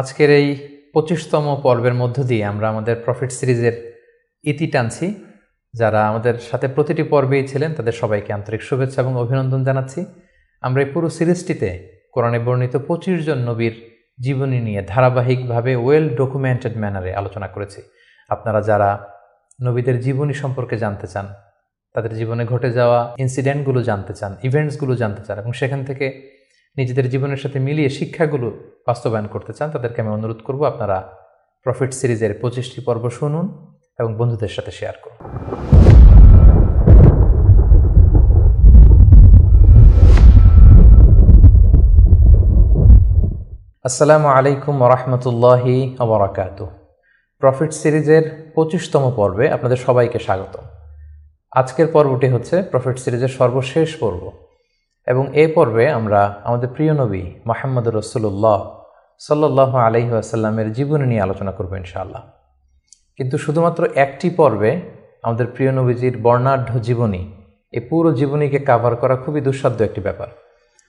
আজকের এই ২৫তম পর্বের মধ্য দিয়ে আমরা আমাদের প্রফিট সিরিজের ইতি টানছি। যারা আমাদের সাথে প্রতিটি পর্বেই ছিলেন তাদের সবাইকে আন্তরিক শুভেচ্ছা এবং অভিনন্দন জানাচ্ছি। আমরা এই পুরো সিরিজটিতে কোরআনে বর্ণিত ২৫ জন নবীর জীবনী নিয়ে ধারাবাহিকভাবে ওয়েল ডকুমেন্টেড ম্যানারে আলোচনা করেছি। আপনারা যারা নবীদের জীবনী সম্পর্কে জানতে চান, তাদের জীবনে ঘটে যাওয়া ইনসিডেন্টগুলো জানতে চান, ইভেন্টসগুলো জানতে চান এবং সেখান থেকে নিজেদের জীবনের সাথে মিলিয়ে শিক্ষাগুলো বাস্তবায়ন করতে চান, তাদেরকে আমি অনুরোধ করব আপনারা প্রফিট সিরিজের ২৫টি পর্ব শুনুন এবং বন্ধুদের সাথে শেয়ার করুন। আসসালামু আলাইকুম ওয়া রাহমাতুল্লাহি ওয়া বারাকাতুহু। প্রফিট সিরিজের ২৫তম পর্বে আপনাদের সবাইকে স্বাগত। আজকের পর্বটি হচ্ছে প্রফিট সিরিজের সর্বশেষ পর্ব এবং এই পর্বে আমরা আমাদের প্রিয় নবী মুহাম্মদুর রাসূলুল্লাহ সাল্লাল্লাহু আলাইহি ওয়াসাল্লামের জীবনী নিয়ে আলোচনা করব ইনশাআল্লাহ। কিন্তু শুধুমাত্র একটি পর্বে আমাদের প্রিয় নবীজির বর্ণাঢ্য জীবনী, এই পুরো জীবনীকে কাভার করা খুবই দুঃসাধ্য একটি ব্যাপার।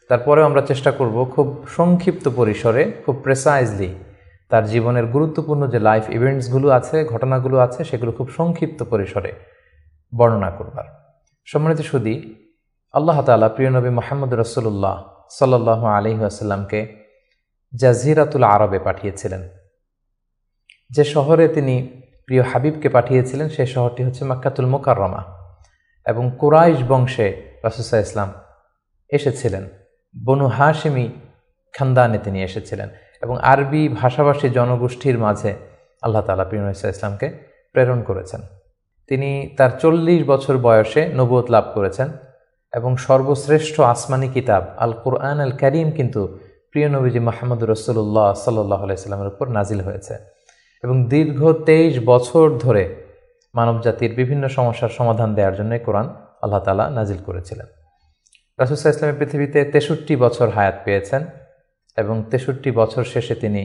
তারপরেও আমরা চেষ্টা করব খুব সংক্ষিপ্ত পরিসরে, খুব প্রেসাইজলি তার জীবনের গুরুত্বপূর্ণ যে লাইফ ইভেন্টসগুলো আছে, ঘটনাগুলো আছে, সেগুলো খুব সংক্ষিপ্ত পরিসরে বর্ণনা করবার। সম্মানিত সুধী, আল্লাহ তাআলা প্রিয় নবী মুহাম্মদ রাসূলুল্লাহ সাল্লাল্লাহু আলাইহি ওয়াসাল্লামকে জাজিরাতুল আরবে পাঠিয়েছিলেন। যে শহরে তিনি প্রিয় হাবিবকে পাঠিয়েছিলেন সেই শহরটি হচ্ছে মক্কাতুল মুকাররমা এবং কুরাইশ বংশে রাসূল সাল্লাল্লাহু আলাইহি ওয়াসাল্লাম এসেছিলেন। বনু হাশিমি খানদানে তিনি এসেছিলেন এবং আরবি ভাষাভাষী জনগোষ্ঠীর মাঝে আল্লাহ তাআলা প্রিয় নবী সাল্লাল্লাহু আলাইহি ওয়াসাল্লামকে প্রেরণ করেছেন। তিনি তার ৪০ বছর বয়সে নবুয়ত লাভ করেছেন এবং সর্বশ্রেষ্ঠ আসমানি কিতাব আল কুরআন আল কারীম কিন্তু প্রিয় নবীজি মুহাম্মদুর রাসূলুল্লাহ সাল্লাল্লাহু আলাইহি ওয়াসাল্লামের উপর নাজিল হয়েছে এবং দীর্ঘ ২৩ বছর ধরে মানবজাতির বিভিন্ন সমস্যার সমাধান দেওয়ার জন্য কোরআন আল্লাহ তাআলা নাজিল করেছিলেন। রাসূল সাল্লাল্লাহু আলাইহি ওয়াসাল্লাম পৃথিবীতে ৬৩ বছর হায়াত পেয়েছেন এবং ৬৩ বছর শেষে তিনি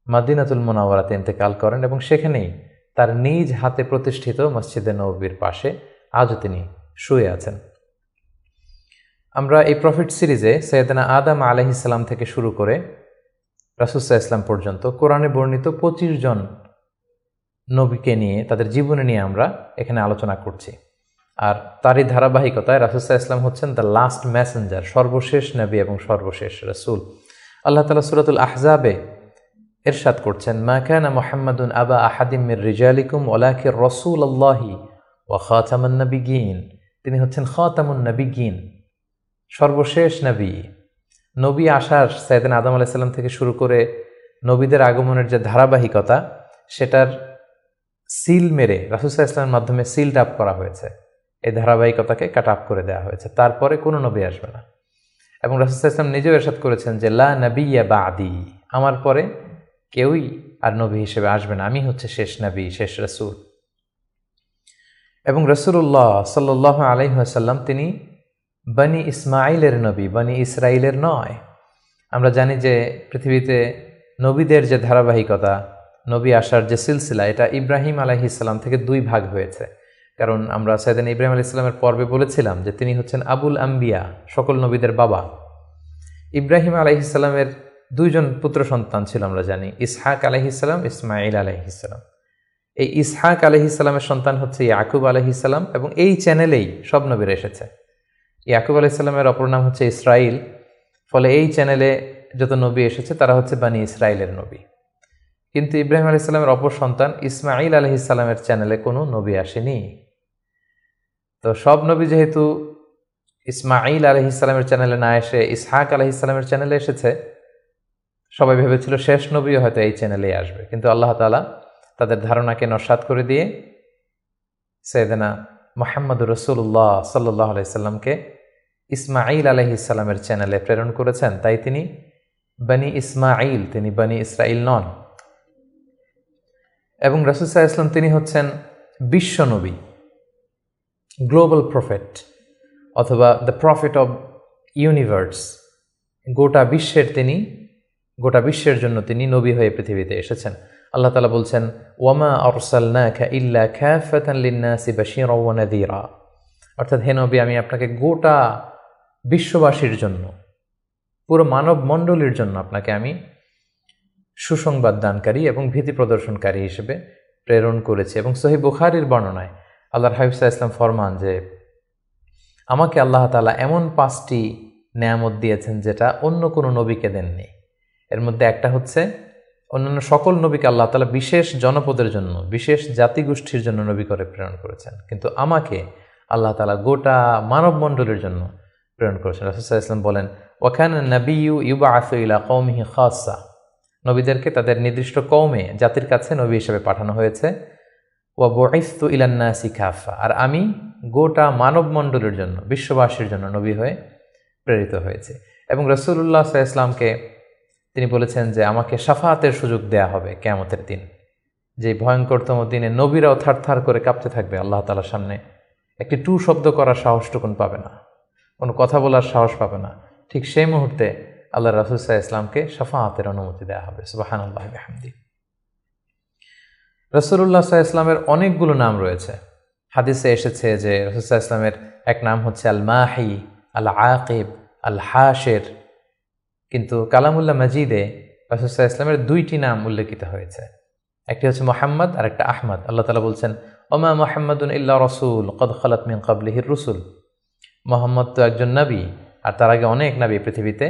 মদিনাতুল মুনাওয়ারাতে ইন্তেকাল করেন এবং সেখানেই তার নিজ হাতে প্রতিষ্ঠিত মসজিদে নববীর পাশে আজও তিনি শুয়ে আছেন। আমরা এই প্রফিট সিরিজে সৈয়দনা আদম আলাইহিস সালাম থেকে শুরু করে রাসূল সাল্লাল্লাহু আলাইহি ওয়াসাল্লাম পর্যন্ত কোরআনে বর্ণিত ২৫ জন নবীকে নিয়ে, তাদের জীবনী নিয়ে আমরা এখানে আলোচনা করছি। আর তারই ধারাবাহিকতায় রাসূল সাল্লাল্লাহু আলাইহি ওয়াসাল্লাম হচ্ছেন দ্য লাস্ট মেসেঞ্জার, সর্বশেষ নবী এবং সর্বশেষ রাসূল। আল্লাহ তাআলা সূরাতুল আহজাবে ইরশাদ করছেন, মা কানা মুহাম্মাদুন আবা আহাদিম মির রিজালিকুম ওয়ালাকিন রাসূলুল্লাহি ওয়া খাতামুন নবিয়্যিন। তিনি হচ্ছেন খাতামুন নবিয়্যিন, সর্বশেষ নবী। নবী আসার সাইয়েদনা আদম আলাইহিস সালাম থেকে শুরু করে নবীদের আগমনের যে ধারাবাহিকতা, সেটার সিল মেরে রাসূল সাল্লাল্লাহু আলাইহি ওয়াসাল্লামের মাধ্যমে সিল আপ করা হয়েছে। এই ধারাবাহিকতাকে কাট আপ করে দেওয়া হয়েছে, তারপরে কোনো নবী আসবে না। এবং রাসূল সাল্লাল্লাহু আলাইহি ওয়াসাল্লাম নিজেও ইরশাদ করেছেন যে লা নাবিয়্যা বা'দি, আমার পরে কেউই আর নবী হিসেবে আসবে না, আমি হচ্ছে শেষ নবী, শেষ রাসূল। এবং রাসূলুল্লাহ সাল্লাল্লাহু আলাইহি ওয়াসাল্লাম তিনি বনি ইসমাঈলের নবী, বনি ইসরাইলের নয়। আমরা জানি যে পৃথিবীতে নবীদের যে ধারাবাহিকতা, নবী আসার যে সিলসিলা, এটা ইব্রাহিম আলাইহিস সালাম থেকে ২ ভাগ হয়েছে। কারণ আমরা সাইয়েদনা ইব্রাহিম আলাইহিস সালামের পর্বে বলেছিলাম যে তিনি হচ্ছেন আবুল আম্বিয়া, সকল নবীদের বাবা। ইব্রাহিম আলাইহিস সালামের ২ জন পুত্র সন্তান ছিল, আমরা জানি, ইসহাক আলাইহিস সালাম, ইসমাঈল আলাইহিস সালাম। এই ইসহাক আলাইহিস সালামের সন্তান হচ্ছে ইয়াকুব আলাইহিস সালাম এবং এই চ্যানেলেই সব নবীরা এসেছে। ইয়াকুব আলাইহিস সালামের অপর নাম হচ্ছে ইসরাইল, ফলে এই চ্যানেলে যত নবী এসেছে তারা হচ্ছে বনি ইসরাইলের নবী। কিন্তু ইব্রাহিম আলাইহিস সালামের অপর সন্তান ইসমাঈল আলাইহিস সালামের চ্যানেলে কোনো নবী আসেনি। তো সব নবী যেহেতু ইসমাঈল আলাইহিস সালামের চ্যানেলে না এসে ইসহাক আলাইহিস সালামের চ্যানেলে এসেছে, সবাই ভেবেছিল শেষ নবী হয়তো এই চ্যানেলেই আসবে। কিন্তু আল্লাহ তাআলা তাদের ধারণাকে নস্যাৎ করে দিয়ে সাইয়েদনা মুহাম্মদুর রাসূলুল্লাহ সাল্লাল্লাহু আলাইহি ওয়াসাল্লামকে ইসমাঈল আলাইহিস সালামের চ্যানেলে প্রেরণ করেছেন। তাই তিনি বনি ইসমাঈল, তিনি বনি ইসরাইল নন। এবং রাসূল সাল্লাল্লাহু আলাইহি ওয়াসাল্লাম তিনি হচ্ছেন বিশ্ব নবী, গ্লোবাল প্রফেট অথবা দ্য প্রফেট অব ইউনিভার্স। গোটা বিশ্বের জন্য তিনি নবী হয়ে পৃথিবীতে এসেছেন। আল্লাহ তাআলা বলছেন, ওয়ামা আরসালনাকা ইল্লা কাফাতান লিন-নাসি বাশীরা ওয়া নাযীরা। অর্থাৎ হে নবী, আমি আপনাকে গোটা বিশ্ববাসীর জন্য, পুরো মানব মণ্ডলীর জন্য আপনাকে আমি সুসংবাদ দানকারী এবং ভীতি প্রদর্শনকারী হিসেবে প্রেরণ করেছি। এবং সহিহ বুখারীর বর্ণনায় আল্লাহর হাবিব সাল্লাল্লাহু আলাইহি ওয়াসাল্লাম ফরমান যে আমাকে আল্লাহ তাআলা এমন 5টি নেয়ামত দিয়েছেন যেটা অন্য কোনো নবীকে দেননি। এর মধ্যে একটা হচ্ছে, অন্যান্য সকল নবীকে আল্লাহ তাআলা বিশেষ জনপদের জন্য, বিশেষ জাতিগোষ্ঠীর জন্য নবী করে প্রেরণ করেছেন, কিন্তু আমাকে আল্লাহ তাআলা গোটা মানব মণ্ডলের জন্য প্রেরণ করেছেন। রাসূল সাল্লাল্লাহু আলাইহি ওয়াসাল্লাম বলেন, ওয়া কানা নাবিয়্যু ইউবআসু ইলা কওমিহি খাসসা, নবীদেরকে তাদের নির্দিষ্ট কওমে, জাতির কাছে নবী হিসেবে পাঠানো হয়েছে। ওয়া বুইসতু ইলান নাসি কাফা, আর আমি গোটা মানব মণ্ডলের জন্য, বিশ্ববাসীর জন্য নবী হয়ে প্রেরিত হয়েছে। এবং রাসূলুল্লাহ সাল্লাল্লাহু আলাইহি ওয়াসাল্লামকে তিনি বলেছেন যে আমাকে শাফাআতের সুযোগ দেয়া হবে কিয়ামতের দিন, যে ভয়ঙ্করতম দিনে নবীরাও থারথার করে কাঁপতে থাকবে আল্লাহ তাআলার সামনে, একটি টু শব্দ করার সাহসটুকুন পাবে না, কোনো কথা বলার সাহস পাবে না। ঠিক সেই মুহূর্তে আল্লাহ রাসূল সাল্লাল্লাহু আলাইহি ওয়াসাল্লামকে শাফাআতের অনুমতি দেওয়া হবে। সুবহানাল্লাহি ওয়া বিহামদিহি। রাসূলুল্লাহ সাল্লাল্লাহু আলাইহি ওয়াসাল্লামের অনেকগুলো নাম রয়েছে। হাদিসে এসেছে যে রাসূল সাল্লাল্লাহু আলাইহি ওয়াসাল্লামের এক নাম হচ্ছে আল মাহি, আল আকিব, আল হাশির, কিন্তু কালামুল্লাহ মাজিদে রাসূল সাল্লাল্লাহু আলাইহি ওয়াসাল্লামের 2টি নাম উল্লেখিত হয়েছে। একটি হচ্ছে মুহাম্মদ আর একটা আহমদ। আল্লাহ তাআলা বলছেন, ওমা মুহাম্মাদুন ইল্লা রাসূল ক্বাদ খালাত মিন ক্বাবলিহির রুসুল, মুহাম্মদ তো একজন নবী, আর তার আগে অনেক নবী পৃথিবীতে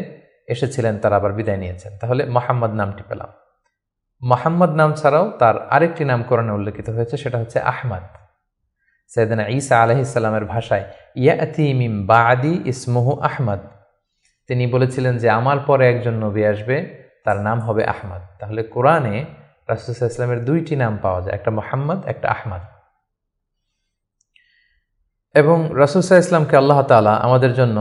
এসেছিলেন, তারা আবার বিদায় নিয়েছেন। তাহলে মুহাম্মদ নামটি পেলাম। মুহাম্মদ নাম ছাড়াও তার আরেকটি নাম কোরআনে উল্লেখিত হয়েছে, সেটা হচ্ছে আহমদ। সাইয়েদনা ঈসা আলাইহিস সালামের ভাষায় ইয়াতি মিন বাদি ইসমুহু আহমদ, তিনি বলেছিলেন যে আমার পরে একজন নবী আসবে, তার নাম হবে আহমদ। তাহলে কোরআনে রাসূল সাল্লাল্লাহু আলাইহি ওয়াসাল্লামের 2টি নাম পাওয়া যায়, একটা মুহাম্মদ, একটা আহমদ। এবং রাসূল সাল্লাল্লাহু আলাইহি ওয়াসাল্লামকে আল্লাহ তাআলা আমাদের জন্য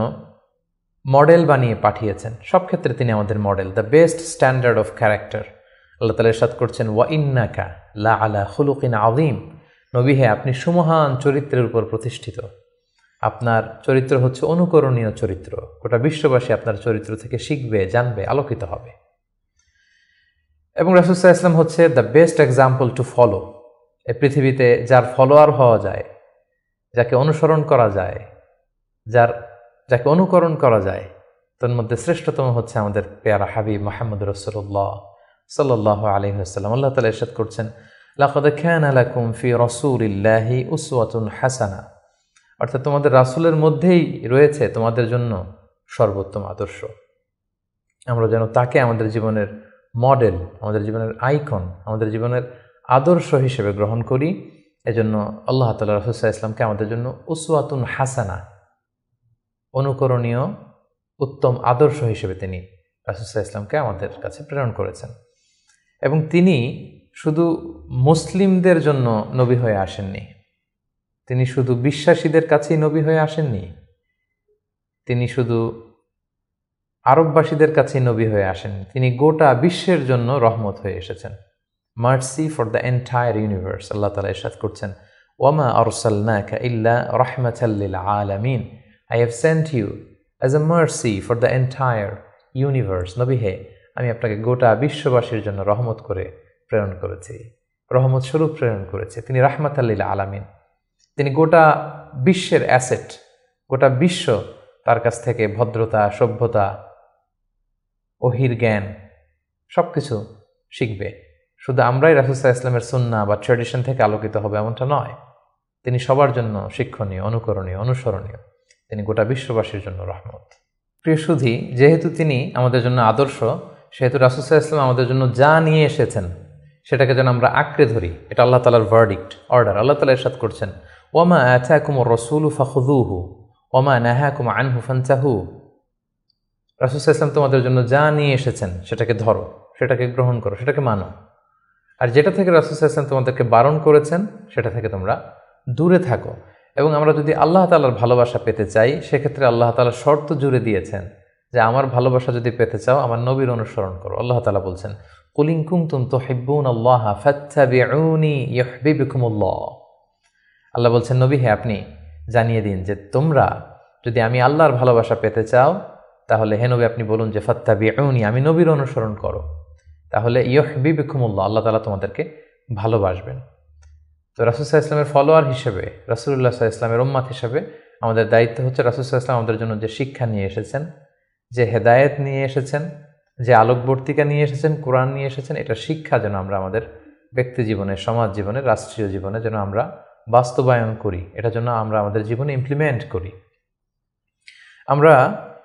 মডেল বানিয়ে পাঠিয়েছেন। সব ক্ষেত্রে তিনি আমাদের model, the best standard of character. Allah তাআলা ইরশাদ করছেন, ওয়া ইন্নাকা লা আলা খুলুকিন আযীম, নবী হে আপনি সুমহান চরিত্রের উপর প্রতিষ্ঠিত, আপনার চরিত্র হচ্ছে অনুকরণীয় চরিত্র, গোটা বিশ্ববাসী আপনার চরিত্র থেকে শিখবে, জানবে, আলোকিত হবে। এবং রাসূল সাল্লাল্লাহু আলাইহি ওয়াসাল্লাম হচ্ছে the best example to follow. এই পৃথিবীতে যার ফলোয়ার হওয়া যায়, যাকে অনুসরণ করা যায়, যাকে অনুকরণ করা যায়, তার মধ্যে শ্রেষ্ঠতম হচ্ছে আমাদের পেয়ারা হাবিব মুহাম্মদ রাসূলুল্লাহ সাল্লাল্লাহু আলাইহি ওয়াসাল্লাম। আল্লাহ তাআলা ইরশাদ করছেন, লাকাদ কানা লাকুম ফি রাসূলিল্লাহি উসওয়াতুন হাসানা, অর্থাৎ তোমাদের রাসূলের মধ্যেই রয়েছে তোমাদের জন্য সর্বোত্তম আদর্শ। আমরা যেন তাকে আমাদের জীবনের মডেল, আমাদের জীবনের আইকন, আমাদের জীবনের আদর্শ হিসেবে গ্রহণ করি। এজন্য আল্লাহ তাআলা রাসূল সাল্লাল্লাহু আলাইহি ওয়াসাল্লামকে আমাদের জন্য উসওয়াতুন হাসানা, অনুকরণীয় উত্তম আদর্শ হিসেবে তিনি রাসূল সাল্লাল্লাহু আলাইহি ওয়াসাল্লামকে আমাদের কাছে প্রেরণ করেছেন। এবং তিনি শুধু মুসলিমদের জন্য নবী হয়ে আসেননি, তিনি শুধু বিশ্বাসীদের কাছেই নবী হয়ে আসেননি, তিনি শুধু আরববাসীদের কাছেই নবী হয়ে আসেননি, তিনি গোটা বিশ্বের জন্য রহমত হয়ে এসেছেন। Mercy for the entire universe. Allah তাআলা ইরশাদ করছেন, ওয়ামা আরসালনাকা ইল্লা রাহমাতাল লিল আলামিন, I have sent you as a mercy for the entire universe. নবী হে আমি আপনাকে গোটা বিশ্ববাসীর জন্য রহমত করে প্রেরণ করেছি, রহমত স্বরূপ প্রেরণ করেছি। তিনি রাহমাতাল লিল আলামিন, তিনি গোটা বিশ্বের অ্যাসেট, গোটা বিশ্ব তার কাছ থেকে ভদ্রতা, সভ্যতা, ওহির জ্ঞান সব কিছু শিখবে। শুধু আমরাই রাসূল সাল্লাল্লাহু আলাইহি ওয়াসাল্লামের সুন্নাহ বা ট্র্যাডিশন থেকে আলোকিত হবে এমনটা নয়, তিনি সবার জন্য শিক্ষণীয়, অনুকরণীয়, অনুসরণীয়, তিনি গোটা বিশ্ববাসীর জন্য রহমত। প্রিয় সুধী, যেহেতু তিনি আমাদের জন্য আদর্শ, সেহেতু রাসূল সাল্লাল্লাহু আলাইহি ওয়াসাল্লাম আমাদের জন্য যা নিয়ে এসেছেন সেটাকে যেন আমরা আঁকড়ে ধরি। এটা আল্লাহ তাআলার ভার্ডিক্ট, অর্ডার। আল্লাহ তাআলা ইরশাদ করছেন, ওয়ামা আতাকুমুর রাসূলু ফাখুযুহু ওয়ামা নাহাকুম আনহু ফান্তাহু। রাসূল সাল্লাল্লাহু আলাইহি ওয়াসাল্লাম তোমাদের জন্য যা নিয়ে এসেছেন সেটাকে ধরো, সেটাকে গ্রহণ করো, সেটাকে মানো। আর যেটা থেকে রাসূল সাল্লাল্লাহু আলাইহি ওয়াসাল্লাম তোমাদেরকে বারণ করেছেন সেটা থেকে তোমরা দূরে থাকো। এবং আমরা যদি আল্লাহ তাআলার ভালোবাসা পেতে চাই, সেক্ষেত্রে আল্লাহ তাআলা শর্ত জুড়ে দিয়েছেন যে আমার ভালোবাসা যদি পেতে চাও আমার নবীর অনুসরণ করো। আল্লাহ তাআলা বলছেন, কুল ইন কুনতুম তুহিব্বুনাল্লাহা ফাত্তাবিউনি ইউহিব্বুকুমুল্লাহ। আল্লাহ বলছেন, নবী হে আপনি জানিয়ে দিন যে তোমরা যদি আমি আল্লাহর ভালোবাসা পেতে চাও, তাহলে হে নবী আপনি বলুন যে ফাত্তাবিউনি, আমি নবীর অনুসরণ করো, তাহলে ইউহিব্বুকুমুল্লাহ, আল্লাহ তাআলা তোমাদেরকে ভালোবাসবেন। তো রাসূল সাল্লাল্লাহু আলাইহি ওয়াসাল্লামের ফলোয়ার হিসেবে, রাসূলুল্লাহ সাল্লাল্লাহু আলাইহি ওয়াসাল্লামের উম্মত হিসেবে আমাদের দায়িত্ব হচ্ছে রাসূল সাল্লাল্লাহু আলাইহি ওয়াসাল্লাম আমাদের জন্য যে শিক্ষা নিয়ে এসেছেন, যে হেদায়েত নিয়ে এসেছেন, যে আলোকবর্তিকা নিয়ে এসেছেন, কোরআন নিয়ে এসেছেন, এটা শিক্ষা যেন আমরা আমাদের ব্যক্তি জীবনে, সমাজ জীবনে, রাষ্ট্রীয় জীবনে যেন আমরা বাস্তবায়ন করি, এটা যেন আমরা আমাদের জীবনে ইমপ্লিমেন্ট করি। আমরা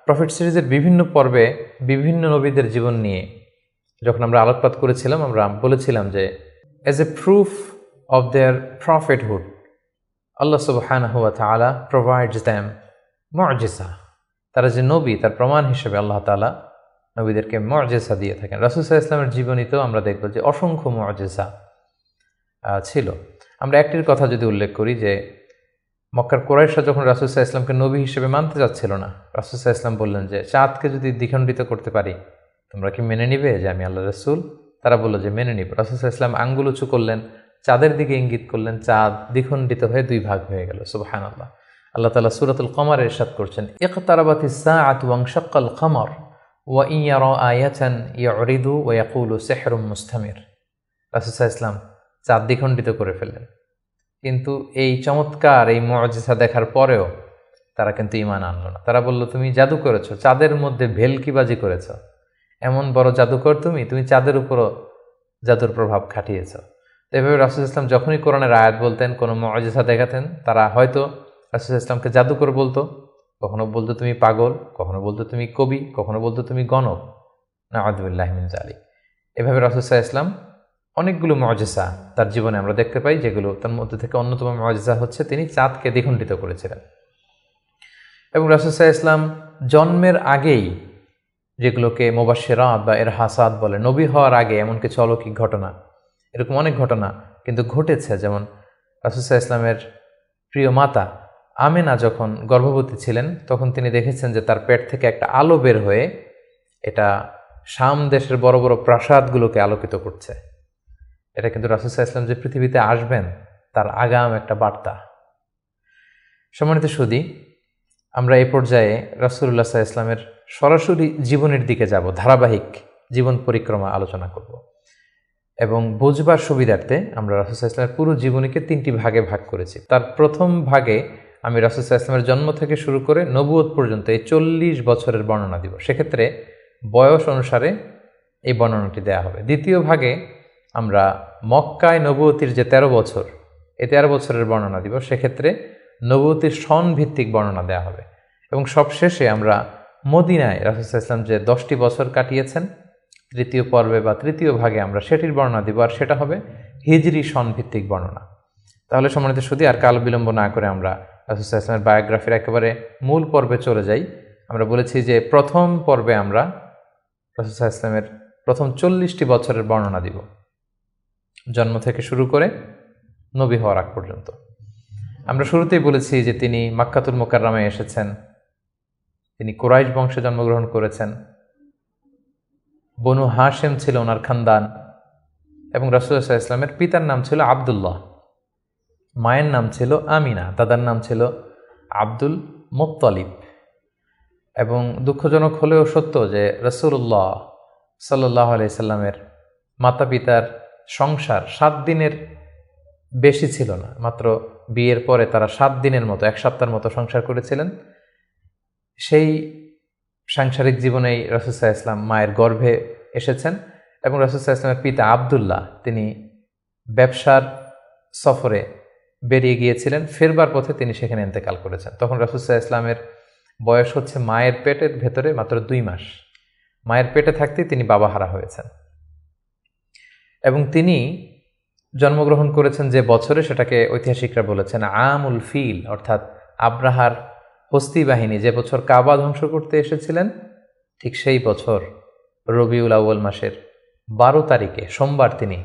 প্রফেট সিরিজের বিভিন্ন পর্বে বিভিন্ন নবীদের জীবন নিয়ে যখন আমরা আলোকপাত করেছিলাম, আমরা বলেছিলাম যে as a proof of their prophethood Allah সুবহানাহু ওয়া তাআলা প্রোভাইডস দেম মুআজিজা। তারা যে নবী, তার প্রমাণ হিসেবে আল্লাহ তাআলা নবীদেরকে মুআজিজা দিয়ে থাকেন। রাসূল সাল্লাল্লাহু আলাইহি ওয়াসাল্লামের জীবনীতেও আমরা দেখব যে অসংখ্য মুআজিজা ছিল। আমরা একটির কথা যদি উল্লেখ করি যে মক্কার কুরাইশরা যখন রাসূল সাল্লাল্লাহু আলাইহি ওয়াসাল্লামকে নবী হিসেবে মানতে যাচ্ছিল না, রাসূল সাল্লাল্লাহু আলাইহি ওয়াসাল্লাম বললেন যে চাঁদকে যদি দ্বিখণ্ডিত করতে পারি তোমরা কি মেনে নিবে যে আমি আল্লাহ রাসূল? তারা বলল যে মেনে নিব। রাসূল সাল্লাল্লাহু আলাইহি ওয়াসাল্লাম আঙ্গুল উঁচু করলেন, চাঁদের দিকে ইঙ্গিত করলেন, চাঁদ দ্বিখণ্ডিত হয়ে দুই ভাগ হয়ে গেল। সুবহানাল্লাহ। আল্লাহ তাআলা সূরাতুল কমারে ইরশাদ করছেন, ইকতারাবাতিস সাআতু ওয়ানশাক্কাল কমর ওয়া ইন ইয়ারা আয়াতান ইউরিদু ওয়া ইয়াকুলু সিহরুম মুস্তামির। রাসূল সাল্লাল্লাহু আলাইহি ওয়াসাল্লাম চাঁদ দ্বিখণ্ডিত করে ফেললেন, কিন্তু এই চমৎকার এই মুআজিজা দেখার পরেও তারা কিন্তু ঈমান আনলো না। তারা বলল, তুমি জাদু করেছো, চাঁদের মধ্যে ভেলকিবাজি করেছো, এমন বড় জাদুকর তুমি চাঁদের উপরও জাদুর প্রভাব খাটিয়েছো। তো এভাবে রাসূল ইসলাম যখনই কোরআনের আয়াত বলতেন, কোনো মুআজিজা দেখাতেন, তারা হয়তো রাসূল ইসলামকে জাদুকর বলতো, কখনো বলতো তুমি পাগল, কখনো বলতো তুমি কবি, কখনো বলতো তুমি গণক, নাউযুবিল্লাহি মিন যালিক। এভাবে রাসূল ইসলাম অনেকগুলো মুআজিজা তার জীবনে আমরা দেখতে পাই, যেগুলো তার মধ্যে থেকে অন্যতম মুআজিজা হচ্ছে তিনি চাঁদকে দ্বিখণ্ডিত করেছিলেন। এবং রাসূল ইসলাম জন্মের আগেই যেগুলোকে মুবাশশিরাত বা ইরহাসাত বলে, নবী হওয়ার আগে এমন কিছু অলৌকিক ঘটনা, এরকম অনেক ঘটনা কিন্তু ঘটেছে। যেমন রাসূল ইসলামের প্রিয় মাতা আমেনা যখন গর্ভবতী ছিলেন, তখন তিনি দেখেছেন যে তার পেট থেকে একটা আলো বের হয়ে এটা শাম দেশের বড় বড় প্রাসাদগুলোকে আলোকিত করছে। এটা কিন্তু রাসূল ইসলাম যে পৃথিবীতে আসবেন তার আগাম একটা বার্তা। সম্মানিত সুধী, আমরা এই পর্যায়ে রাসূলুল্লাহ সাল্লাল্লাহু আলাইহি ওয়াসাল্লামের সরাসরি জীবনের দিকে যাব, ধারাবাহিক জীবন পরিক্রমা আলোচনা করব এবং বুঝবার সুবিধার্থে আমরা রাসূল সাল্লাল্লাহু আলাইহি ওয়াসাল্লামের পুরো জীবনীকে 3টি ভাগে ভাগ করেছি। তার প্রথম ভাগে আমি রাসূল সাল্লাল্লাহু আলাইহি ওয়াসাল্লামের জন্ম থেকে শুরু করে নবুয়ত পর্যন্ত এই 40 বছরের বর্ণনা দিব। সেক্ষেত্রে বয়স অনুসারে এই বর্ণনাটি দেয়া হবে। দ্বিতীয় ভাগে আমরা মক্কায় নবুয়তির যে 13 বছর, এই 13 বছরের বর্ণনা দিব। সেক্ষেত্রে নবুয়তির সন ভিত্তিক বর্ণনা দেওয়া হবে। এবং সবশেষে আমরা মদিনায় রাসূল সাল্লাল্লাহু আলাইহি ওয়াসাল্লাম যে 10টি বছর কাটিয়েছেন, তৃতীয় পর্বে বা তৃতীয় ভাগে আমরা সেটির বর্ণনা দিব, আর সেটা হবে হিজরি সন ভিত্তিক বর্ণনা। তাহলে সম্মানিত সুধী, আর কাল বিলম্ব না করে আমরা রাসূল সাল্লাল্লাহু আলাইহি ওয়াসাল্লামের বায়োগ্রাফির একেবারে মূল পর্বে চলে যাই। আমরা বলেছি যে প্রথম পর্বে আমরা রাসূল সাল্লাল্লাহু আলাইহি ওয়াসাল্লামের প্রথম 40টি বছরের বর্ণনা দিব, জন্ম থেকে শুরু করে নবী হওয়ার আগ পর্যন্ত। আমরা শুরুতেই বলেছি যে তিনি মাক্কাতুল মুকাররমায় এসেছেন, তিনি কুরাইশ বংশে জন্মগ্রহণ করেছেন, বনু হাশেম ছিল ওনার খানদান, এবং রাসূলুল্লাহ সাল্লাল্লাহু আলাইহি ওয়াসাল্লামের পিতার নাম ছিল আব্দুল্লাহ, মায়ের নাম ছিল আমিনা, দাদার নাম ছিল আব্দুল মুত্তালিব। এবং দুঃখজনক হলেও সত্য যে রাসূলুল্লাহ সাল্লাল্লাহু আলাইহি সাল্লামের মাতা পিতার সংসার 7 দিনের বেশি ছিল না। মাত্র বিয়ের পরে তারা 7 দিনের মতো, 1 সপ্তাহের মতো সংসার করেছিলেন। সেই সাংসারিক জীবনেই রাসূল সাল্লাল্লাহু আলাইহি ওয়াসাল্লাম মায়ের গর্ভে এসেছেন। এবং রাসূল সাল্লাল্লাহু আলাইহি ওয়াসাল্লামের পিতা আব্দুল্লাহ তিনি ব্যবসার সফরে বেরিয়ে গিয়েছিলেন, ফেরবার পথে তিনি সেখানে ইন্তেকাল করেছেন। তখন রাসূল সাল্লাল্লাহু আলাইহি ওয়াসাল্লামের বয়স হচ্ছে মায়ের পেটের ভেতরে মাত্র 2 মাস। মায়ের পেটে থাকতেই তিনি বাবাহারা হয়েছেন। এবং তিনি জন্মগ্রহণ করেছেন যে বছরে, সেটাকে ঐতিহাসিকরা বলেছেন আমুল ফিল, অর্থাৎ আব্রাহার হস্তি বাহিনী যে বছর কাবা ধ্বংস করতে এসেছিলেন, ঠিক সেই বছর রবিউল আউয়াল মাসের 12 তারিখে সোমবার তিনি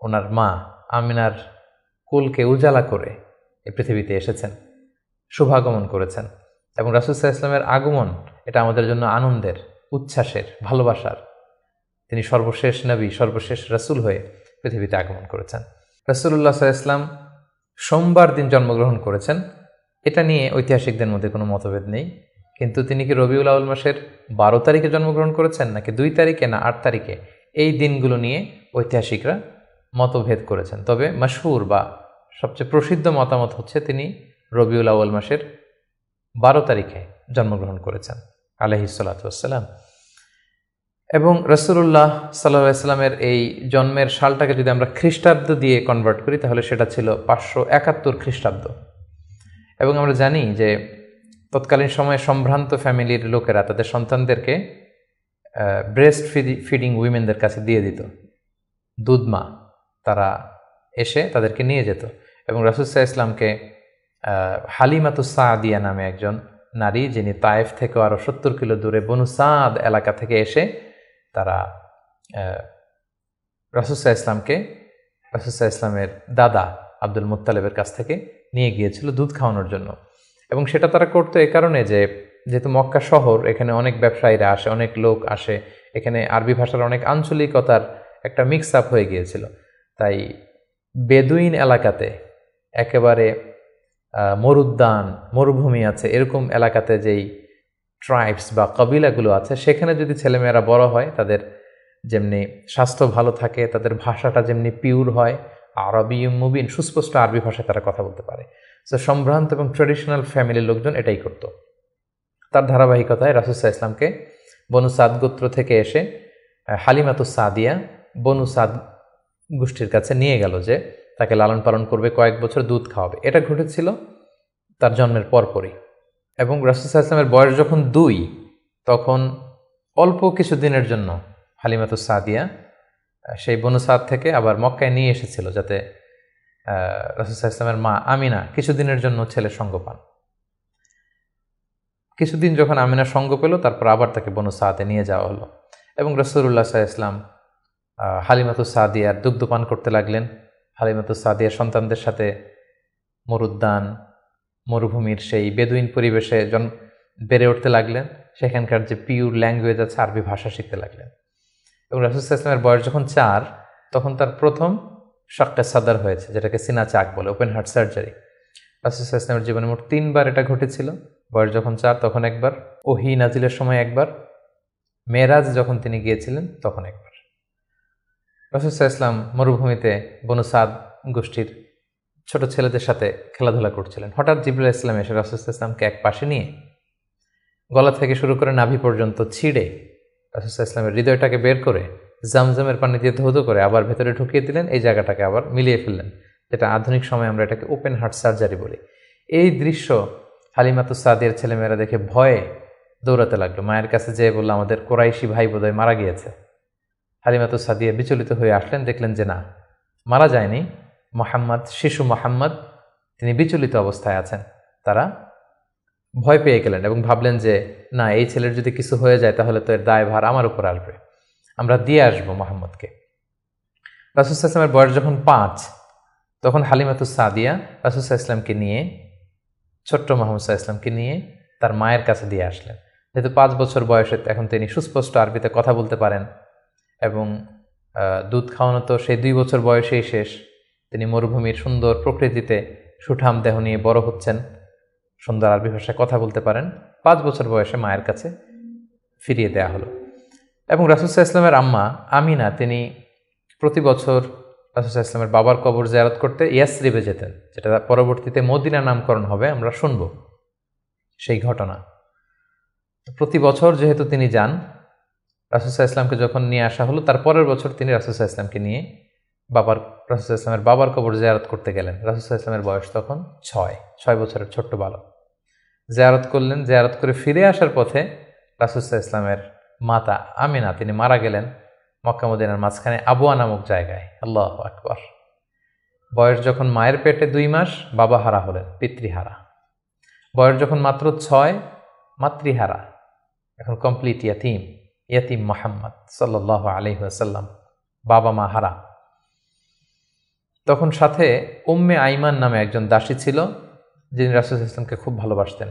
ওনার মা আমিনার কুলকে উজালা করে এই পৃথিবীতে এসেছেন, শুভাগমন করেছেন। এবং রাসূল সাল্লাল্লাহু আলাইহি ওয়াসাল্লামের আগমন এটা আমাদের জন্য আনন্দের, উচ্ছ্বাসের, ভালোবাসার। তিনি সর্বশেষ নবী, সর্বশেষ রাসূল হয়ে পৃথিবীতে আগমন করেছেন। রাসূলুল্লাহ সাল্লাল্লাহু আলাইহি ওয়াসাল্লাম সোমবার দিন জন্মগ্রহণ করেছেন, এটা নিয়ে ঐতিহাসিকদের মধ্যে কোনো মতভেদ নেই। কিন্তু তিনি কি রবিউল আউয়াল মাসের 12 তারিখে জন্মগ্রহণ করেছেন নাকি 2 তারিখে না 8 তারিখে, এই দিনগুলো নিয়ে ঐতিহাসিকরা মতভেদ করেছেন। তবে মাশহুর বা সবচেয়ে প্রসিদ্ধ মতামত হচ্ছে তিনি রবিউল আউয়াল মাসের 12 তারিখে জন্মগ্রহণ করেছেন আলাইহিস সালাতু ওয়াস সালাম। এবং রাসূলুল্লাহ সাল্লাল্লাহু আলাইহি সাল্লামের এই জন্মের সালটাকে যদি আমরা খ্রিস্টাব্দ দিয়ে কনভার্ট করি তাহলে সেটা ছিল 571 খ্রিস্টাব্দ। এবং আমরা জানি যে তৎকালীন সময়ে সম্ভ্রান্ত ফ্যামিলির লোকেরা তাদের সন্তানদেরকে ব্রেস্ট ফিডিং উইমেনদের কাছে দিয়ে দিত, দুধ মা, তারা এসে তাদেরকে নিয়ে যেত। এবং রাসূল সাল্লাল্লাহু আলাইহি ইসলামকে হালিমাতুস সাদিয়া নামে একজন নারী, যিনি তায়েফ থেকে আরও 70 কিলো দূরে বনু সাদ এলাকা থেকে এসে তারা রাসূল সাল্লাল্লাহু আলাইহি ইসলামকে রাসূল সাল্লাল্লাহু আলাইহি ইসলামের দাদা আব্দুল মুত্তালিবের কাছ থেকে নিয়ে গিয়েছিল দুধ খাওয়ানোর জন্য। এবং সেটা তারা করতো এই কারণে যে যেহেতু মক্কা শহর, এখানে অনেক ব্যবসায়ীরা আসে, অনেক লোক আসে, এখানে আরবি ভাষার অনেক আঞ্চলিকতার একটা মিক্স আপ হয়ে গিয়েছিল। তাই বেদুইন এলাকাতে, একেবারে মরুদ্যান, মরুভূমি আছে, এরকম এলাকাতে যেই ট্রাইবস বা কবিলাগুলো আছে, সেখানে যদি ছেলেমেয়েরা বড় হয়, তাদের যেমনি স্বাস্থ্য ভালো থাকে, তাদের ভাষাটা যেমনি পিওর হয়, আরবি মুবিন, সুস্পষ্ট আরবি ভাষায় তারা কথা বলতে পারে। সো সম্ভ্রান্ত এবং ট্রেডিশনাল ফ্যামিলির লোকজন এটাই করত। তার ধারাবাহিকতায় রাসূল সাল্লাল্লাহু আলাইহি ইসলামকে বনু সাদ গোত্র থেকে এসে হালিমাতুস সাদিয়া বনু সাদ গোষ্ঠীর কাছে নিয়ে গেল যে তাকে লালন পালন করবে, কয়েক বছর দুধ খাওয়াবে। এটা ঘটেছিল তার জন্মের পরপরই। এবং রাসূল সাল্লাল্লাহু আলাইহি ইসলামের বয়স যখন 2, তখন অল্প কিছু দিনের জন্য হালিমাতুস সাদিয়া সেই বনু সাদ থেকে আবার মক্কায় নিয়ে এসেছিল, যাতে রাসূল সাল্লাল্লাহু আলাইহি ইসলামের মা আমিনা কিছুদিনের জন্য ছেলের সঙ্গ পান। কিছুদিন যখন আমিনা সঙ্গ পেল, তারপর আবার তাকে বনু সাদে নিয়ে যাওয়া হলো। এবং রাসূলুল্লাহ সাল্লাল্লাহু আলাইহি ইসলাম হালিমাতুস সাদিয়ার দুগ্ধপান করতে লাগলেন। হালিমাতুস সাদিয়ার সন্তানদের সাথে মরুদ্যান, মরুভূমির সেই বেদুইন পরিবেশে বেড়ে উঠতে লাগলেন। সেখানকার যে পিওর ল্যাঙ্গুয়েজ আছে, আরবি ভাষা শিখতে লাগলেন। এবং রাসূল সাল্লাল্লাহু আলাইহি ইসলামের বয়স যখন 4, তখন তার প্রথম শাক্কে সাদর হয়েছে, যেটাকে সিনা চাক বলে, ওপেন হার্ট সার্জারি। রাসূল সাল্লাল্লাহু আলাইহি ইসলামের জীবনে মোট 3 বার এটা ঘটেছিল। বয়স যখন 4 তখন একবার, ওহী নাজিলের সময় একবার, মেরাজ যখন তিনি গিয়েছিলেন তখন একবার। রাসূল সাল্লাল্লাহু আলাইহি ইসলাম মরুভূমিতে বনু সাদ গোষ্ঠীর ছোট ছেলেদের সাথে খেলাধুলা করছিলেন। হঠাৎ জিবরাইল আলাইহিস সালাম এসে রাসূল সাল্লাল্লাহু আলাইহি ইসলামকে এক পাশে নিয়ে গলা থেকে শুরু করে নাভি পর্যন্ত ছিঁড়ে রাসূল সাল্লাল্লাহু আলাইহি ইসলামের হৃদয়টাকে বের করে জামজামের পানি দিয়ে ধৌত করে আবার ভেতরে ঢুকিয়ে দিলেন। এই জায়গাটাকে আবার মিলিয়ে ফেললেন, যেটা আধুনিক সময়ে আমরা এটাকে ওপেন হার্ট সার্জারি বলি। এই দৃশ্য হালিমাতুস সাদিয়ার ছেলেমেয়েরা দেখে ভয়ে দৌড়াতে লাগলো। মায়ের কাছে যেয়ে বলল, আমাদের কোরাইশি ভাই বোধহয় মারা গিয়েছে। হালিমাতুস সাদিয়া বিচলিত হয়ে আসলেন, দেখলেন যে না, মারা যায়নি। মুহাম্মদ, শিশু মুহাম্মদ, তিনি বিচলিত অবস্থায় আছেন। তারা ভয় পেয়ে গেলেন এবং ভাবলেন যে না, এই ছেলের যদি কিছু হয়ে যায় তাহলে তো এর দায়ভার আমার উপর আসবে, আমরা দিয়ে আসবো মুহাম্মদকে। রাসূল সাল্লাল্লাহু আলাইহি ওয়াসাল্লামের বয়স যখন 5, তখন হালিমাতুস সাদিয়া রাসূল সাল্লাল্লাহু আলাইহি ওয়াসাল্লামকে নিয়ে, ছোট্ট মুহাম্মদ সাল্লাল্লাহু আলাইহি ওয়াসাল্লামকে নিয়ে তার মায়ের কাছে দিয়ে আসলেন। যেহেতু 5 বছর বয়সে এখন তিনি সুস্পষ্ট আরবিতে কথা বলতে পারেন এবং দুধ খাওয়ানো তো সেই 2 বছর বয়সেই শেষ। তিনি মরুভূমির সুন্দর প্রকৃতিতে সুঠাম দেহ নিয়ে বড় হচ্ছেন, সুন্দর আরবি ভাষায় কথা বলতে পারেন। 5 বছর বয়সে মায়ের কাছে ফিরিয়ে দেয়া হলো। এবং রাসূল সাল্লাল্লাহু আলাইহি ওয়াসাল্লামের আম্মা আমিনা, তিনি প্রতি বছর রাসূল সাল্লাল্লাহু আলাইহি ওয়াসাল্লামের বাবার কবর জিয়ারত করতে ইয়াসরিবে যেতেন, যেটা পরবর্তীতে মদিনা নামকরণ হবে, আমরা শুনব সেই ঘটনা। প্রতি বছর যেহেতু তিনি যান, রাসূল সাল্লাল্লাহু আলাইহি ওয়াসাল্লামকে যখন নিয়ে আসা হলো, তার পরের বছর তিনি রাসূল সাল্লাল্লাহু আলাইহি ওয়াসাল্লামকে নিয়ে রাসূল সাল্লাল্লাহু আলাইহি ওয়াসাল্লামের বাবার কবর জিয়ারত করতে গেলেন। রাসূল সাল্লাল্লাহু আলাইহি ওয়াসাল্লামের বয়স তখন 6 বছরের ছোট্ট বালক। জিয়ারত করলেন। জিয়ারত করে ফিরে আসার পথে রাসূল সাল্লাল্লাহু আলাইহি ওয়াসাল্লামের মাতা আমিনা, তিনি মারা গেলেন মক্কা মদিনার মাঝখানে আবওয়া নামক জায়গায়। আল্লাহু আকবার। বয়স যখন মায়ের পেটে 2 মাস, বাবা হারা হলেন, পিতৃহারা। বয়স যখন মাত্র 6, মাতৃহারা, এখন কমপ্লিট ইয়াতিম মুহাম্মদ সাল্লাল্লাহু আলাইহি ওয়াসাল্লাম, বাবা মা হারা। তখন সাথে উম্মে আইমান নামে একজন দাসী ছিল, যিনি রাসূল সাল্লাল্লাহু আলাইহি ওয়াসাল্লামকে খুব ভালোবাসতেন,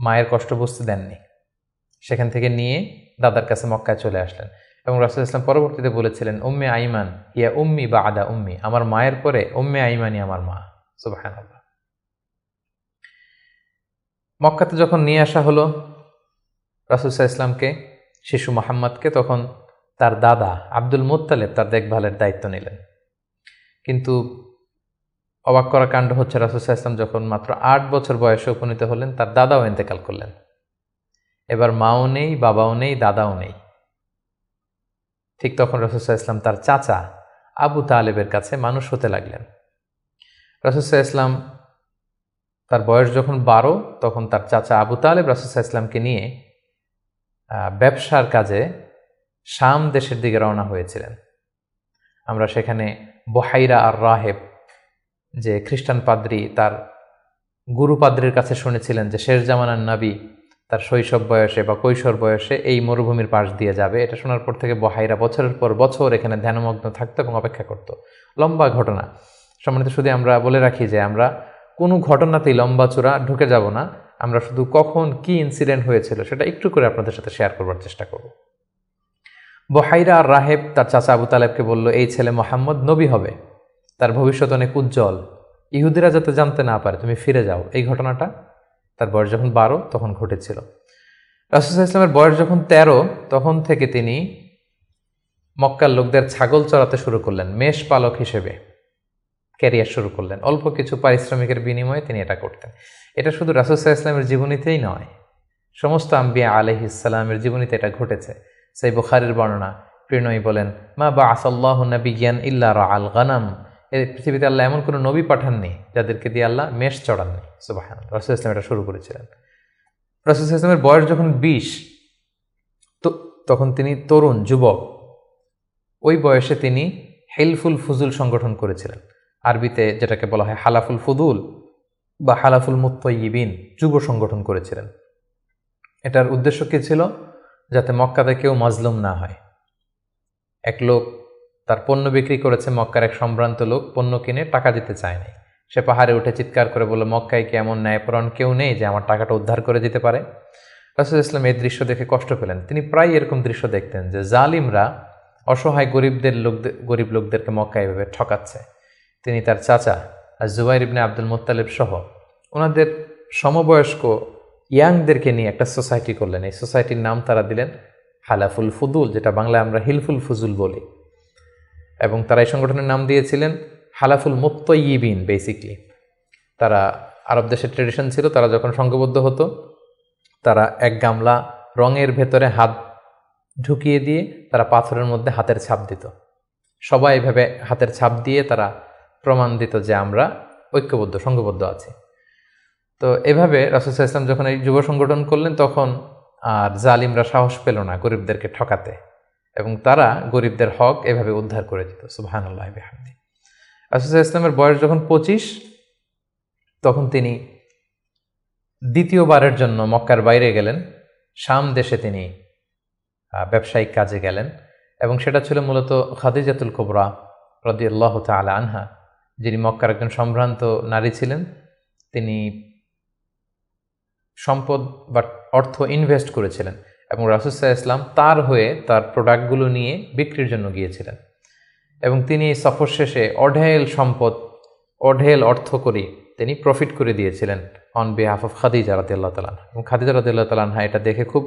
মায়ের কষ্ট বুঝতে দেননি। সেখান থেকে নিয়ে দাদার কাছে মক্কায় চলে আসলেন। এবং রাসূল সাল্লাল্লাহু আলাইহি ওয়াসাল্লাম পরবর্তীতে বলেছিলেন, উম্মে আইমান ইয়া উম্মি বা'দা উম্মি, আমার মায়ের পরে উম্মে আইমানই আমার মা। সুবহানাল্লাহ। মক্কাতে যখন নিয়ে আসা হলো রাসূল সাল্লাল্লাহু আলাইহি ওয়াসাল্লামকে, শিশু মুহাম্মদকে, তখন তার দাদা আব্দুল মুত্তালিব তার দেখভালের দায়িত্ব নিলেন। কিন্তু অবাক করা কাণ্ড হচ্ছে, রাসূল সাল্লাল্লাহু আলাইহি ওয়াসাল্লাম যখন মাত্র 8 বছর বয়সে উপনীত হলেন, তার দাদাও ইন্তেকাল করলেন। এবার মাও নেই, বাবাও নেই, দাদাও নেই। ঠিক তখন রাসূল সাল্লাল্লাহু আলাইহি ওয়াসাল্লাম তার চাচা আবু তালেবের কাছে মানুষ হতে লাগলেন। রাসূল সাল্লাল্লাহু আলাইহি ওয়াসাল্লাম তার বয়স যখন 12, তখন তার চাচা আবু তালেব রাসূল সাল্লাল্লাহু আলাইহি ওয়াসাল্লামকে নিয়ে ব্যবসার কাজে শাম দেশের দিকে রওনা হয়েছিলেন। আমরা সেখানে বহাইরা আর রাহেব, যে খ্রিস্টান পাদ্রী, তার গুরু পাদ্রীর কাছে শুনেছিলেন যে শেষ জামানার নবী তার শৈশব বয়সে বা কৈশোর বয়সে এই মরুভূমির পাশ দিয়ে যাবে। এটা শোনার পর থেকে বহাইরা বছরের পর বছর এখানে ধ্যানমগ্ন থাকতো এবং অপেক্ষা করত। লম্বা ঘটনা। সম্মানিত শুধু আমরা বলে রাখি যে আমরা কোনো ঘটনাতেই লম্বা চূড়া ঢুকে যাব না। আমরা শুধু কখন কি ইনসিডেন্ট হয়েছিল সেটা একটু করে আপনাদের সাথে শেয়ার করবার চেষ্টা করব। বহাইরা আর রাহেব তার চাচা আবু তালেবকে বলল, এই ছেলে মুহাম্মদ নবী হবে, তার ভবিষ্যৎ অনেক উজ্জ্বল, ইহুদিরা যাতে জানতে না পারে, তুমি ফিরে যাও। এই ঘটনাটা তার বয়স যখন 12 তখন ঘটেছিল। রাসূল সাল্লাল্লাহু আলাইহি ওয়াসাল্লামের বয়স যখন 13, তখন থেকে তিনি মক্কার লোকদের ছাগল চড়াতে শুরু করলেন, মেষ পালক হিসেবে ক্যারিয়ার শুরু করলেন। অল্প কিছু পারিশ্রমিকের বিনিময়ে তিনি এটা করতেন। এটা শুধু রাসূল সাল্লাল্লাহু আলাইহি ওয়াসাল্লামের জীবনীতেই নয়, সমস্ত আম্বিয়া আলাইহিস সালামের জীবনীতে এটা ঘটেছে। সেই বুখারীর বর্ণনা, প্রিয়নবী বলেন, মা বাআসাল্লাহু নাবিয়্যান ইল্লা রাআল গানাম, এই পৃথিবীতে আল্লাহ এমন কোনো নবী পাঠাননি যাদেরকে দিয়ে আল্লাহ মেষ চড়াননি। সুবহানাল্লাহ। রাসূল সাল্লাল্লাহু আলাইহি ওয়াসাল্লাম এটা শুরু করেছিলেন। রাসূল সাল্লাল্লাহু আলাইহি ওয়াসাল্লামের বয়স যখন 20, তখন তিনি তরুণ যুবক। ওই বয়সে তিনি হিলফুল ফুজুল সংগঠন করেছিলেন। আরবিতে যেটাকে বলা হয় হালাফুল ফুদুল বা হালাফুল মুত্তাইয়িবিন, যুব সংগঠন করেছিলেন। এটার উদ্দেশ্য কী ছিল? যাতে মক্কাতে কেউ মাজলুম না হয়। এক লোক তার পণ্য বিক্রি করেছে, মক্কার এক সম্ভ্রান্ত লোক পণ্য কিনে টাকা দিতে চায় নাই। সে পাহাড়ে উঠে চিৎকার করে বলল, মক্কায় কি এমন ন্যায়পরায়ণ কেউ নেই যে আমার টাকাটা উদ্ধার করে দিতে পারে? রাসূল সাল্লাল্লাহু আলাইহি ওয়াসাল্লাম এই দৃশ্য দেখে কষ্ট পেলেন। তিনি প্রায় এরকম দৃশ্য দেখতেন যে জালিমরা অসহায় গরিব লোকদেরকে মক্কায় এভাবে ঠকাচ্ছে। তিনি তার চাচা জুবাইর ইবনে আব্দুল মুত্তালিব সহ ওনাদের সমবয়স্ক ইয়াংদেরকে নিয়ে একটা সোসাইটি করলেন। এই সোসাইটির নাম তারা দিলেন হালাফুল ফুদুল, যেটা বাংলায় আমরা হিলফুল ফুজুল বলি। এবং তারা এই সংগঠনের নাম দিয়েছিলেন হালাফুল মুত্তাইয়িবিন। বেসিকলি তারা আরব দেশের ট্রেডিশন ছিল, তারা যখন সংঘবদ্ধ হতো তারা এক গামলা রঙের ভেতরে হাত ঢুকিয়ে দিয়ে তারা পাথরের মধ্যে হাতের ছাপ দিত। সবাই এভাবে হাতের ছাপ দিয়ে তারা প্রমাণ দিত যে আমরা ঐক্যবদ্ধ, সংঘবদ্ধ আছি। তো এভাবে রাসূল সাল্লাল্লাহু আলাইহি ওয়াসাল্লাম যখন এই যুব সংগঠন করলেন, তখন আর জালিমরা সাহস পেল না গরিবদেরকে ঠকাতে, এবং তারা গরিবদের হক এভাবে উদ্ধার করে দিত। সুবহানাল্লাহ বিহামদি। রাসূল সাল্লাল্লাহু আলাইহি ওয়াসাল্লামের বয়স যখন 25, তখন তিনি দ্বিতীয়বারের জন্য মক্কার বাইরে গেলেন। শাম দেশে তিনি ব্যবসায়িক কাজে গেলেন, এবং সেটা ছিল মূলত খাদিজাতুল কুবরা রাদিয়াল্লাহু তাআলা আনহা, যিনি মক্কার একজন সম্ভ্রান্ত নারী ছিলেন। তিনি সম্পদ বা অর্থ ইনভেস্ট করেছিলেন, এবং রাসূল সাল্লাল্লাহু আলাইহি ওয়াসাল্লাম তার হয়ে তার প্রোডাক্টগুলো নিয়ে বিক্রির জন্য গিয়েছিলেন। এবং তিনি সফর শেষে অঢেল সম্পদ, অঢেল অর্থ করে তিনি প্রফিট করে দিয়েছিলেন অন বিহাফ অফ খাদিজা রাদিয়াল্লাহু তাআলা আনহা। এবং খাদিজা রাদিয়াল্লাহু তাআলা আনহা এটা দেখে খুব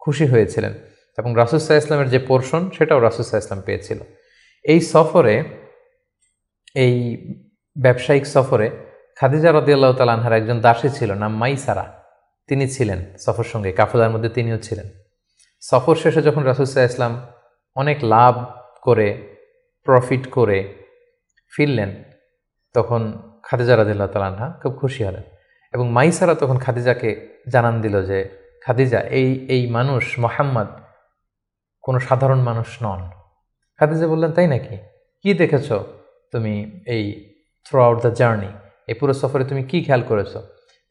খুশি হয়েছিলেন, এবং রাসূল সাল্লাল্লাহু আলাইহি ওয়াসাল্লামের যে পোর্শন সেটাও রাসূল সাল্লাল্লাহু আলাইহি ওয়াসাল্লাম পেয়েছিল। এই সফরে, এই ব্যবসায়িক সফরে খাদিজা রাদিয়াল্লাহু তাআলা আনহার একজন দাসী ছিল, নাম মাইসারা। তিনি ছিলেন সফর সঙ্গে, কাফেলার মধ্যে তিনিও ছিলেন। সফর শেষে যখন রাসূল সাল্লাল্লাহু আলাইহি ওয়াসাল্লাম অনেক লাভ করে, প্রফিট করে ফিরলেন, তখন খাদিজা রাদিয়াল্লাহু তাআলা আনহা খুব খুশি হলেন। এবং মাইসারা তখন খাদিজাকে জানান দিল যে, খাদিজা, এই মানুষ মুহাম্মদ কোনো সাধারণ মানুষ নন। খাদিজা বললেন, তাই নাকি? কি দেখেছ তুমি এই থ্রু আউট দ্য জার্নি, এই পুরো সফরে তুমি কি খেয়াল করেছো?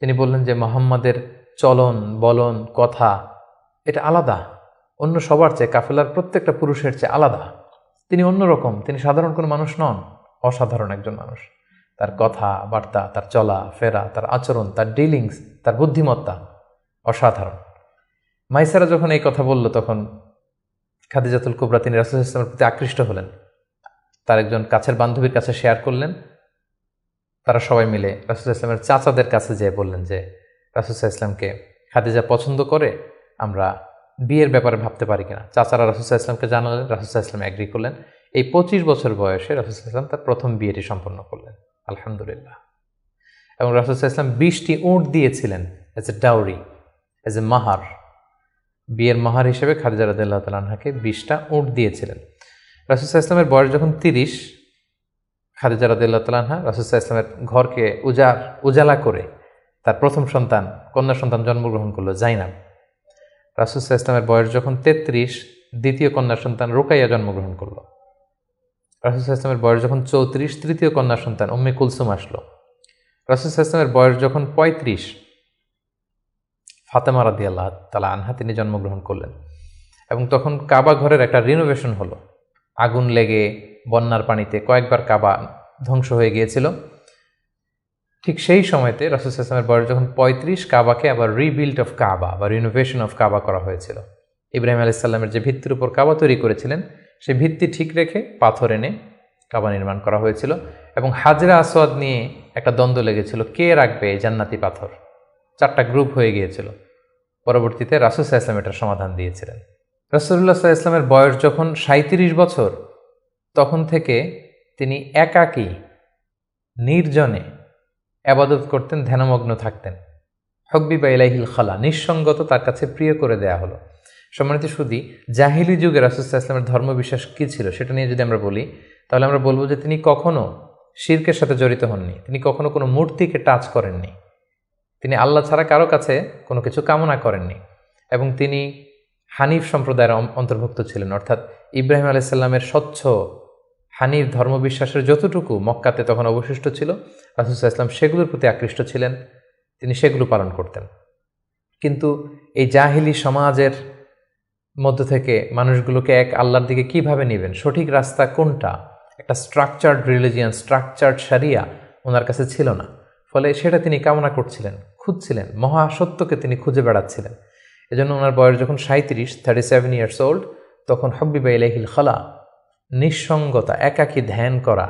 তিনি বললেন যে মুহাম্মাদের চলন বলন কথা এটা আলাদা, অন্য সবার চেয়ে, কাফেলার প্রত্যেকটা পুরুষের চেয়ে আলাদা। তিনি অন্যরকম, তিনি সাধারণ কোনো মানুষ নন, অসাধারণ একজন মানুষ। তার কথা বার্তা, তার চলা ফেরা, তার আচরণ, তার ডিলিংস, তার বুদ্ধিমত্তা অসাধারণ। মাইসারা যখন এই কথা বলল, তখন খাদিজাতুল কুবরা তিনি রাসূল সাল্লাল্লাহু আলাইহি ওয়াসাল্লামের প্রতি আকৃষ্ট হলেন। তার একজন কাছের বান্ধবীর কাছে শেয়ার করলেন। তারা সবাই মিলে রাসূল সাল্লাল্লাহু আলাইহি ওয়াসাল্লামের চাচাদের কাছে যেয়ে বললেন যে, রাসূল সাল্লাল্লাহু আলাইহি ওয়াসাল্লামকে খাদিজা পছন্দ করে, আমরা বিয়ের ব্যাপারে ভাবতে পারি কিনা। চাচারা রাসূল সাল্লাল্লাহু আলাইহি ওয়াসাল্লামকে জানালেন, রাসূল সাল্লাল্লাহু আলাইহি ওয়াসাল্লাম এগ্রি করলেন। এই 25 বছর বয়সে রাসূল সাল্লাল্লাহু আলাইহি ওয়াসাল্লাম তার প্রথম বিয়েটি সম্পন্ন করলেন, আলহামদুলিল্লাহ। এবং রাসূল সাল্লাল্লাহু আলাইহি ওয়াসাল্লাম 20টি উট দিয়েছিলেন as a dowry, as a মাহার। বিয়ের মাহার হিসেবে খাদিজা রাদিয়াল্লাহু তাআলা আনহাকে 20টা উট দিয়েছিলেন। রাসূল সাল্লাল্লাহু আলাইহি ওয়াসাল্লামের বয়স যখন 30, খাদিজা রাদিয়াল্লাহু তাআলা আনহা রাসূল সাল্লাল্লাহু আলাইহি ওয়াসাল্লামের ঘরকে উজালা করে তার প্রথম সন্তান, কন্যা সন্তান জন্মগ্রহণ করলো জাইনাব। রাসূল সাল্লাল্লাহু আলাইহি ওয়াসাল্লামের বয়স যখন 33, দ্বিতীয় কন্যা সন্তান রুকাইয়া জন্মগ্রহণ করলো। রাসূল সাল্লাল্লাহু আলাইহি ওয়াসাল্লামের বয়স যখন 34, তৃতীয় কন্যা সন্তান উম্মে কুলসুম আসলো। রাসূল সাল্লাল্লাহু আলাইহি ওয়াসাল্লামের বয়স যখন 35, ফাতেমা রাদিয়াল্লাহু তাআলা আনহা তিনি জন্মগ্রহণ করলেন। এবং তখন কাবা ঘরের একটা রিনোভেশন হলো। আগুন লেগে বন্যার পানিতে কয়েকবার কাবা ধ্বংস হয়ে গিয়েছিল। ঠিক সেই সময়তে রাসূল সাল্লাল্লাহু আলাইহি ওয়াসাল্লামের বয়স যখন 35, কাবাকে আবার রিবিল্ড অফ কাবা বা রিনোভেশন অফ কাবা করা হয়েছিল। ইব্রাহিম আলাইহিস সালামের যে ভিত্তির উপর কাবা তৈরি করেছিলেন, সেই ভিত্তি ঠিক রেখে পাথর এনে কাবা নির্মাণ করা হয়েছিল। এবং হাজরা আসওয়াদ নিয়ে একটা দ্বন্দ্ব লেগেছিল, কে রাখবে এই জান্নাতি পাথর। 4টা গ্রুপ হয়ে গিয়েছিল। পরবর্তীতে রাসূল সাল্লাল্লাহু আলাইহি ওয়াসাল্লাম এটার সমাধান দিয়েছিলেন। রাসূলুল্লাহ সাল্লাল্লাহু আলাইহি ওয়াসাল্লামের বয়স যখন 37 বছর, তখন থেকে তিনি একাকী নির্জনে ইবাদত করতেন, ধ্যানমগ্ন থাকতেন। হুব্বিবা ইলাইহিল খালা, নিঃসঙ্গত তার কাছে প্রিয় করে দেয়া হলো। সম্মানিত সুধী, জাহিলি যুগে রাসূল সাল্লাল্লাহু আলাইহি ওয়াসাল্লামের ধর্মবিশ্বাস কী ছিল সেটা নিয়ে যদি আমরা বলি, তাহলে আমরা বলবো যে তিনি কখনো শিরকের সাথে জড়িত হননি, তিনি কখনো কোনো মূর্তিকে টাচ করেননি, তিনি আল্লাহ ছাড়া কারো কাছে কোনো কিছু কামনা করেননি। এবং তিনি হানিফ সম্প্রদায়ের অন্তর্ভুক্ত ছিলেন, অর্থাৎ ইব্রাহিম আলাইহিস সালামের স্বচ্ছ হানিফ ধর্মবিশ্বাসের যতটুকু মক্কাতে তখন অবশিষ্ট ছিল, রাসূল সাল্লাল্লাহু আলাইহি ওয়াসাল্লাম সেগুলোর প্রতি আকৃষ্ট ছিলেন, তিনি সেগুলো পালন করতেন। কিন্তু এই জাহিলি সমাজের মধ্য থেকে মানুষগুলোকে এক আল্লাহর দিকে কিভাবে নেবেন, সঠিক রাস্তা কোনটা, একটা স্ট্রাকচার্ড রিলিজিয়ান, স্ট্রাকচার্ড শরিয়া ওনার কাছে ছিল না। ফলে সেটা তিনি কামনা করছিলেন, খুঁজছিলেন, মহাসত্যকে তিনি খুঁজে বেড়াচ্ছিলেন। এজন্য ওনার বয়স যখন 37 ইয়ার্স ওল্ড, তখন হুব্বিবা ইলাইহিল খালা, নিঃসঙ্গতা, একাকী ধ্যান করা,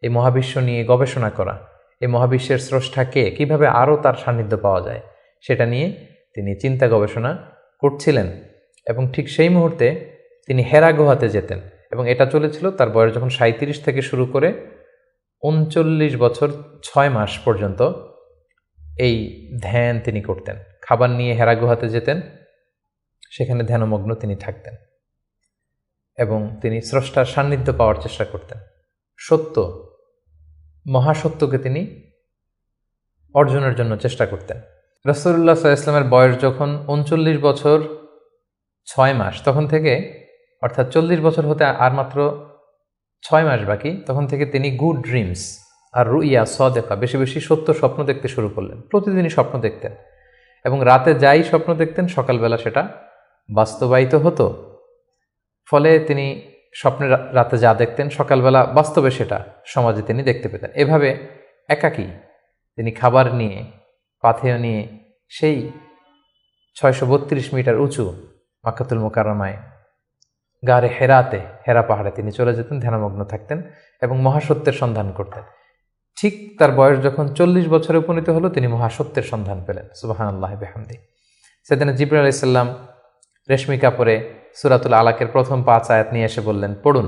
এই মহাবিশ্ব নিয়ে গবেষণা করা, এই মহাবিশ্বের স্রষ্টাকে কিভাবে আরও তার সান্নিধ্য পাওয়া যায় সেটা নিয়ে তিনি চিন্তা গবেষণা করছিলেন। এবং ঠিক সেই মুহূর্তে তিনি হেরা গুহাতে যেতেন। এবং এটা চলেছিল তার বয়স যখন 37 থেকে শুরু করে 39 বছর 6 মাস পর্যন্ত এই ধ্যান তিনি করতেন। খাবার নিয়ে হেরা গুহাতে যেতেন, সেখানে ধ্যানমগ্ন তিনি থাকতেন এবং তিনি স্রষ্টার সান্নিধ্য পাওয়ার চেষ্টা করতেন। সত্য, মহাসত্যকে তিনি অর্জনের জন্য চেষ্টা করতেন। রাসূলুল্লাহ সাল্লাল্লাহু আলাইহি ওয়াসাল্লামের বয়স যখন 39 বছর 6 মাস, তখন থেকে, অর্থাৎ 40 বছর হতে আর মাত্র 6 মাস বাকি, তখন থেকে তিনি গুড ড্রিমস আর রুইয়া সাদেকা, বেশি বেশি সত্য স্বপ্ন দেখতে শুরু করলেন। প্রতিদিনই স্বপ্ন দেখতেন এবং রাতে যাই স্বপ্ন দেখতেন সকালবেলা সেটা বাস্তবায়িত হতো। ফলে তিনি স্বপ্নে রাতে যা দেখতেন সকালবেলা বাস্তবে সেটা সমাজে তিনি দেখতে পেতেন। এভাবে একাকী তিনি খাবার নিয়ে, পাথেয় নিয়ে সেই 632 মিটার উঁচু মাক্কাতুল মুকাররমায় গারে হেরাতে, হেরা পাহাড়ে তিনি চলে যেতেন, ধ্যানমগ্ন থাকতেন এবং মহাসত্যের সন্ধান করতেন। ঠিক তার বয়স যখন 40 বছরে উপনীত হলো, তিনি মহাসত্যের সন্ধান পেলেন। সুবহানাল্লাহি বিহামদি। সেদিন জিবরাইল আলাইহিস সালাম রেশমি কাপড়ে সূরাতুল আলাকের প্রথম 5 আয়াত নিয়ে এসে বললেন, পড়ুন।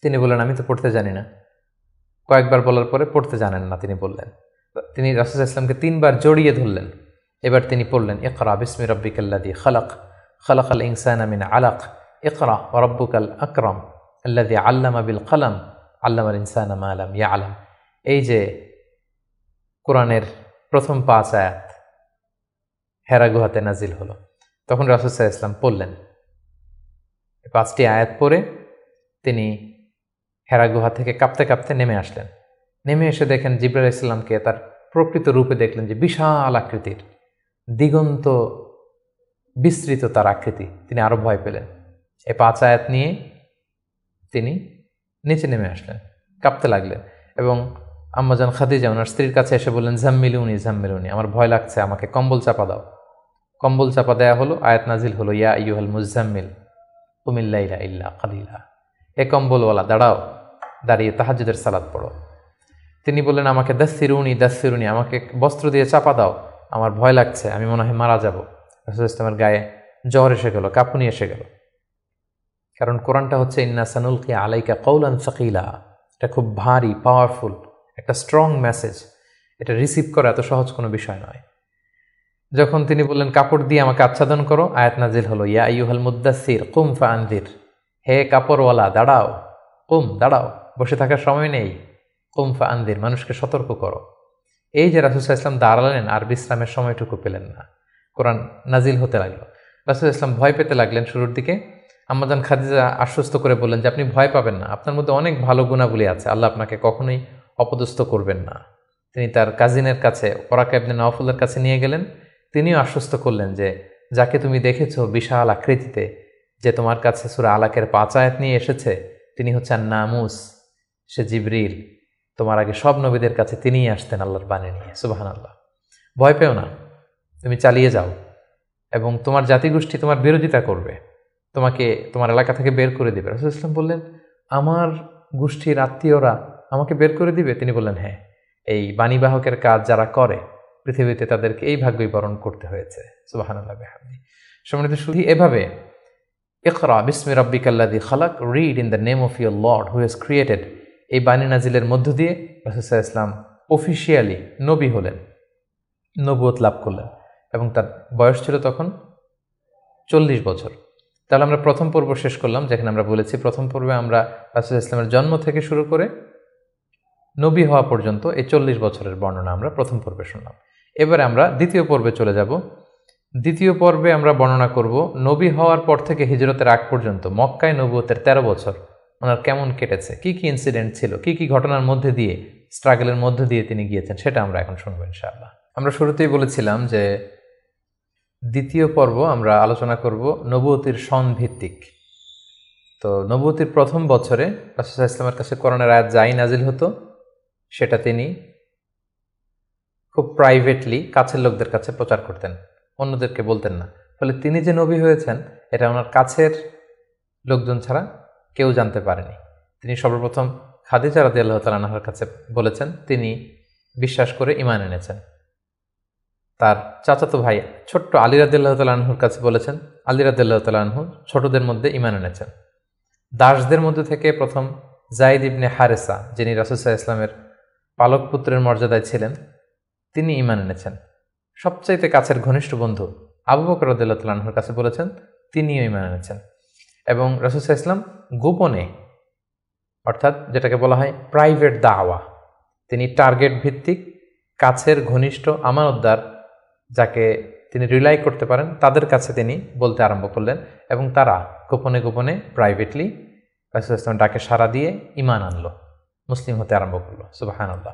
তিনি বললেন, আমি তো পড়তে জানি না। কয়েকবার বলার পরে পড়তে জানেন না তিনি বললেন। তিনি রাসূল সাল্লাল্লাহু আলাইহি ওয়াসাল্লামকে 3 বার জড়িয়ে ধরলেন। এবার তিনি পড়লেন, ইকরা বিসমি রাব্বিকাল্লাযী খালাক, খালাকাল ইনসানা মিন আলাক, ইকরা ওয়া রাব্বুকাল আকরাম আল্লাযী আল্লামা বিল কলম, আল্লামাল ইনসানা মা লাম ইয়ালাম। এই যে কোরআনের প্রথম 5 আয়াত হেরা গুহাতে নাজিল হলো, তখন রাসূল সাল্লাল্লাহু আলাইহি ওয়াসাল্লাম পড়লেন। 5টি আয়াত পড়ে তিনি হেরা গুহা থেকে কাঁপতে কাঁপতে নেমে আসলেন। নেমে এসে দেখেন জিবরাইল আলাইহিস সালামকে তার প্রকৃত রূপে দেখলেন, যে বিশাল আকৃতির, দিগন্ত বিস্তৃত তার আকৃতি। তিনি আরো ভয় পেলেন। এই 5 আয়াত নিয়ে তিনি নিচে নেমে আসলেন, কাঁপতে লাগলেন এবং আম্মাজান খাদিজা ওনার স্ত্রীর কাছে এসে বললেন, জাম্মিলুনি জাম্মিলুনি, আমার ভয় লাগছে, আমাকে কম্বল চাপা দাও। কম্বল চাপা দেয়া হলো, আয়াত নাজিল হলো, ইয়া আইয়ুহাল মুজাম্মিল কুমিল লাইলা ইল্লা কালিলা। এ কম্বলওয়ালা, দাঁড়াও, দাঁড়িয়ে তাহাজ্জুদের সালাত পড়ো। তিনি বললেন, আমাকে দাসসিরুনি দাসসিরুনি, আমাকে বস্ত্র দিয়ে চাপা দাও, আমার ভয় লাগছে, আমি মনে হয় মারা যাব। রাসূল ইসলামের গায়ে জ্বর এসে গেল, কাঁপুনি এসে গেল। কারণ কোরআনটা হচ্ছে ইন্না সানুলকি আলাইকা কওলান সাকিলা, এটা খুব ভারী, পাওয়ারফুল একটা স্ট্রং মেসেজ। এটা রিসিভ করা এত সহজ কোনো বিষয় নয়। যখন তিনি বললেন কাপড় দিয়ে আমাকে আচ্ছাদন করো, আয়াত নাজিল হলো, ইয়া আইয়ুহাল মুদ্দাসসির কুম ফাআনজির, হে কাপড়ওয়ালা দাঁড়াও, দাঁড়াও, বসে থাকার সময় নেই, ফা আনদির, মানুষকে সতর্ক করো। এই যে রাসূল সাল্লাল্লাহু আলাইহি ওয়াসাল্লাম দাঁড়ালেন আর বিশ্রামের সময়টুকু পেলেন না, কোরআন নাজিল হতে লাগলো। রাসূল সাল্লাল্লাহু আলাইহি ওয়াসাল্লাম ভয় পেতে লাগলেন শুরুর দিকে। আম্মাজান খাদিজা আশ্বস্ত করে বললেন যে আপনি ভয় পাবেন না, আপনার মধ্যে অনেক ভালো গুণাবলী আছে, আল্লাহ আপনাকে কখনোই অপদস্থ করবেন না। তিনি তার কাজিনের কাছে, ওরাকা ইবনে নওফলের কাছে নিয়ে গেলেন। তিনিও আশ্বস্ত করলেন যে যাকে তুমি দেখেছো বিশাল আকৃতিতে, যে তোমার কাছে সূরা আলাকের 5 আয়াত নিয়ে এসেছে, তিনি হচ্ছেন নামুস, সে জিবরিল। তোমার আগে সব নবীদের কাছে তিনিই আসতেন আল্লাহর বাণী নিয়ে। সুবহানাল্লাহ। ভয় পেও না, তুমি চালিয়ে যাও, এবং তোমার জাতিগোষ্ঠী তোমার বিরোধিতা করবে, তোমাকে তোমার এলাকা থেকে বের করে দিবে। রাসূল ইসলাম বললেন, আমার গোষ্ঠীর আত্মীয়রা আমাকে বের করে দিবে? তিনি বললেন, হ্যাঁ, এই বাণীবাহকের কাজ যারা করে পৃথিবীতে তাদেরকে এই ভাগ্যই বরণ করতে হয়েছে। সুবহানাল্লাহ বিহামদিহি। সম্মানিত শুধু এভাবে ইকরা বিসমি রাব্বিকাল্লাযী খালাক, read in the name of your lord who has created, এই বাণী নাজিলের মধ্য দিয়ে রাসূল সাল্লাল্লাহু আলাইহি ওয়াসাল্লাম অফিশিয়ালি নবী হলেন, নবুয়ত লাভ করলেন, এবং তার বয়স ছিল তখন 40 বছর। তাহলে আমরা প্রথম পর্ব শেষ করলাম, যেখানে আমরা বলেছি প্রথম পর্বে আমরা রাসূল ইসলামের জন্ম থেকে শুরু করে নবী হওয়া পর্যন্ত এই 40 বছরের বর্ণনা আমরা প্রথম পর্বে শুনলাম। এবারে আমরা দ্বিতীয় পর্বে চলে যাব। দ্বিতীয় পর্বে আমরা বর্ণনা করব নবী হওয়ার পর থেকে হিজরতের আগ পর্যন্ত মক্কায় নবুয়তের 13 বছর ওনার কেমন কেটেছে, কি কি ইনসিডেন্ট ছিল, কি কি ঘটনার মধ্যে দিয়ে, স্ট্রাগলের মধ্যে দিয়ে তিনি গিয়েছেন, সেটা আমরা এখন শুনবো ইনশাআল্লাহ। আমরা শুরুতেই বলেছিলাম যে দ্বিতীয় পর্ব আমরা আলোচনা করব নবুয়তির সন ভিত্তিক। তো নবুয়তির প্রথম বছরে রাসূল সাল্লাল্লাহু আলাইহি ওয়াসাল্লামের কাছে কোরআনের আয়াত যাই নাজিল হতো, সেটা তিনি খুব প্রাইভেটলি কাছের লোকদের কাছে প্রচার করতেন, অন্যদেরকে বলতেন না। ফলে তিনি যে নবী হয়েছেন এটা ওনার কাছের লোকজন ছাড়া কেউ জানতে পারেনি। তিনি সর্বপ্রথম খাদিজা রাদিয়াল্লাহু তাআলা আনহার কাছে বলেছেন, তিনি বিশ্বাস করে ঈমান এনেছেন। তার চাচাতো ভাই ছোট্ট আলী রাদিয়াল্লাহু তাআলা আনহুর কাছে বলেছেন, আলী রাদিয়াল্লাহু তাআলা আনহু ছোটদের মধ্যে ঈমান এনেছেন। দাসদের মধ্যে থেকে প্রথম যায়েদ ইবনে হারেসা, যিনি রাসূল সাল্লাল্লাহু আলাইহি ওয়াসাল্লামের পালক পুত্রের মর্যাদায় ছিলেন, তিনি ঈমান এনেছেন। সবচাইতে কাছের ঘনিষ্ঠ বন্ধু আবু বকর রাদিয়াল্লাহু তাআলা আনহুর কাছে বলেছেন, তিনিও ঈমান এনেছেন। এবং রাসূল সাল্লাল্লাহু আলাইহি ওয়াসাল্লাম গোপনে, অর্থাৎ যেটাকে বলা হয় প্রাইভেট দাওয়া, তিনি টার্গেট ভিত্তিক কাছের ঘনিষ্ঠ আমানতদার যাকে তিনি রিলাই করতে পারেন তাদের কাছে তিনি বলতে আরম্ভ করলেন, এবং তারা গোপনে গোপনে প্রাইভেটলি রাসূল সাল্লাল্লাহু আলাইহি ওয়াসাল্লাম ডাকে সাড়া দিয়ে ঈমান আনলো, মুসলিম হতে আরম্ভ করলো। সুবহানাল্লাহ।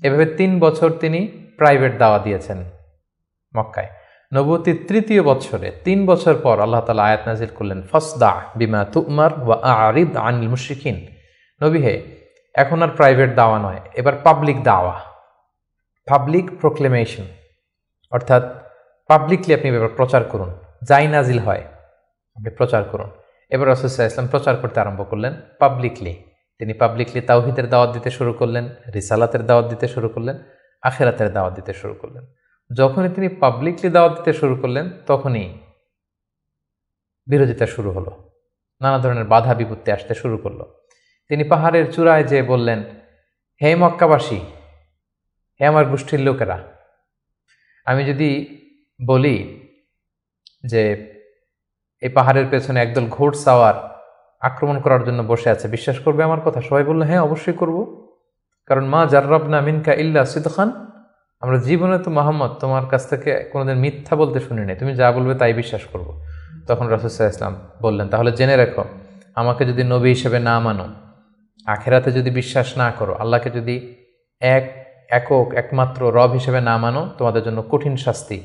এভাবে 3 বছর তিনি প্রাইভেট দাওয়া দিয়েছেন মক্কায়। নবুয়তির তৃতীয় বছরে 3 বছর পর আল্লাহ তাআলা আয়াত নাজিল করলেন, ফাসদা বিমা তুমার ওয়া আরিদ আনিল মুশরিকিন। নবী হে, এখন আর প্রাইভেট দাওয়া নয়, এবার পাবলিক দাওয়া, পাবলিক প্রোক্লেমেশন, অর্থাৎ পাবলিকলি আপনি এবার প্রচার করুন, যাই নাজিল হয় আপনি প্রচার করুন। এবার রাসূল সাল্লাল্লাহু আলাইহি ওয়াসাল্লাম প্রচার করতে আরম্ভ করলেন পাবলিকলি। তিনি পাবলিকলি তাওহীদের দাওয়াত দিতে শুরু করলেন, রিসালাতের দাওয়াত দিতে শুরু করলেন, আখিরাতের দাওয়াত দিতে শুরু করলেন। যখনই তিনি পাবলিকলি দাওয়াত দিতে শুরু করলেন তখনই বিরোধিতা শুরু হলো, নানা ধরনের বাধা বিপত্তি আসতে শুরু করলো। তিনি পাহাড়ের চূড়ায় যেয়ে বললেন, হে মক্কাবাসী, হে আমার গোষ্ঠীর লোকেরা, আমি যদি বলি যে এই পাহাড়ের পেছনে একদল ঘোড়সাওয়ার আক্রমণ করার জন্য বসে আছে, বিশ্বাস করবে আমার কথা? সবাই বললো, হ্যাঁ অবশ্যই করব, কারণ মা জাররাবনা মিনকা ইল্লা সিদখান, আমরা জীবনে তো মুহাম্মদ তোমার কাছ থেকে কোনোদিন মিথ্যা বলতে শুনি নাই, তুমি যা বলবে তাই বিশ্বাস করব। তখন রাসূল সাল্লাল্লাহু আলাইহি ওয়াসাল্লাম বললেন, তাহলে জেনে রাখো, আমাকে যদি নবী হিসেবে না মানো, আখিরাতে যদি বিশ্বাস না করো, আল্লাহকে যদি একক একমাত্র রব হিসেবে না মানো, তোমাদের জন্য কঠিন শাস্তি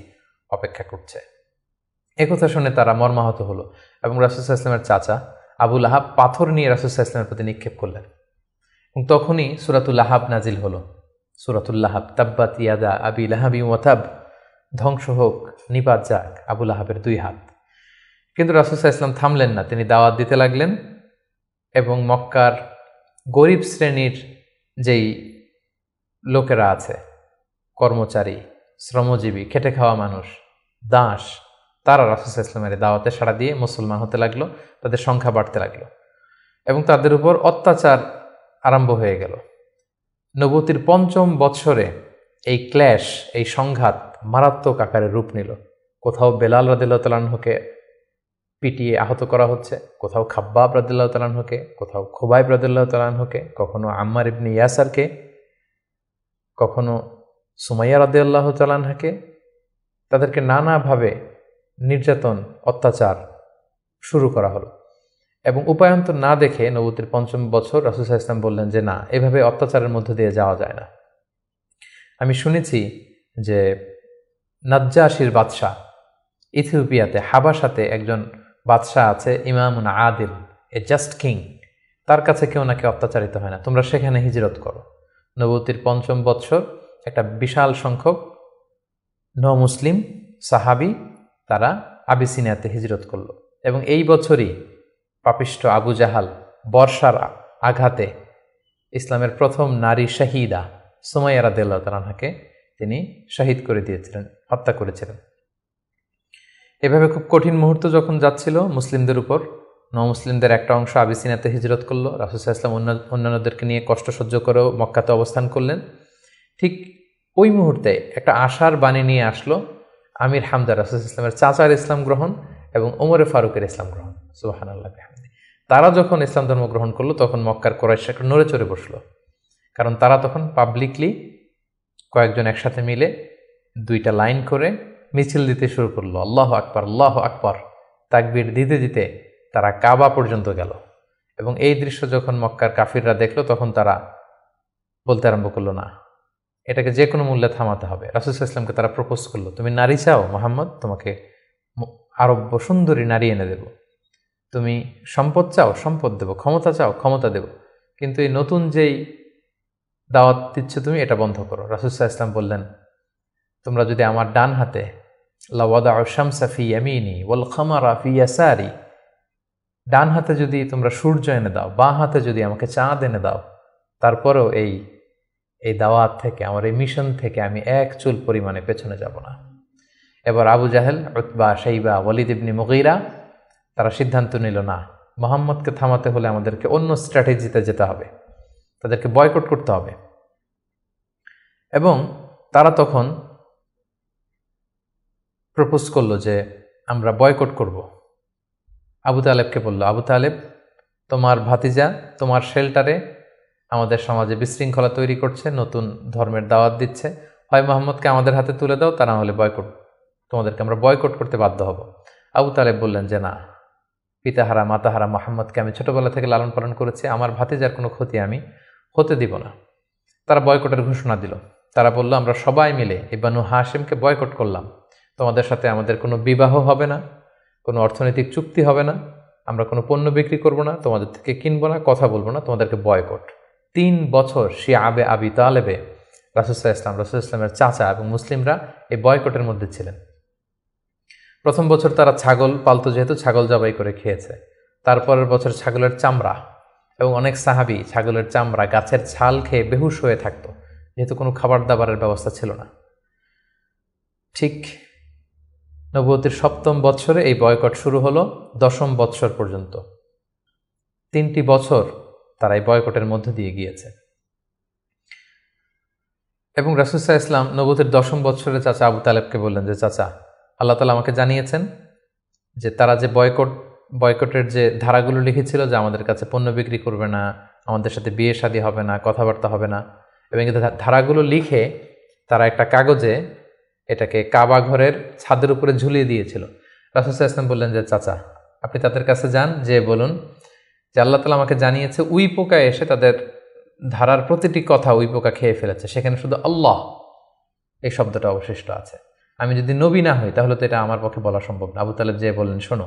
অপেক্ষা করছে। একথা শুনে তারা মর্মাহত হলো, এবং রাসূল সাল্লাল্লাহু আলাইহি ওয়াসাল্লামের চাচা আবু লাহাব পাথর নিয়ে রাসূল সাল্লাল্লাহু আলাইহি ওয়াসাল্লামের প্রতি নিক্ষেপ করলেন, এবং তখনই সূরাতুল লাহাব নাজিল হলো। সূরাতুল লাহাব, তাব্বাত ইয়াদা আবি লাহাবি ওয়া তাব, ধ্বংস হোক, নিপাত যাক আবু লাহাবের 2 হাত। কিন্তু রাসূল সাল্লাল্লাহু আলাইহি ওয়াসাল্লাম থামলেন না, তিনি দাওয়াত দিতে লাগলেন, এবং মক্কার গরিব শ্রেণীর যেই লোকেরা আছে, কর্মচারী, শ্রমজীবী, খেটে খাওয়া মানুষ, দাস, তারা রাসূল সাল্লাল্লাহু আলাইহি ওয়াসাল্লামের দাওয়াতে সাড়া দিয়ে মুসলমান হতে লাগলো, তাদের সংখ্যা বাড়তে লাগলো, এবং তাদের উপর অত্যাচার আরম্ভ হয়ে গেল। নবুয়তির 5ম বৎসরে এই ক্ল্যাশ, এই সংঘাত মারাত্মক আকারে রূপ নিল। কোথাও বেলাল রাদিয়াল্লাহু তাআলা আনহুকে পিটিয়ে আহত করা হচ্ছে, কোথাও খাব্বাব রাদিয়াল্লাহু তাআলা আনহুকে, কোথাও খুবাইব রাদিয়াল্লাহু তাআলা আনহুকে, কখনো আম্মার ইবনে ইয়াসারকে, কখনো সুমাইয়া রাদিয়াল্লাহু তাআলা আনহাকে। তাদেরকে নানাভাবে নির্যাতন, অত্যাচার শুরু করা হলো। এবং উপায়ন্তর না দেখে নবুয়তের ৫ম বছর রাসূল সাল্লাল্লাহু আলাইহি ওয়াসাল্লাম বললেন যে না, এভাবে অত্যাচারের মধ্য দিয়ে যাওয়া যায় না। আমি শুনেছি যে নাজ্জাশীর বাদশাহ, ইথিওপিয়াতে হাবাসাতে একজন বাদশাহ আছে, ইমামুন আদিল, এ জাস্ট কিং, তার কাছে কেউ নাকি অত্যাচারিত হয় না, তোমরা সেখানে হিজরত করো। নবুয়তের ৫ম বৎসর একটা বিশাল সংখ্যক মুসলিম সাহাবি তারা আবিসিনিয়াতে হিজরত করলো। এবং এই বছরই পাপিষ্ঠ আবু জাহাল বর্ষার আঘাতে ইসলামের প্রথম নারী শাহিদা সুমাইয়া রাদিয়াল্লাহু তাআলা আনহাকে তিনি শহীদ করে দিয়েছিলেন, হত্যা করেছিলেন। এভাবে খুব কঠিন মুহূর্ত যখন যাচ্ছিল মুসলিমদের উপর, মুসলিমদের একটা অংশ আবিসিনিয়াতে হিজরত করলো, রাসূল সাল্লাল্লাহু আলাইহি ওয়াসাল্লাম অন্যান্যদেরকে নিয়ে কষ্ট সহ্য করেও মক্কাতে অবস্থান করলেন। ঠিক ওই মুহূর্তে একটা আশার বাণী নিয়ে আসলো আমির হামজা, রাসূল সাল্লাল্লাহু আলাইহি ওয়াসাল্লামের চাচার ইসলাম গ্রহণ এবং ওমরে ফারুকের ইসলাম গ্রহণ। সুবহানাল্লাহ। তারা যখন ইসলাম ধর্ম গ্রহণ করলো তখন মক্কার কুরাইশ একটা নড়ে চড়ে বসলো, কারণ তারা তখন পাবলিকলি কয়েকজন একসাথে মিলে দুইটা লাইন করে মিছিল দিতে শুরু করলো, আল্লাহু আকবার, আল্লাহু আকবার, তাকবীর দিতে দিতে তারা কাবা পর্যন্ত গেল। এবং এই দৃশ্য যখন মক্কার কাফিররা দেখলো তখন তারা বলতে আরম্ভ করলো, না, এটাকে যে কোনো মূল্যে থামাতে হবে। রাসূল সাল্লাল্লাহু আলাইহি ওয়াসাল্লামকে তারা প্রপোজ করলো, তুমি নারী চাও মুহাম্মদ, তোমাকে আরব্য সুন্দরী নারী এনে দেব, তুমি সম্পদ চাও, সম্পদ দেব, ক্ষমতা চাও, ক্ষমতা দেব, কিন্তু এই নতুন যেই দাওয়াত দিচ্ছ তুমি, এটা বন্ধ করো। রাসূল সাল্লাল্লাহু আলাইহি ওয়াসাল্লাম বললেন, তোমরা যদি আমার ডান হাতে লা ওয়াদাউ শামসা ফি ইয়ামিনি ওয়াল খামারা ফি ইয়াসারি, ডান হাতে যদি তোমরা সূর্য এনে দাও, বাঁ হাতে যদি আমাকে চাঁদ এনে দাও, তারপরেও এই দাওয়াত থেকে, আমার এই মিশন থেকে আমি এক চুল পরিমাণে পেছনে যাব না। এবার আবু জাহেল, উতবা, শাইবা, ওয়ালিদ ইবনে মুগীরা তারা সিদ্ধান্ত নিল, না, মুহাম্মদকে থামাতে হলে আমাদেরকে অন্য স্ট্র্যাটেজিতে যেতে হবে, তাদেরকে বয়কট করতে হবে। এবং তারা তখন প্রপোজ করলো যে আমরা বয়কট করব। আবু তালেবকে বলল, আবু তালেব, তোমার ভাতিজা তোমার শেল্টারে আমাদের সমাজে বিশৃঙ্খলা তৈরি করছে, নতুন ধর্মের দাওয়াত দিচ্ছে, হয় মুহাম্মদকে আমাদের হাতে তুলে দাও, তা না হলে বয়কট, তোমাদেরকে আমরা বয়কট করতে বাধ্য হব। আবু তালেব বললেন যে না, পিতাহারা মাতাহারা মুহাম্মদকে আমি ছোটবেলা থেকে লালন পালন করেছি, আমার ভাতিজার কোনো ক্ষতি আমি হতে দিব না। তারা বয়কটের ঘোষণা দিল। তারা বলল, আমরা সবাই মিলে এই বানু হাশিমকে বয়কট করলাম, তোমাদের সাথে আমাদের কোনো বিবাহ হবে না, কোনো অর্থনৈতিক চুক্তি হবে না, আমরা কোনো পণ্য বিক্রি করব না, তোমাদের থেকে কিনবো না, কথা বলবো না, তোমাদেরকে বয়কট। 3 বছর শিয়াবে আবি তালেবে রাসূল সাল্লাল্লাহু আলাইহি ওয়াসাল্লামের চাচা এবং মুসলিমরা এই বয়কটের মধ্যে ছিলেন। প্রথম বছর তারা ছাগল পালতো, যেহেতু ছাগল জবাই করে খেয়েছে। তারপরের বছর ছাগলের চামড়া, এবং অনেক সাহাবী ছাগলের চামড়া, গাছের ছাল খেয়ে বেহুশ হয়ে থাকতো, যেহেতু কোনো খাবার দাবারের ব্যবস্থা ছিল না। ঠিক নবুয়তের 7ম বৎসরে এই বয়কট শুরু হলো 10ম বৎসর পর্যন্ত। 3টি বছর তারা এই বয়কটের মধ্য দিয়ে গিয়েছে। এবং রাসূল সাল্লাল্লাহু আলাইহি ওয়াসাল্লাম নবুয়তের 10ম বৎসরে চাচা আবু তালেবকে বললেন যে, চাচা, আল্লাহ তাআলা আমাকে জানিয়েছেন যে তারা যে বয়কটের যে ধারাগুলো লিখেছিল, যে আমাদের কাছে পণ্য বিক্রি করবে না, আমাদের সাথে বিয়ে শাদী হবে না, কথাবার্তা হবে না, এবং এই ধারাগুলো লিখে তারা একটা কাগজে এটাকে কাবা ঘরের ছাদের উপরে ঝুলিয়ে দিয়েছিল। রাসূল সাল্লাল্লাহু আলাইহি ওয়াসাল্লাম বললেন যে, চাচা, আপনি তাদের কাছে যান, যে বলুন যে আল্লাহ তাআলা আমাকে জানিয়েছে উই পোকা এসে তাদের ধারার প্রতিটি কথা উই পোকা খেয়ে ফেলেছে, সেখানে শুধু আল্লাহ এই শব্দটা অবশিষ্ট আছে। আমি যদি নবী না হই তাহলে তো এটা আমার পক্ষে বলা সম্ভব না। আবু তালেব যে বললেন, শোনো,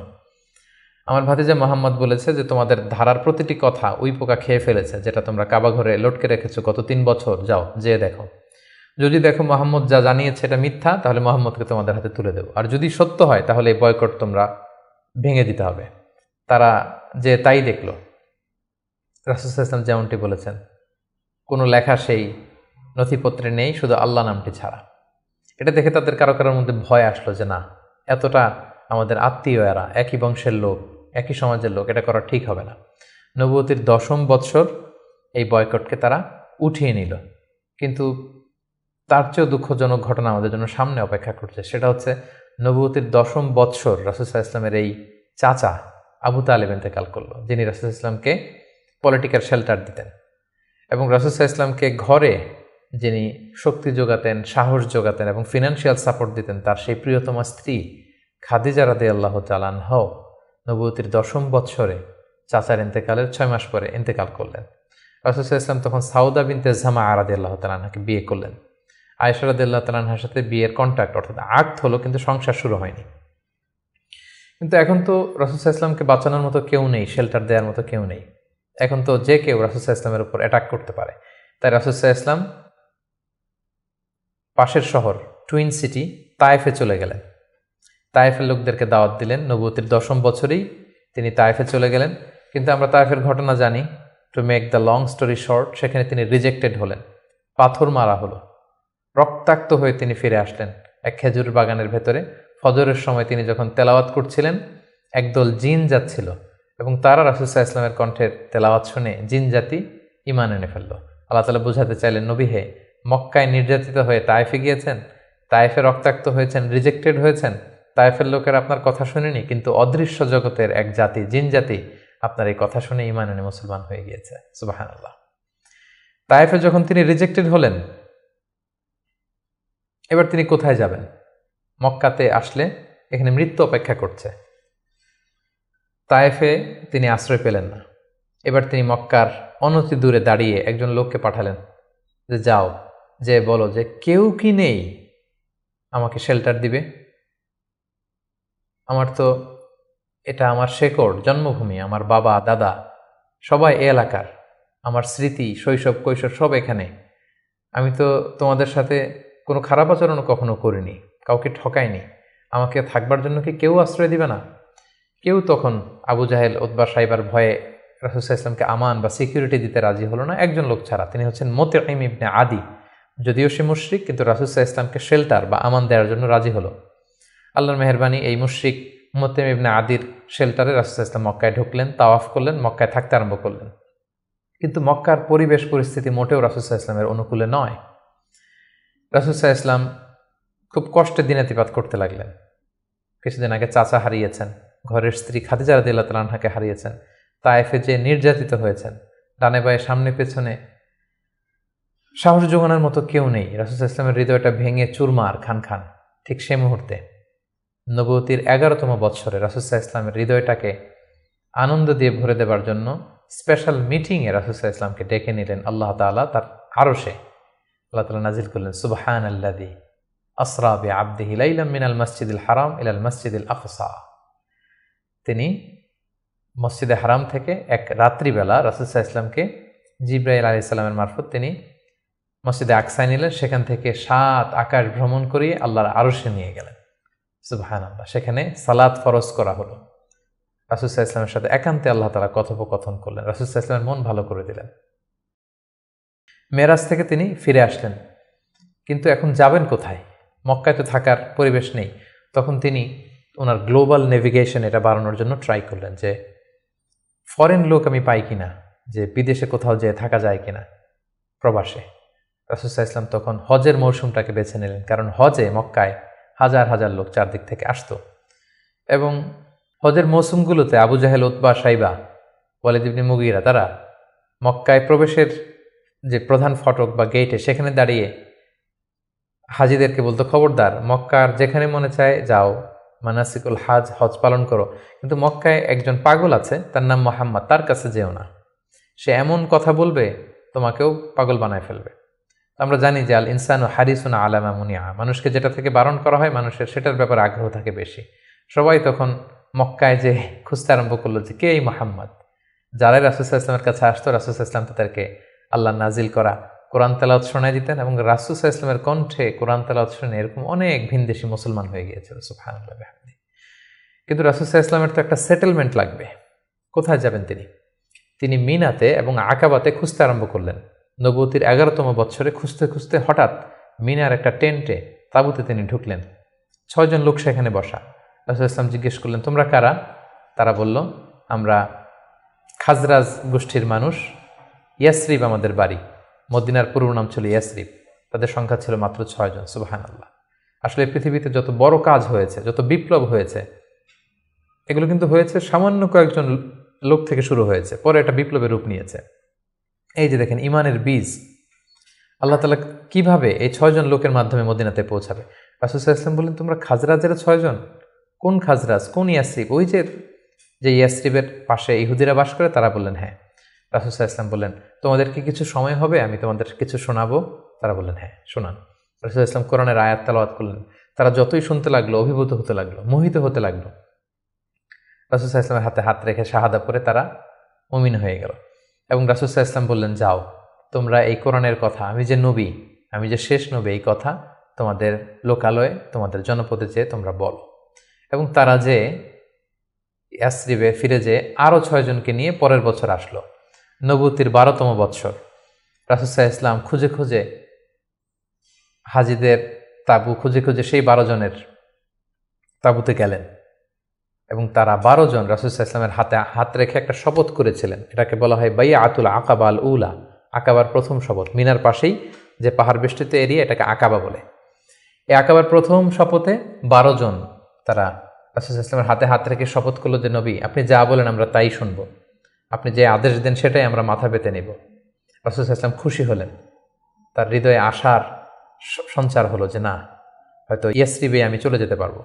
আমার ভাতিজা মুহাম্মদ বলেছে যে তোমাদের ধারার প্রতিটি কথা উই পোকা খেয়ে ফেলেছে, যেটা তোমরা কাবা ঘরে লটকে রেখেছো গত 3 বছর, যাও যেয়ে দেখো। যদি দেখো মুহাম্মদ যা জানিয়েছে এটা মিথ্যা, তাহলে মুহাম্মদকে তোমাদের হাতে তুলে দেবো, আর যদি সত্য হয় তাহলে এই বয়কট তোমরা ভেঙে দিতে হবে। তারা যে তাই দেখলো, রাসূল সাল্লাল্লাহু আলাইহি ওয়াসাল্লাম যেমনটি বলেছেন, কোনো লেখা সেই নথিপত্রে নেই, শুধু আল্লাহ নামটি ছাড়া। এটা দেখে তাদের কারো কারোর মধ্যে ভয় আসলো যে না, এতটা আমাদের আত্মীয়, এরা একই বংশের লোক, একই সমাজের লোক, এটা করা ঠিক হবে না। নবুয়তের 10ম বৎসর এই বয়কটকে তারা উঠিয়ে নিল। কিন্তু তার চেয়েও দুঃখজনক ঘটনা আমাদের জন্য সামনে অপেক্ষা করছে। সেটা হচ্ছে নবুয়তের 10ম বৎসর রাসূল সাল্লাল্লাহু আলাইহি ওয়াসাল্লামের এই চাচা আবু তালেব ইন্তেকাল করলো, যিনি রাসূল ইসলামকে পলিটিক্যাল শেল্টার দিতেন এবং রাসূল ইসলামকে ঘরে যিনি শক্তি যোগাতেন, সাহস যোগাতেন এবং ফিনান্সিয়াল সাপোর্ট দিতেন, তার সেই প্রিয়তমা স্ত্রী খাদিজা রাদিয়াল্লাহু তাআলা আনহা নবুয়তির 10ম বৎসরে চাচার ইন্তেকালের 6 মাস পরে ইন্তেকাল করলেন। রাসূল ইসলাম তখন সাউদা বিনতে জামাআ রাদিয়াল্লাহু তাআলা আনহাকে বিয়ে করলেন। আয়েশা রাদিয়াল্লাহু তাআলা আনহার সাথে বিয়ের কন্ট্রাক্ট অর্থাৎ আকদ হলো, কিন্তু সংসার শুরু হয়নি। কিন্তু এখন তো রাসূল ইসলামকে বাঁচানোর মতো কেউ নেই, শেল্টার দেওয়ার মতো কেউ নেই। এখন তো যে কেউ রাসূল ইসলামের উপর অ্যাটাক করতে পারে। তাই রাসূল ইসলাম পাশের শহর টুইন সিটি তায়েফে চলে গেলেন। তায়েফের লোকদেরকে দাওয়াত দিলেন। নবুয়তির 10ম বছরেই তিনি তায়েফে চলে গেলেন। কিন্তু আমরা তায়েফের ঘটনা জানি। To make the long story short, সেখানে তিনি রিজেক্টেড হলেন, পাথর মারা হলো, রক্তাক্ত হয়ে তিনি ফিরে আসলেন এক খেজুর বাগানের ভেতরে। ফজরের সময় তিনি যখন তেলাওয়াত করছিলেন, একদল জিন যাচ্ছিল এবং তারা রাসূল সাল্লাল্লাহু আলাইহি ওয়াসাল্লামের কণ্ঠের তেলাওয়াত শুনে জিন জাতি ঈমান এনে ফেলল। আল্লাহ তাআলা বোঝাতে চাইলেন, নবী হে, মক্কায় নির্যাতিত হয়ে তায়েফে গিয়েছেন, তায়েফে রক্তাক্ত হয়েছেন, রিজেক্টেড হয়েছেন, তায়েফের লোকেরা আপনার কথা শুনেনি, কিন্তু অদৃশ্য জগতের এক জাতি, জিন জাতি, আপনার এই কথা শুনে ঈমান এনে মুসলমান হয়ে গিয়েছে। সুবহানাল্লাহ। তায়েফে যখন তিনি রিজেক্টেড হলেন, এবার তিনি কোথায় যাবেন? মক্কাতে আসলে এখানে মৃত্যু অপেক্ষা করছে। তায়েফে তিনি আশ্রয় পেলেন না। এবার তিনি মক্কার অনতি দূরে দাঁড়িয়ে একজন লোককে পাঠালেন যে যাও, যে বলো যে কেউ কি নেই আমাকে শেল্টার দিবে। আমার তো এটা আমার শেকড়, জন্মভূমি, আমার বাবা দাদা সবাই এ এলাকার, আমার স্মৃতি, শৈশব কৈশোর সব এখানে। আমি তো তোমাদের সাথে কোনো খারাপ আচরণও কখনো করিনি, কাউকে ঠকাইনি, আমাকে থাকবার জন্য কি কেউ আশ্রয় দিবে না? কেউ তখন আবু জাহেল, উতবা, সাইবার ভয়ে রাসূল সাল্লাল্লাহু আলাইহি ওয়াসাল্লামকে আমান বা সিকিউরিটি দিতে রাজি হলো না। একজন লোক ছাড়া, তিনি হচ্ছেন মুতঈম ইবনে আদি। যদিও সে মুশরিক, কিন্তু রাসূল সাল্লাল্লাহু আলাইহি ওয়াসাল্লামকে শেল্টার বা আমান দেওয়ার জন্য রাজি হলো। আল্লাহর মেহেরবানি, এই মুশরিক মুতঈম ইবনে আদির শেল্টারে রাসূল সাল্লাল্লাহু আলাইহি ওয়াসাল্লাম মক্কায় ঢুকলেন, তাওয়াফ করলেন, মক্কায় থাকতে আরম্ভ করলেন। কিন্তু মক্কার পরিবেশ পরিস্থিতি মোটেও রাসূল সাল্লাল্লাহু আলাইহি ওয়াসাল্লামের অনুকূলে নয়। রাসূল সাল্লাল্লাহু আলাইহি ওয়াসাল্লাম খুব কষ্টে দিনাতিপাত করতে লাগলেন। কিছুদিন আগে চাচা হারিয়েছেন, ঘরের স্ত্রী খাদিজা রাদিয়াল্লাহু তাআলা আনহাকে হারিয়েছেন, তায়েফে যে নির্যাতিত হয়েছেন, ডানে বায়ে সামনে পেছনে সাহস যোগানোর মতো কেউ নেই। রাসূল সাল্লাল্লাহু আলাইহি ওয়াসাল্লামের হৃদয়টা ভেঙে চুরমার খান খান। ঠিক সে মুহূর্তে নবুয়তির 11তম বৎসরে রাসূল সাল্লাল্লাহু আলাইহি ওয়াসাল্লামের হৃদয়টাকে আনন্দ দিয়ে ভরে দেবার জন্য স্পেশাল মিটিংয়ে রাসূল সাল্লাল্লাহু আলাইহি ওয়াসাল্লামকে ডেকে নিলেন আল্লাহ তাআলা তার আরশে। আল্লাহ তাআলা নাজিল করলেন, সুবহানাল্লাযী আসরা বিআবদিহি লাইলাম মিনাল মাসজিদিল হারাম ইলাল মাসজিদিল আকসা। তিনি মসজিদে হারাম থেকে এক রাত্রিবেলা রাসূল সাল্লাল্লাহু আলাইহি ওয়াসাল্লামকে জিবরাইল আলাইহিস সালামের মারফত তিনি মসজিদে আকসায় নিলেন। সেখান থেকে 7 আকাশ ভ্রমণ করিয়ে আল্লাহর আরশে নিয়ে গেলেন। সুবহানাল্লাহ। সেখানে সালাত ফরজ করা হলো। রাসূল সাল্লাল্লাহু আলাইহি ওয়াসাল্লামের সাথে একান্তে আল্লাহ তাআলা কথোপকথন করলেন। রাসূল সাল্লাল্লাহু আলাইহি ওয়াসাল্লামের মন ভালো করে দিলেন। মেরাজ থেকে তিনি ফিরে আসলেন, কিন্তু এখন যাবেন কোথায়? মক্কায় তো থাকার পরিবেশ নেই। তখন তিনি ওনার গ্লোবাল নেভিগেশন এটা বাড়ানোর জন্য ট্রাই করলেন যে ফরেন লোক আমি পাই কিনা, যে বিদেশে কোথাও যেয়ে থাকা যায় কিনা প্রবাসে। রাসূল সাল্লাল্লাহু আলাইহি ওয়াসাল্লাম তখন হজের মৌসুমটাকে বেছে নিলেন, কারণ হজে মক্কায় হাজার হাজার লোক চারদিক থেকে আসতো এবং হজের মৌসুমগুলোতে আবু জাহেল, উতবা, সাইবা, ওয়ালিদ ইবনে মুগীরা তারা মক্কায় প্রবেশের যে প্রধান ফটক বা গেটে সেখানে দাঁড়িয়ে হাজিদেরকে বলতো, খবরদার, মক্কার যেখানে মনে চায় যাও, মানাসিকুল হজ পালন করো, কিন্তু মক্কায় একজন পাগল আছে, তার নাম মুহাম্মদ, তার কাছে যেও না, সে এমন কথা বলবে তোমাকেও পাগল বানায় ফেলবে। আমরা জানি যে আল ইনসানু হারিসুন আলা মা মুনিআ, মানুষকে যেটা থেকে বারণ করা হয় মানুষের সেটার ব্যাপারে আগ্রহ থাকে বেশি। সবাই তখন মক্কায় যে খুঁজতে আরম্ভ করলো যে কে এই মুহাম্মদ। যারাই রাসূল সাল্লাল্লাহু আলাইহি ওয়াসাল্লামের কাছে আসতো, রাসূল সাল্লাল্লাহু আলাইহি ওয়াসাল্লাম তাদেরকে আল্লাহ নাজিল করা কোরআন তেলাওয়াত শোনায় দিতেন এবং রাসূল সাল্লাল্লাহু আলাইহি ওয়াসাল্লামের কণ্ঠে কোরআন তেলাওয়াত শুনে এরকম অনেক ভিনদেশি মুসলমান হয়ে গিয়েছিল। সুবহানাল্লাহ বিহামদি। কিন্তু রাসূল সাল্লাল্লাহু আলাইহি ওয়াসাল্লামের তো একটা সেটেলমেন্ট লাগবে। কোথায় যাবেন তিনি? তিনি মিনাতে এবং আকাবাতে খুঁজতে আরম্ভ করলেন। নবুয়তির 11তম বৎসরে খুঁজতে খুঁজতে হঠাৎ মিনার একটা টেন্টে, তাঁবুতে তিনি ঢুকলেন। 6 জন লোক সেখানে বসা। রাসূল সাল্লাল্লাহু আলাইহি ওয়াসাল্লাম জিজ্ঞেস করলেন, তোমরা কারা? তারা বলল, আমরা খাজরাজ গোষ্ঠীর মানুষ, ইয়াসরিব আমাদের বাড়ি। মদিনার পুরো নাম ছিল ইয়াসরিব। তাদের সংখ্যা ছিল মাত্র 6 জন। সুবহানাল্লাহ। আসলে পৃথিবীতে যত বড় কাজ হয়েছে, যত বিপ্লব হয়েছে, এগুলো কিন্তু হয়েছে সামান্য কয়েকজন লোক থেকে শুরু হয়েছে, পরে এটা বিপ্লবের রূপ নিয়েছে। এই যে দেখেন ইমানের বীজ আল্লাহ তাআলা কিভাবে এই 6 জন লোকের মাধ্যমে মদিনাতে পৌঁছাবে। রাসূল সাল্লাল্লাহু আলাইহি ওয়াসাল্লাম বললেন, তোমরা খাজরাজের 6 জন? কোন খাজরাজ, কোন ইয়াসরিব? ওই যে ইয়াসরিবের পাশে ইহুদিরা বাস করে, তারা বললেন হ্যাঁ। রাসূল সাল্লাল্লাহু আলাইহি ওয়াসাল্লাম বললেন, তোমাদের কি কিছু সময় হবে, আমি তোমাদের কিছু শোনাবো? তারা বললেন হ্যাঁ, শোনান। রাসূল সাল্লাল্লাহু আলাইহি ওয়াসাল্লাম কোরআনের আয়াত তেলাওয়াত করলেন। তারা যতই শুনতে লাগলো অভিভূত হতে লাগলো, মোহিত হতে লাগলো। রাসূল সাল্লাল্লাহু আলাইহি ওয়াসাল্লামের হাতে হাত রেখে শাহাদা পরে তারা মুমিন হয়ে গেল। এবং রাসূল সাল্লাল্লাহু আলাইহি ওয়াসাল্লাম বললেন, যাও তোমরা এই কোরআনের কথা, আমি যে নবী, আমি যে শেষ নবী, এই কথা তোমাদের লোকালয়ে, তোমাদের জনপদে যেয়ে তোমরা বলো। এবং তারা যে ইয়াসরিবে ফিরে যেয়ে আরও 6 জনকে নিয়ে পরের বছর আসলো, নবুতির 12তম বৎসর। রাসূল সাল্লাল্লাহু আলাইহি ওয়াসাল্লাম খুঁজে খুঁজে হাজীদের তাঁবু খুঁজে খুঁজে সেই 12 জনের তাঁবুতে গেলেন এবং তারা 12 জন রাসূল সাল্লাল্লাহু আলাইহি ওয়াসাল্লামের হাতে হাত রেখে একটা শপথ করেছিলেন। এটাকে বলা হয় বাইআতুল আকাবা আল উলা, আকাবার প্রথম শপথ। মিনার পাশেই যে পাহাড় বেষ্টিত এরিয়া, এটাকে আকাবা বলে। এই আকাবার প্রথম শপথে 12 জন তারা রাসূল সাল্লাল্লাহু আলাইহি ওয়াসাল্লামের হাতে হাত রেখে শপথ করলো যে, নবী আপনি যা বলেন আমরা তাই শুনবো, আপনি যে আদেশ দেন সেটাই আমরা মাথা পেতে নেব। রাসূল সাল্লাল্লাহু আলাইহি ওয়াসাল্লাম খুশি হলেন, তার হৃদয়ে আশার সঞ্চার হলো যে না, হয়তো ইয়াসরিবে আমি চলে যেতে পারবো।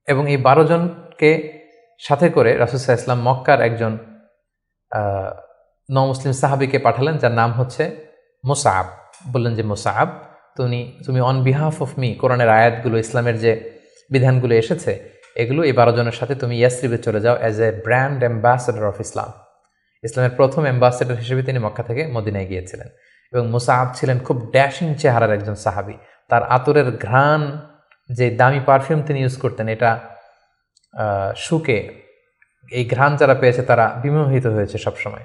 এবং এই 12 জনকে সাথে করে রাসূল সাল্লাল্লাহু আলাইহি ওয়াসাল্লাম মক্কার একজন নমুসলিম সাহাবীকে পাঠালেন, যার নাম হচ্ছে মুসআব। বললেন যে, মুসআব তুমি অন বিহাফ অফ মি, কোরআনের আয়াতগুলো, ইসলামের যে বিধানগুলো এসেছে এগুলো এই 12 জনের সাথে তুমি ইয়াসরিবে চলে যাও as a brand ambassador of Islam. ইসলামের প্রথম অ্যাম্বাসেডর হিসেবে তিনি মক্কা থেকে মদিনায় গিয়েছিলেন। এবং মুসআব ছিলেন খুব ড্যাশিং চেহারার একজন সাহাবী। তার আতরের ঘ্রাণ, যে দামি পারফিউম তিনি ইউজ করতেন, এটা শুকে এই ঘ্রাণ যারা পেয়েছে তারা বিমোহিত হয়েছে সবসময়।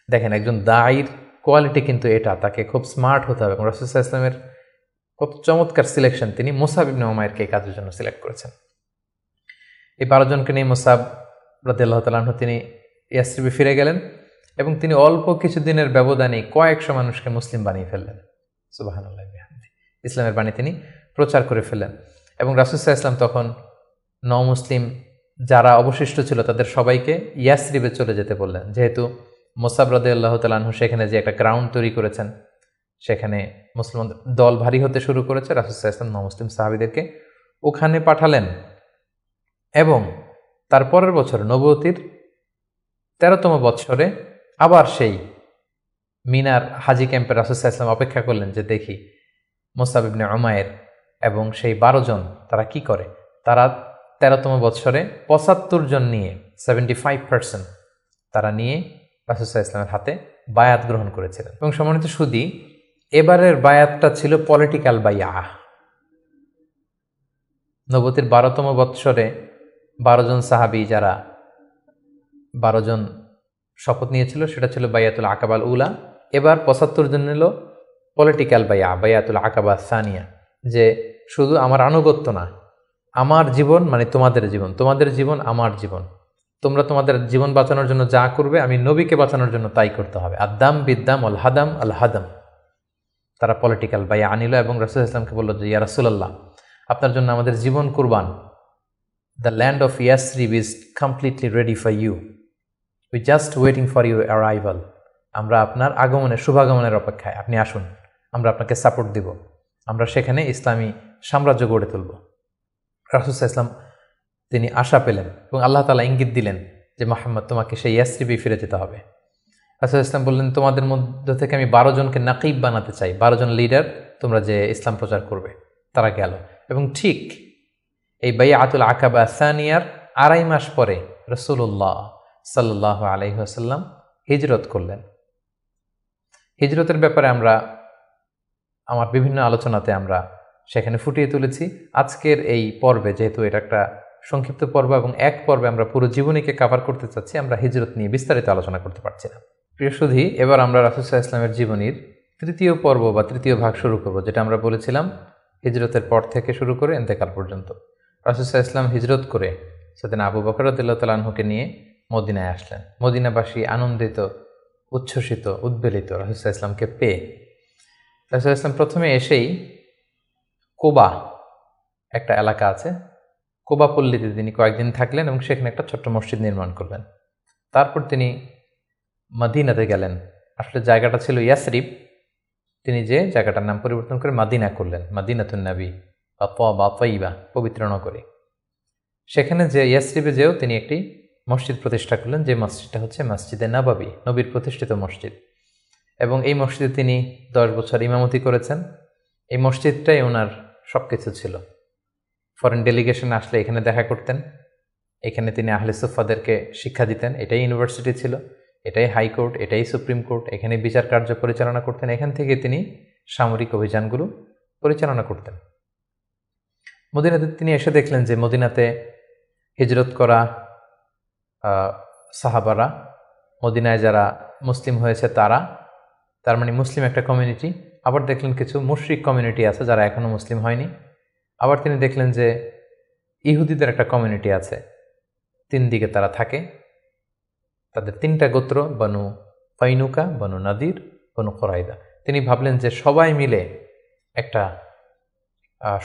দেখেন একজন দায়ীর কোয়ালিটি কিন্তু এটা, তাকে খুব স্মার্ট হতে হবে। এবং রাসূল সাল্লাল্লাহু আলাইহি ওয়াসাল্লামের খুব চমৎকার সিলেকশন, তিনি মুসআব ইবনে উমাইরকে এই কাজের জন্য সিলেক্ট করেছেন। এই 12 জনকে নিয়ে মুসআব রাদিয়াল্লাহু তাআলা আনহু তিনি ইয়াসরিবে ফিরে গেলেন এবং তিনি অল্প কিছুদিনের ব্যবধানে কয়েকশো মানুষকে মুসলিম বানিয়ে ফেললেন। সুবহানাল্লাহ বিহামদিহি। ইসলামের বাণী তিনি প্রচার করে ফেললেন। এবং রাসূল সাল্লাল্লাহু আলাইহি ওয়াসাল্লাম তখন নও-মুসলিম যারা অবশিষ্ট ছিল তাদের সবাইকে ইয়াসরিবে চলে যেতে বললেন, যেহেতু মুসআব রাদিয়াল্লাহু তাআলা আনহু সেখানে যে একটা গ্রাউন্ড তৈরি করেছেন, সেখানে মুসলমানদের দল ভারী হতে শুরু করেছে। রাসূল সাল্লাল্লাহু আলাইহি ওয়াসাল্লাম নও-মুসলিম সাহাবীদেরকে ওখানে পাঠালেন এবং তার পরের বছর নবুয়তির 13তম বৎসরে আবার সেই মিনার হাজি ক্যাম্পে রাসূল সাল্লাল্লাহু আলাইহি ওয়াসাল্লাম অপেক্ষা করলেন যে দেখি মুসআব ইবনে উমাইর এবং সেই 12 জন তারা কি করে। তারা 13তম বৎসরে 75 জন নিয়ে 75% তারা নিয়ে রাসূল সাল্লাল্লাহু আলাইহি ওয়াসাল্লামের হাতে বায়াত গ্রহণ করেছিলেন। এবং সম্মানিত সুধী, এবারের বায়াতটা ছিল পলিটিক্যাল বাইয়া। নবুয়তির 12তম বৎসরে 12 জন সাহাবী, যারা 12 জন শপথ নিয়েছিল, সেটা ছিল বাইয়াতুল আকাবাল উলা। এবার 75 জন নিল পলিটিক্যাল বাইয়া, বাইয়াতুল আকাবা সানিয়া, যে শুধু আমার আনুগত্য না, আমার জীবন মানে তোমাদের জীবন, তোমাদের জীবন আমার জীবন, তোমরা তোমাদের জীবন বাঁচানোর জন্য যা করবে আমি নবীকে বাঁচানোর জন্য তাই করতে হবে। আদাম বিদ্দাম আল হাদাম আল হাদাম। তারা পলিটিক্যাল বাইয়া আনিল এবং রাসূল সাল্লাল্লাহু আলাইহি ওয়াসাল্লামকে বলল যে, ইয়া রাসূলুল্লাহ, আপনার জন্য আমাদের জীবন কুরবান। The land of Yathrib is completely ready for you, we just waiting for your arrival. আমরা আপনার আগমনের, শুভাগমনের অপেক্ষায়, আপনি আসুন, আমরা আপনাকে সাপোর্ট দিব, আমরা সেখানে ইসলামী সাম্রাজ্য গড়ে তুলব। রাসূল সাল্লাল্লাহু আলাইহি ওয়াসাল্লাম তিনি আশা পেলেন এবং আল্লাহ তাআলা ইঙ্গিত দিলেন যে মুহাম্মদ, তোমাকে সেই ইয়াসরিবে ফিরে যেতে হবে। রাসূল সাল্লাল্লাহু আলাইহি ওয়াসাল্লাম বললেন, তোমাদের মধ্য থেকে আমি 12 জনকে নাকিব বানাতে চাই, 12 জন লিডার, তোমরা যে ইসলাম প্রচার করবে। তারা গেল এবং ঠিক এই বাইআতুল আকাবা সানিয়ার 2.5 মাস পরে রাসূলুল্লাহ সাল্লাল্লাহু আলাইহি ওয়াসাল্লাম হিজরত করলেন। হিজরতের ব্যাপারে আমার বিভিন্ন আলোচনাতে আমরা সেখানে ফুটিয়ে তুলেছি। আজকের এই পর্বে, যেহেতু এটা একটা সংক্ষিপ্ত পর্ব এবং এক পর্বে আমরা পুরো জীবনীকে কভার করতে চাচ্ছি, আমরা হিজরত নিয়ে বিস্তারিত আলোচনা করতে পারছি না। প্রিয় সুধী, এবার আমরা রাসূল সাল্লাল্লাহু আলাইহি ওয়াসাল্লামের জীবনীর তৃতীয় পর্ব বা তৃতীয় ভাগ শুরু করব, যেটা আমরা বলেছিলাম হিজরতের পর থেকে শুরু করে ইন্তেকাল পর্যন্ত। রাসূল সাল্লাল্লাহু আলাইহি ওয়াসাল্লাম হিজরত করে সাইয়েদনা আবু বকর রাদিয়াল্লাহু তাআলা আনহুকে নিয়ে মদিনায় আসলেন। মদিনাবাসী আনন্দিত, উচ্ছ্বসিত, উদ্বেলিত রাসূল সাল্লাল্লাহু আলাইহি ওয়াসাল্লামকে পেয়ে। রাসূল সাল্লাল্লাহু আলাইহি ওয়াসাল্লাম প্রথমে এসেই কুবা একটা এলাকা আছে, কোবা পল্লীতে তিনি কয়েকদিন থাকলেন এবং সেখানে একটা ছোট্ট মসজিদ নির্মাণ করলেন। তারপর তিনি মদিনাতে গেলেন। আসলে জায়গাটা ছিল ইয়াসরিব, তিনি যে জায়গাটার নাম পরিবর্তন করে মাদিনা করলেন, মাদিনাতুন নবী বা তয়্যিবা, পবিত্র নগরী। সেখানে যে ইয়াসরিবে যেও তিনি একটি মসজিদ প্রতিষ্ঠা করলেন, যে মসজিদটা হচ্ছে মসজিদে নববী, নবীর প্রতিষ্ঠিত মসজিদ। এবং এই মসজিদে তিনি 10 বছর ইমামতি করেছেন। এই মসজিদটাই ওনার সব কিছু ছিল। ফরেন ডেলিগেশন আসলে এখানে দেখা করতেন, এখানে তিনি আহলে সুফাদেরকে শিক্ষা দিতেন। এটাই ইউনিভার্সিটি ছিল, এটাই হাইকোর্ট, এটাই সুপ্রিম কোর্ট। এখানে বিচার কার্য পরিচালনা করতেন, এখান থেকে তিনি সামরিক অভিযানগুলো পরিচালনা করতেন। মদিনাতে তিনি এসে দেখলেন যে মদিনাতে হিজরত করা সাহাবারা, মদিনায় যারা মুসলিম হয়েছে তারা, তার মানে মুসলিম একটা কমিউনিটি। আবার দেখলেন কিছু মুশরিক কমিউনিটি আছে যারা এখনও মুসলিম হয়নি। আবার তিনি দেখলেন যে ইহুদিদের একটা কমিউনিটি আছে, 3 দিকে তারা থাকে। তাদের 3টা গোত্র, বনু কাইনুকা, বনু নাদির, বনু কুরাইদা। তিনি ভাবলেন যে সবাই মিলে একটা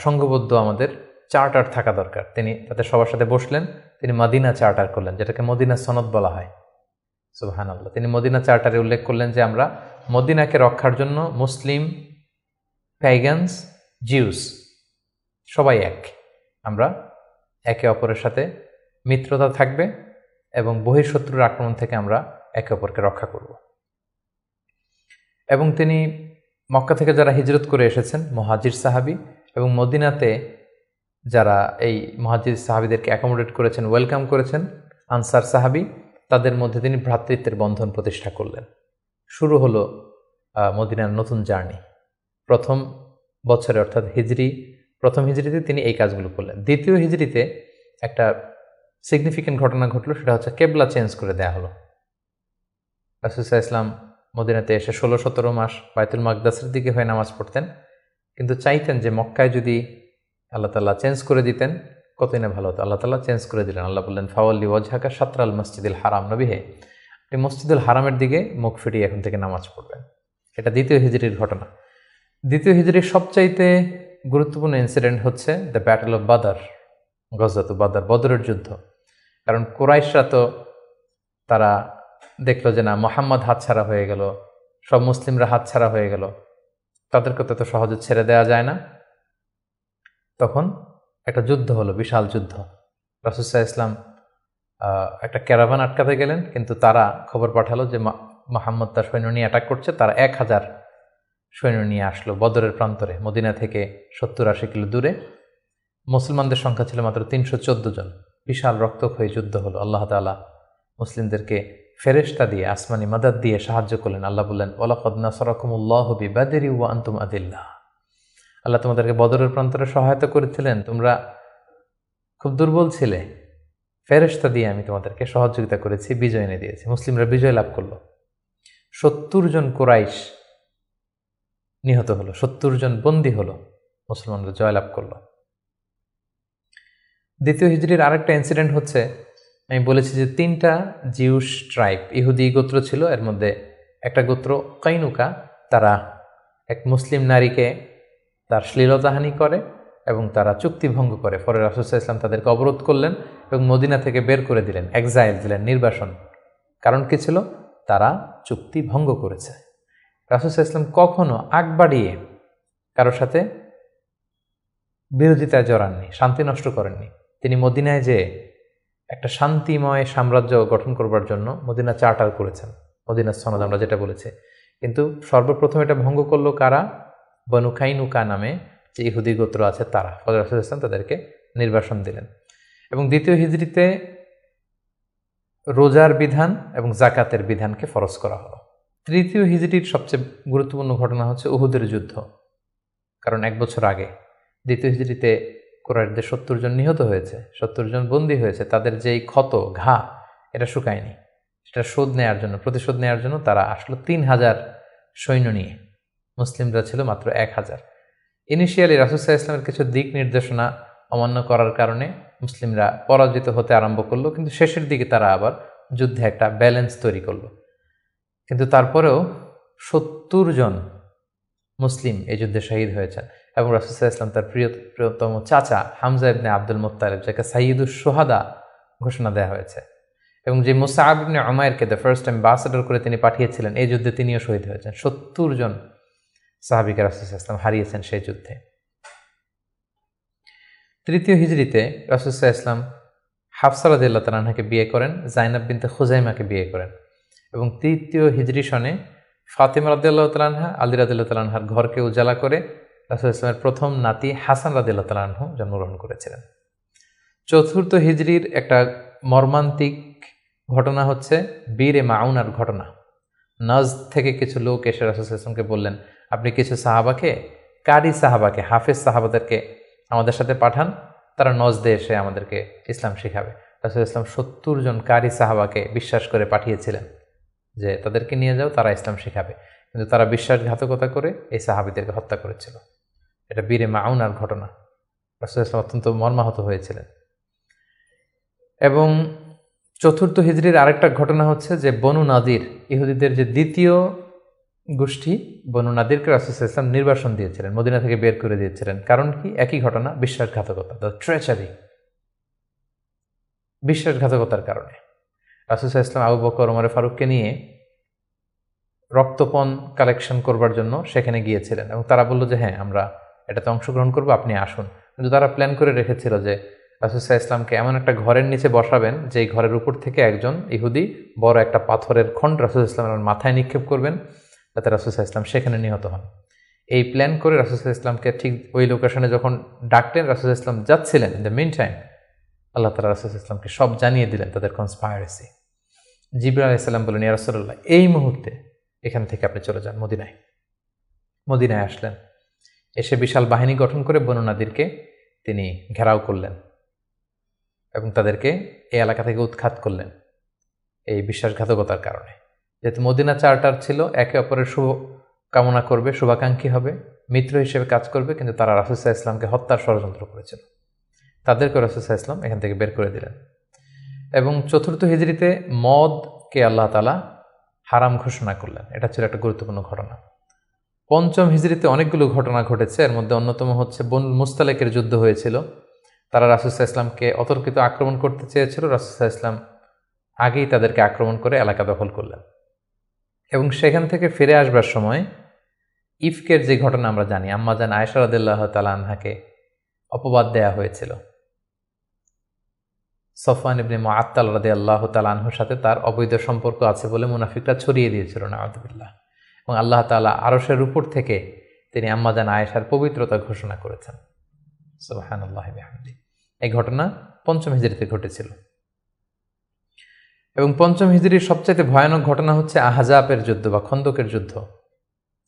সংঘবদ্ধ আমাদের চার্টার থাকা দরকার। তিনি তাদের সবার সাথে বসলেন, তিনি মদিনা চার্টার করলেন, যেটাকে মদিনা সনদ বলা হয়। সুবহানাল্লাহ। তিনি মদিনা চার্টারে উল্লেখ করলেন যে আমরা মদিনাকে রক্ষার জন্য মুসলিম, প্যাগানস, জিউস সবাই এক, আমরা একে অপরের সাথে মিত্রতা থাকবে এবং বহিঃশত্রুর আক্রমণ থেকে আমরা একে অপরকে রক্ষা করব। এবং তিনি মক্কা থেকে যারা হিজরত করে এসেছেন মুহাজির সাহাবী, এবং মদিনাতে যারা এই মুহাজির সাহাবীদেরকে অ্যাকোমোডেট করেছেন, ওয়েলকাম করেছেন, আনসার সাহাবী, তাদের মধ্যে তিনি ভ্রাতৃত্বের বন্ধন প্রতিষ্ঠা করলেন। শুরু হলো মদিনার নতুন জার্নি। প্রথম বছরে অর্থাৎ প্রথম হিজরিতে তিনি এই কাজগুলো করলেন। দ্বিতীয় হিজরিতে একটা সিগনিফিক্যান্ট ঘটনা ঘটলো, সেটা হচ্ছে কেবলা চেঞ্জ করে দেয়া হলো। রাসূল সাল্লাল্লাহু আলাইহি ওয়াসাল্লাম মদিনাতে এসে 16-17 মাস বাইতুল মাকদাসের দিকে হয়ে নামাজ পড়তেন, কিন্তু চাইতেন যে মক্কায় যদি আল্লাহ তাআলা চেঞ্জ করে দিতেন কতই না ভালো হতো। আল্লাহ তাআলা চেঞ্জ করে দিলেন। আল্লাহ বললেন, ফাওয়াল্লি ওয়াজহাকা শাতরাল মসজিদুল হারাম, নবী হে আপনি মসজিদুল হারামের দিকে মুখ ফিরিয়ে এখন থেকে নামাজ পড়বেন। এটা দ্বিতীয় হিজরির ঘটনা। দ্বিতীয় হিজরির সবচাইতে গুরুত্বপূর্ণ ইনসিডেন্ট হচ্ছে দ্য ব্যাটল অফ বাদার, গজওয়াত বাদার, বদরের যুদ্ধ। কারণ কুরাইশরা তো তারা দেখলো যে না, মুহাম্মদ হাতছাড়া হয়ে গেল, সব মুসলিমরা হাতছাড়া হয়ে গেল, তাদেরকে তো সহজে ছেড়ে দেওয়া যায় না। তখন একটা যুদ্ধ হলো, বিশাল যুদ্ধ। রাসূল সাল্লাল্লাহু আলাইহি ওয়াসাল্লাম একটা ক্যারাভান আটকাতে গেলেন, কিন্তু তারা খবর পাঠালো যে মুহাম্মদ তার সৈন্য নিয়ে অ্যাটাক করছে। তারা 1000 সৈন্য নিয়ে আসলো বদরের প্রান্তরে, মদিনা থেকে 70-80 কিলো দূরে। মুসলমানদের সংখ্যা ছিল মাত্র 314 জন। বিশাল রক্তক্ষয়ী যুদ্ধ হলো। আল্লাহ তাআলা মুসলিমদেরকে ফেরেশতা দিয়ে, আসমানি মাদাদ দিয়ে সাহায্য করলেন। আল্লাহ বললেন, ওয়ালাকাদ নাসারাকুমুল্লাহু বিবাদরি ওয়া আনতুম আদিল্লাহ, আল্লাহ তোমাদেরকে বদরের প্রান্তরে সহায়তা করেছিলেন, তোমরা খুব দুর্বল ছিলে, ফেরেশতা দিয়ে আমি তোমাদেরকে সহযোগিতা করেছি, বিজয় এনে দিয়েছি। মুসলিমরা বিজয় লাভ করলো। 70 জন কুরাইশ নিহত হলো, 70 জন বন্দী হলো, মুসলমানরা জয়লাভ করলো। দ্বিতীয় হিজরির আরেকটা ইনসিডেন্ট হচ্ছে, আমি বলেছি যে 3টা জিউস ট্রাইব, ইহুদি গোত্র ছিল। এর মধ্যে একটা গোত্র কাইনুকা, তারা এক মুসলিম নারীকে তার শ্লীলতাহানি করে এবং তারা চুক্তি ভঙ্গ করে। পরে রাসূল সাল্লাল্লাহু আলাইহি ওয়াসাল্লাম তাদেরকে অবরোধ করলেন এবং মদিনা থেকে বের করে দিলেন, এক্সাইল দিলেন, নির্বাসন। কারণ কি ছিল? তারা চুক্তি ভঙ্গ করেছে। রাসূল সাল্লাল্লাহু আলাইহি ওয়াসাল্লাম কখনো আগ বাড়িয়ে কারোর সাথে বিরোধিতায় জড়াননি, শান্তি নষ্ট করেননি। তিনি মদিনায় যে একটা শান্তিময় সাম্রাজ্য গঠন করবার জন্য মদিনা চার্টার করেছেন, মদিনা সনদ আমরা যেটা বলেছি। কিন্তু সর্বপ্রথম এটা ভঙ্গ করলো কারা? বনু কাইনুকা নামে যে ইহুদি গোত্র আছে তারা। ফলে রাসূল সাল্লাল্লাহু আলাইহি ওয়াসাল্লাম তাদেরকে নির্বাসন দিলেন। এবং দ্বিতীয় হিজরিতে রোজার বিধান এবং যাকাতের বিধানকে ফরজ করা হলো। তৃতীয় হিজরির সবচেয়ে গুরুত্বপূর্ণ ঘটনা হচ্ছে উহুদের যুদ্ধ। কারণ 1 বছর আগে দ্বিতীয় হিজরিতে কুরাইশদের 70 জন নিহত হয়েছে, 70 জন বন্দী হয়েছে। তাদের যেই ক্ষত, ঘা, এটা শুকায়নি। সেটা শোধ নেওয়ার জন্য, প্রতিশোধ নেওয়ার জন্য তারা আসলো 3000 সৈন্য নিয়ে। মুসলিমরা ছিল মাত্র 1000। ইনিশিয়ালি রাসূল সাল্লাল্লাহু আলাইহি ওয়াসাল্লামের কিছু দিক নির্দেশনা অমান্য করার কারণে মুসলিমরা পরাজিত হতে আরম্ভ করলো, কিন্তু শেষের দিকে তারা আবার যুদ্ধে একটা ব্যালেন্স তৈরি করলো। কিন্তু তারপরেও 70 জন মুসলিম এই যুদ্ধে শহীদ হয়েছেন। এবং রাসূল সাল্লাল্লাহু আলাইহি ওয়াসাল্লাম তার প্রিয়তম চাচা হামজা ইবনে আব্দুল মুত্তালিব, যাকে সাইয়্যিদুশ শুহাদা ঘোষণা দেওয়া হয়েছে, এবং যে মুসআব ইবনে উমাইরকে দ্য ফার্স্ট অ্যাম্বাসেডর করে তিনি পাঠিয়েছিলেন, এই যুদ্ধে তিনিও শহীদ হয়েছেন। ৭০ জন সাহাবীকে রাসূল সাল্লাল্লাহু আলাইহি ওয়াসাল্লাম হারিয়েছেন সেই যুদ্ধে। তৃতীয় হিজরিতে রাসূল সাল্লাল্লাহু আলাইহি ওয়াসাল্লাম হাফসা রাদিয়াল্লাহু তাআলা আনহাকে বিয়ে করেন, জাইনাব বিনতে খুজাইমাকে বিয়ে করেন, এবং তৃতীয় হিজরি সনে ফাতিমা রাদিয়াল্লাহু তাআলা আনহা, আলী রাদিয়াল্লাহু তাআলা আনহার ঘরকে উজালা করে রাসূল ইসলামের প্রথম নাতি হাসান রাদিয়াল্লাহু তাআলা আনহু জন্মগ্রহণ করেছিলেন। চতুর্থ হিজরির একটা মর্মান্তিক ঘটনা হচ্ছে বীরে মাউনার ঘটনা। নজদ থেকে কিছু লোক এসে রাসূল ইসলামকে বললেন, আপনি কিছু সাহাবাকে, কারি সাহাবাকে, হাফেজ সাহাবাদেরকে আমাদের সাথে পাঠান, তারা নজদে এসে আমাদেরকে ইসলাম শিখাবে। রাসূল ইসলাম ৭০ জন কারি সাহাবাকে বিশ্বাস করে পাঠিয়েছিলেন যে তাদেরকে নিয়ে যাও, তারা ইসলাম শিখাবে, কিন্তু তারা বিশ্বাসঘাতকতা করে এই সাহাবীদেরকে হত্যা করেছিল। এটা বীরে মাউনার ঘটনা। রাসূল ইসলাম অত্যন্ত মর্মাহত হয়েছিলেন। এবং চতুর্থ হিজরির আরেকটা ঘটনা হচ্ছে যে বনু নাদির, ইহুদিদের যে দ্বিতীয় গোষ্ঠী, বনু নাদিরকে রাসূল ইসলাম নির্বাসন দিয়েছিলেন, মদিনা থেকে বের করে দিয়েছিলেন। কারণ কি? একই ঘটনা, বিশ্বাসঘাতকতা, দ্য ট্রেচারি, বিশ্বাসঘাতকতার কারণে। রাসূল ইসলাম আবু বকর, ওমর ফারুককে নিয়ে রক্তপণ কালেকশন করবার জন্য সেখানে গিয়েছিলেন, এবং তারা বলল যে হ্যাঁ, আমরা এটাতে অংশগ্রহণ করবো, আপনি আসুন। কিন্তু তারা প্ল্যান করে রেখেছিল যে রাসূল ইসলামকে এমন একটা ঘরের নিচে বসাবেন, যেই ঘরের উপর থেকে একজন ইহুদি বড় একটা পাথরের খণ্ড রাসূল ইসলামের মাথায় নিক্ষেপ করবেন, যাতে রাসূল ইসলাম সেখানে নিহত হন। এই প্ল্যান করে রাসূল ইসলামকে ঠিক ওই লোকেশনে যখন ডাকলেন, রাসূল ইসলাম যাচ্ছিলেন, ইন দ্য মিন টাইম আল্লাহ তাআলা রাসূল ইসলামকে সব জানিয়ে দিলেন তাদের কনস্পাইরেসি। জিবরাইল আলাইহিস সালাম বললেন, ইয়া রাসূলুল্লাহ, এই মুহূর্তে এখান থেকে আপনি চলে যান মদিনায়। মদিনায় আসলেন, এসে বিশাল বাহিনী গঠন করে বনু নাদিরকে তিনি ঘেরাও করলেন এবং তাদেরকে এই এলাকা থেকে উৎখাত করলেন এই বিশ্বাসঘাতকতার কারণে। যেহেতু মদিনা চার্টার ছিল একে অপরের শুভ কামনা করবে, শুভাকাঙ্ক্ষী হবে, মিত্র হিসেবে কাজ করবে, কিন্তু তারা রাসূল সাল্লাল্লাহু আলাইহি ওয়াসাল্লামকে হত্যার ষড়যন্ত্র করেছিল। তাদেরকে রাসূল সাল্লাল্লাহু আলাইহি ওয়াসাল্লাম এখান থেকে বের করে দিলেন। এবং চতুর্থ হিজরিতে মদকে আল্লাহ তাআলা হারাম ঘোষণা করলেন। এটা ছিল একটা গুরুত্বপূর্ণ ঘটনা। পঞ্চম হিজরিতে অনেকগুলো ঘটনা ঘটেছে, এর মধ্যে অন্যতম হচ্ছে বনু মুস্তালিকের যুদ্ধ হয়েছিল। তারা রাসূল সাল্লাল্লাহু আলাইহি ওয়াসাল্লামকে অতর্কিত আক্রমণ করতে চেয়েছিল, রাসূল সাল্লাল্লাহু আলাইহি ওয়াসাল্লাম আগেই তাদেরকে আক্রমণ করে এলাকা দখল করলেন। এবং সেখান থেকে ফিরে আসবার সময় ইফকের যে ঘটনা আমরা জানি, আম্মাজান আয়েশা রাদিয়াল্লাহু তাআলা আনহাকে অপবাদ দেয়া হয়েছিল। সফওয়ান ইবনে মুআত্তাল রাদিয়াল্লাহু তাআলা আনহুর সাথে তার অবৈধ সম্পর্ক আছে বলে মুনাফিকরা ছড়িয়ে দিয়েছিল, নাউযুবিল্লাহ। এবং আল্লাহ তাআলা আরশের উপর থেকে তিনি আম্মাজান আয়েশার পবিত্রতা ঘোষণা করেছেন। সুবহানাল্লাহি ওয়া বিহামদিহি। এই ঘটনা পঞ্চম হিজরিতে ঘটেছিল। এবং পঞ্চম হিজরির সবচেয়ে ভয়ানক ঘটনা হচ্ছে আহজাবের যুদ্ধ বা খন্দকের যুদ্ধ।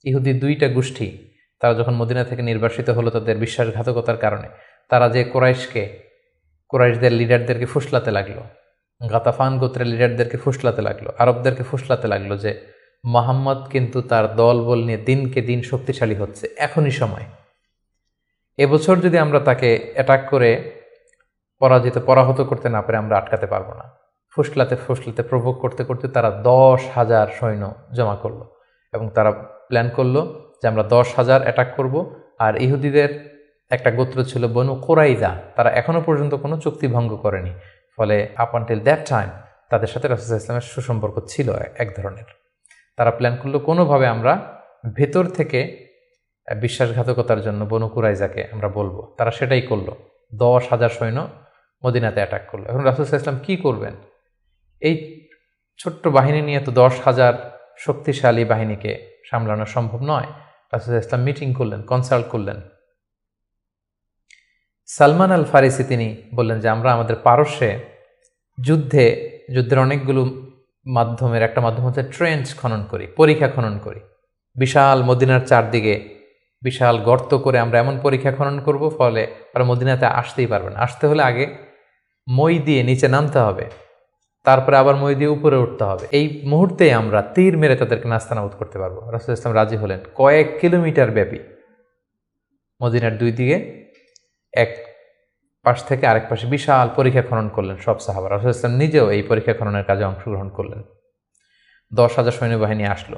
ইহুদি দুইটা গোষ্ঠী তারা যখন মদিনা থেকে নির্বাসিত হলো তাদের বিশ্বাসঘাতকতার কারণে, তারা যে কুরাইশদের লিডারদেরকে ফুসলাতে লাগলো, গাতাফান গোত্রের লিডারদেরকে ফুসলাতে লাগলো, আরবদেরকে ফুসলাতে লাগলো যে মুহাম্মদ কিন্তু তার দলবল নিয়ে দিনকে দিন শক্তিশালী হচ্ছে, এখনই সময়। এবছর যদি আমরা তাকে অ্যাটাক করে পরাহত করতে না পারে, আমরা আটকাতে পারবো না। ফুসলাতে ফুসলাতে প্রভোগ করতে করতে তারা 10,000 সৈন্য জমা করলো, এবং তারা প্ল্যান করলো যে আমরা 10,000 অ্যাটাক করব। আর ইহুদিদের একটা গোত্র ছিল বনু কুরাইজা, তারা এখনো পর্যন্ত কোনো চুক্তি ভঙ্গ করেনি, ফলে আপ আনটিল দ্যাট টাইম তাদের সাথে রাসূল সাল্লাল্লাহু আলাইহি ওয়াসাল্লামের সুসম্পর্ক ছিল এক ধরনের। তারা প্ল্যান করলো কোনোভাবে আমরা ভেতর থেকে বিশ্বাসঘাতকতার জন্য বনু কুরাইজাকে আমরা বলবো। তারা সেটাই করলো, 10,000 সৈন্য মদিনাতে অ্যাটাক করলো। এখন রাসূল সাল্লাল্লাহু আলাইহি ওয়াসাল্লাম কী করবেন? এই ছোট্ট বাহিনী নিয়ে তো 10,000 শক্তিশালী বাহিনীকে সামলানো সম্ভব নয়। রাসূল সাল্লাল্লাহু আলাইহি ওয়াসাল্লাম মিটিং করলেন, কনসাল্ট করলেন। সালমান আল ফারিসি তিনি বললেন যে আমরা আমাদের পারস্যে যুদ্ধের অনেকগুলো মাধ্যমের একটা মাধ্যম হচ্ছে ট্রেঞ্চ খনন করি, পরিখা খনন করি। বিশাল মদিনার চারদিকে বিশাল গর্ত করে আমরা এমন পরিখা খনন করব, ফলে তারা মদিনাতে আসতেই পারবে না। আসতে হলে আগে মই দিয়ে নিচে নামতে হবে, তারপরে আবার মই দিয়ে উপরে উঠতে হবে। এই মুহূর্তে আমরা তীর মেরে তাদেরকে নাস্তানাবুদ করতে পারবো। রাসূল ইসলাম রাজি হলেন। কয়েক কিলোমিটার ব্যাপী মদিনার দুই দিকে এক পাশ থেকে আরেক পাশে বিশাল পরীক্ষা খনন করলেন সব সাহাবা। রাসূল ইসলাম নিজেও এই পরীক্ষা খননের কাজে অংশগ্রহণ করলেন। 10,000 সৈন্যবাহিনী আসলো।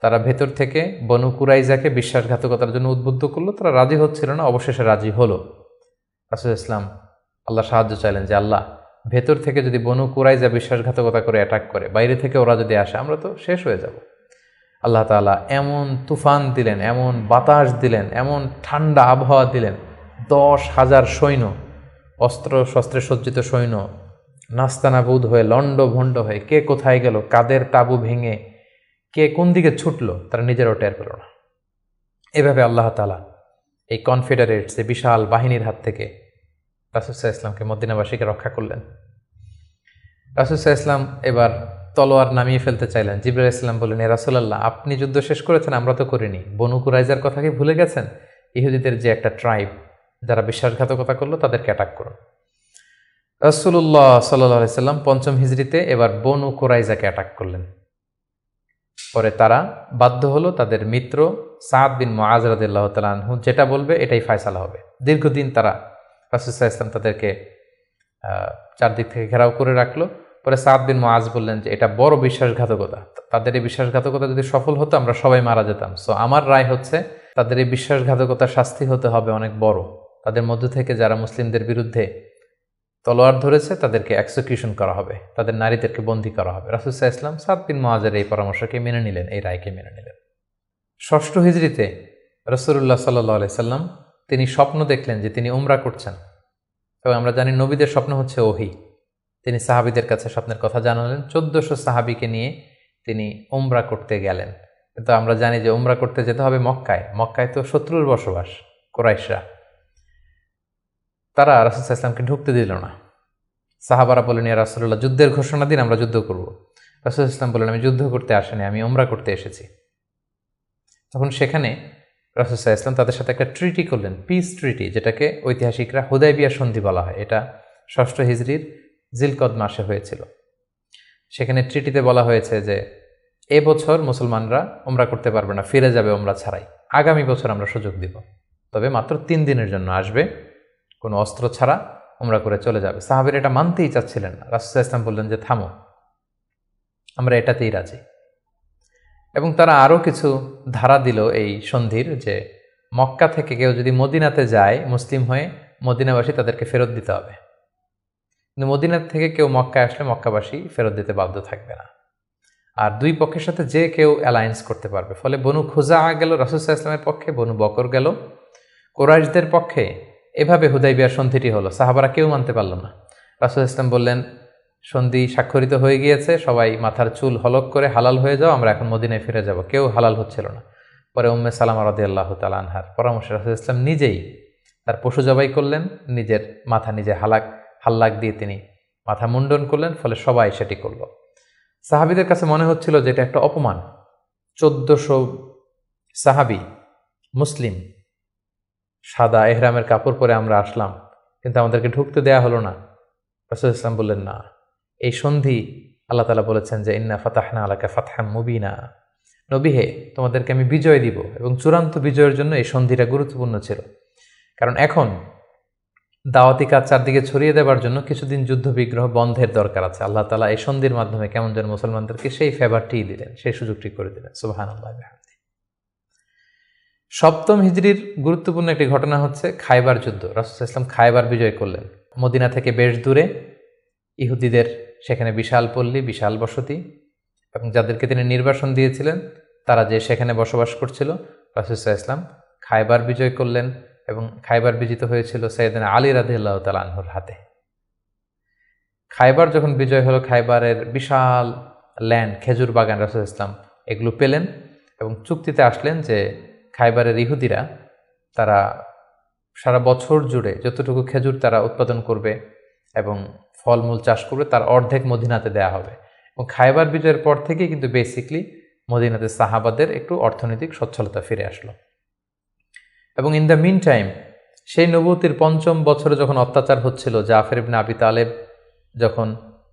তারা ভেতর থেকে বনু কুরাইজাকে বিশ্বাসঘাতকতার জন্য উদ্বুদ্ধ করলো, তারা রাজি হচ্ছিল না, অবশেষে রাজি হলো। রাসূল ইসলাম আল্লাহ সাহায্য চাইলেন যে আল্লাহ, ভেতর থেকে যদি বনু কুরাইজা বিশ্বাসঘাতকতা করে অ্যাটাক করে, বাইরে থেকে ওরা যদি আসে, আমরা তো শেষ হয়ে যাব। আল্লাহ তাআলা এমন তুফান দিলেন, এমন বাতাস দিলেন, এমন ঠান্ডা আবহাওয়া দিলেন, 10,000 সৈন্য, অস্ত্র শস্ত্রে সজ্জিত সৈন্য নাস্তানাবুদ হয়ে লণ্ডভণ্ড হয়ে কে কোথায় গেল, কাদের তাবু ভেঙে কে কোন দিকে ছুটলো, তারা নিজেরাও টের পেল না। এভাবে আল্লাহ তাআলা এই কনফেডারেটস, এই বিশাল বাহিনীর হাত থেকে রাসূল সাল্লাল্লাহু আলাইহি ওয়াসাল্লামকে, মদিনাবাসীকে রক্ষা করলেন। রাসূল সাল্লাল্লাহু আলাইহি ওয়াসাল্লাম এবার তলোয়ার নামিয়ে ফেলতে চাইলেন। জিবরাইল আলাইহিস সালাম বললেন, ইয়া রাসূলুল্লাহ, আপনি যুদ্ধ শেষ করেছেন, আমরা তো করিনি। বনু কুরাইজার কথা কি ভুলে গেছেন? ইহুদিদের যে একটা ট্রাইব, যারা বিশ্বাসঘাতকতা করলো, তাদেরকে অ্যাটাক করুন। রাসূলুল্লাহ সাল্লাল্লাহু আলাইহি সাল্লাম ৫ম হিজরিতে এবার বনু কুরাইজাকে অ্যাটাক করলেন। পরে তারা বাধ্য হলো তাদের মিত্র সাদ বিন মুআজ রাদিয়াল্লাহু তাআলা আনহু যেটা বলবে এটাই ফয়সালা হবে। দীর্ঘদিন তারা রাসূল সাল্লাল্লাহু আলাইহি ওয়াসাল্লাম তাদেরকে চারদিক থেকে ঘেরাও করে রাখলো। পরে সাদ বিন মুআজ বললেন যে এটা বড় বিশ্বাসঘাতকতা, তাদের এই বিশ্বাসঘাতকতা যদি সফল হতো আমরা সবাই মারা যেতাম। সো আমার রায় হচ্ছে তাদের এই বিশ্বাসঘাতকতার শাস্তি হতে হবে অনেক বড়। তাদের মধ্য থেকে যারা মুসলিমদের বিরুদ্ধে তলোয়ার ধরেছে তাদেরকে এক্সিকিউশন করা হবে, তাদের নারীদেরকে বন্দী করা হবে। রাসূল সাল্লাল্লাহু আলাইহি ওয়াসাল্লাম সাদ বিন মুআজের এই পরামর্শকে মেনে নিলেন, এই রায়কে মেনে নিলেন। ৬ষ্ঠ হিজরিতে রাসূলুল্লাহ সাল্লাল্লাহু আলাইহি সাল্লাম তিনি স্বপ্ন দেখলেন যে তিনি উমরা করছেন। এবং আমরা জানি নবীদের স্বপ্ন হচ্ছে ওহী। তিনি সাহাবীদের কাছে স্বপ্নের কথা জানালেন। ১৪০০ সাহাবীকে নিয়ে তিনি উমরা করতে গেলেন। কিন্তু আমরা জানি যে উমরা করতে যেতে হবে মক্কায়। মক্কায় তো শত্রুর বসবাস, কুরাইশরা। তারা রাসূল সাল্লাল্লাহু আলাইহি ওয়াসাল্লামকে ঢুকতে দিল না। সাহাবারা বললেন, ইয়া রাসূলুল্লাহ, যুদ্ধের ঘোষণা দিন, আমরা যুদ্ধ করব। রাসূল সাল্লাল্লাহু আলাইহি ওয়াসাল্লাম বললেন, আমি যুদ্ধ করতে আসিনি, আমি উমরা করতে এসেছি। তখন সেখানে রাসূল সাল্লাল্লাহু আলাইহি ওয়াসাল্লাম তাদের সাথে একটা ট্রিটি করলেন, পিস ট্রিটি, যেটাকে ঐতিহাসিকরা হুদায়বিয়া সন্ধি বলা হয়। এটা ৬ষ্ঠ হিজরির জিলকদ মাসে হয়েছিল। সেখানে ট্রিটিতে বলা হয়েছে যে এবছর মুসলমানরা উমরা করতে পারবে না, ফিরে যাবে উমরা ছাড়াই। আগামী বছর আমরা সুযোগ দিব, তবে মাত্র ৩ দিনের জন্য আসবে, কোনো অস্ত্র ছাড়া উমরা করে চলে যাবে। সাহাবীরা এটা মানতেই চাচ্ছিলেন না। রাসূল সাল্লাল্লাহু আলাইহি ওয়াসাল্লাম বললেন যে থামো, আমরা এটাতেই রাজি। এবং তারা আরও কিছু ধারা দিল এই সন্ধির, যে মক্কা থেকে কেউ যদি মদিনাতে যায় মুসলিম হয়ে, মদিনাবাসী তাদেরকে ফেরত দিতে হবে। কিন্তু মদিনা থেকে কেউ মক্কায় আসলে মক্কাবাসী ফেরত দিতে বাধ্য থাকবে না। আর দুই পক্ষের সাথে যে কেউ অ্যালায়েন্স করতে পারবে। ফলে বনু খুজাআ গেল রাসূল সাল্লাল্লাহু আলাইহি ওয়াসাল্লামের পক্ষে, বনু বকর গেল কুরাইশদের পক্ষে। এভাবে হুদায়বিয়ার সন্ধিটি হলো। সাহাবারা কেউ মানতে পারল না। রাসূল সাল্লাল্লাহু আলাইহি ওয়াসাল্লাম বললেন, সন্ধি স্বাক্ষরিত হয়ে গিয়েছে, সবাই মাথার চুল হলক করে হালাল হয়ে যাও, আমরা এখন মদিনায় ফিরে যাব। কেউ হালাল হচ্ছিল না। পরে উম্মে সালামা রাদিয়াল্লাহু তাআলা আনহার পরামর্শে রাসূল সাল্লাল্লাহু আলাইহি ওয়াসাল্লাম নিজেই তার পশু জবাই করলেন, নিজের মাথা নিজে হাল্লাক দিয়ে তিনি মাথা মুন্ডন করলেন। ফলে সবাই সেটি করল। সাহাবীদের কাছে মনে হচ্ছিল যে এটা একটা অপমান। ১৪০০ সাহাবী মুসলিম, সাদা এহরামের কাপড় পরে আমরা আসলাম, কিন্তু আমাদেরকে ঢুকতে দেয়া হলো না। রাসূল সাল্লাল্লাহু আলাইহি ওয়াসাল্লাম বললেন, না, এই সন্ধি আল্লাহ তাআলা বলেছেন যে ইন্না ফাতাহনা আলাকা ফাতহাম মুবিনা, নবী হে, তোমাদেরকে আমি বিজয় দিব। এবং চূড়ান্ত বিজয়ের জন্য এই সন্ধিটা গুরুত্বপূর্ণ ছিল। কারণ এখন দাওয়াতি কাজ চারদিকে ছড়িয়ে দেওয়ার জন্য কিছুদিন যুদ্ধ বিগ্রহ বন্ধের দরকার আছে। আল্লাহ তাআলা এই সন্ধির মাধ্যমে কেমন যেন মুসলমানদেরকে সেই ফেভারটিই দিলেন, সেই সুযোগটি করে দিলেন। সুবহানাল্লাহ। ৭ম হিজরির গুরুত্বপূর্ণ একটি ঘটনা হচ্ছে খায়বার যুদ্ধ। রাসূল সাল্লাল্লাহু আলাইহি ওয়াসাল্লাম খায়বার বিজয় করলেন। মদিনা থেকে বেশ দূরে ইহুদিদের সেখানে বিশাল পল্লী, বিশাল বসতি, এবং যাদেরকে তিনি নির্বাসন দিয়েছিলেন তারা যে সেখানে বসবাস করছিল। রাসূল সাল্লাল্লাহু আলাইহি ওয়াসাল্লাম খায়বার বিজয় করলেন এবং খায়বার বিজিত হয়েছিল সাইয়েদনা আলী রাদিয়াল্লাহু তাআলা আনহুর হাতে। খায়বার যখন বিজয় হলো, খায়বারের বিশাল ল্যান্ড, খেজুর বাগান, রাসূল সাল্লাল্লাহু আলাইহি ওয়াসাল্লাম এগুলো পেলেন এবং চুক্তিতে আসলেন যে খায়বারের ইহুদিরা তারা সারা বছর জুড়ে যতটুকু খেজুর তারা উৎপাদন করবে এবং ফলমূল চাষ করবে তার অর্ধেক মদিনাতে দেয়া হবে। এবং খায়বার বিজয়ের পর থেকেই কিন্তু বেসিকলি মদিনাতে সাহাবাদের একটু অর্থনৈতিক সচ্ছলতা ফিরে আসলো। এবং ইন দ্য মিন টাইম সেই নবুয়তির ৫ম বছরে যখন অত্যাচার হচ্ছিল, জাফর ইবনে আবি তালেব যখন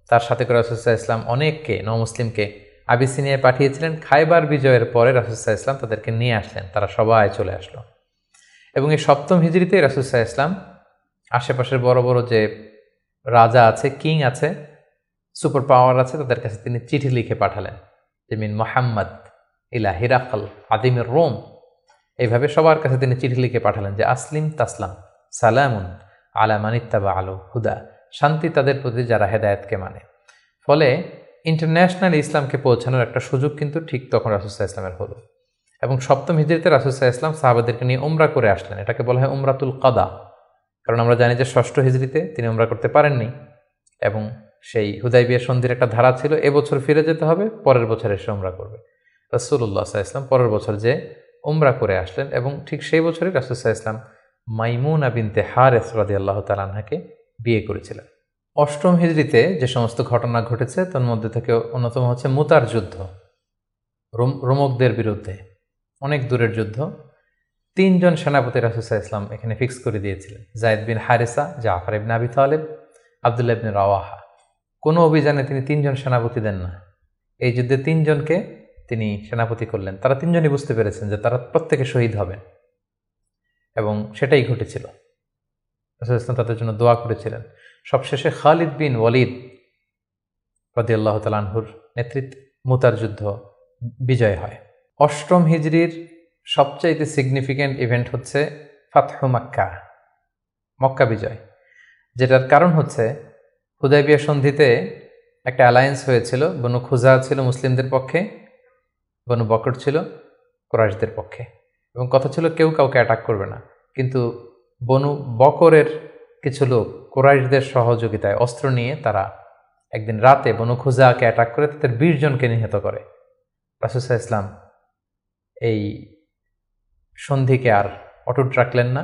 তার সাথে করে রাসূল সাল্লাল্লাহু আলাইহি ওয়াসাল্লাম অনেককে নমুসলিমকে আবিসিনিয়ায় পাঠিয়েছিলেন, খায়বার বিজয়ের পরে রাসূল সাল্লাল্লাহু আলাইহি ওয়াসাল্লাম তাদেরকে নিয়ে আসলেন, তারা সবাই চলে আসলো। এবং এই ৭ম হিজরিতে রাসূল সাল্লাল্লাহু আলাইহি ওয়াসাল্লাম আশেপাশের বড় বড় যে রাজা আছে, কিং আছে, সুপার পাওয়ার আছে, তাদের কাছে তিনি চিঠি লিখে পাঠালেন যে মিন মুহাম্মদ ইলা হিরাকাল আদিমের রোম। এইভাবে সবার কাছে তিনি চিঠি লিখে পাঠালেন যে আসলিম তাসলাম, সালামুন আলা মানিত্তাবা আলো হুদা, শান্তি তাদের প্রতি যারা হেদায়েতকে মানে। ফলে ইন্টারন্যাশনাল ইসলামকে পৌঁছানোর একটা সুযোগ কিন্তু ঠিক তখন রাসূল সাল্লাল্লাহু আলাইহি ওয়াসাল্লামের হলো। এবং সপ্তম হিজরিতে রাসূল সাল্লাল্লাহু আলাইহি ওয়াসাল্লাম সাহাবাদেরকে নিয়ে উমরা করে আসলেন। এটাকে বলা হয় উমরাতুল কাদা, কারণ আমরা জানি যে ষষ্ঠ হিজরিতে তিনি উমরা করতে পারেননি এবং সেই হুদাইবিয়া সন্ধির একটা ধারা ছিল এবছর ফিরে যেতে হবে, পরের বছর এসে উমরা করবে। রাসূলুল্লাহ সাল্লাল্লাহু আলাইহি ওয়াসাল্লাম পরের বছর যে উমরা করে আসলেন এবং ঠিক সেই বছরই রাসূল সাল্লাল্লাহু আলাইহি ওয়াসাল্লাম মাইমুনা বিনতে হারিস রাদিয়াল্লাহু তাআলা আনহাকে বিয়ে করেছিলেন। অষ্টম হিজরিতে যে সমস্ত ঘটনা ঘটেছে তার মধ্যে থেকে অন্যতম হচ্ছে মুতার যুদ্ধ, রোমকদের বিরুদ্ধে অনেক দূরের যুদ্ধ। 3 জন সেনাপতি রাসূল সাল্লাল্লাহু আলাইহি ওয়াসাল্লাম এখানে ফিক্স করে দিয়েছিলেন, যায়েদ বিন হারিসা, জাফর ইবনে আবি তালেব, আব্দুল্লাহ ইবনে রাওয়াহা। কোনো অভিযানে তিনি 3 জন সেনাপতি দেন না, এই যুদ্ধে 3 জনকে তিনি সেনাপতি করলেন। তারা 3 জনই বুঝতে পেরেছেন যে তারা প্রত্যেকে শহীদ হবেন এবং সেটাই ঘটেছিল। রাসূল সাল্লাল্লাহু আলাইহি ওয়াসাল্লাম তাদের জন্য দোয়া করেছিলেন। সবশেষে খালিদ বিন ওয়ালিদ রাদিয়াল্লাহু তাআলা আনহুর নেতৃত্বে মুতার যুদ্ধ বিজয় হয়। অষ্টম হিজরির সবচাইতে সিগনিফিক্যান্ট ইভেন্ট হচ্ছে ফাতহু মক্কা, মক্কা বিজয়, যেটার কারণ হচ্ছে হুদাইবিয়া সন্ধিতে একটা অ্যালায়েন্স হয়েছিল। বনু খুজা ছিল মুসলিমদের পক্ষে, বনু বকর ছিল কুরাইশদের পক্ষে, এবং কথা ছিল কেউ কাউকে অ্যাটাক করবে না। কিন্তু বনু বকরের কিছু লোক কুরাইশদের সহযোগিতায় অস্ত্র নিয়ে তারা একদিন রাতে বনু খুজাকে অ্যাটাক করে তাদের 20 জনকে নিহত করে। রাসূল সাল্লাল্লাহু আলাইহি ওয়াসাল্লাম এই সন্ধিকে আর অটুট রাখলেন না,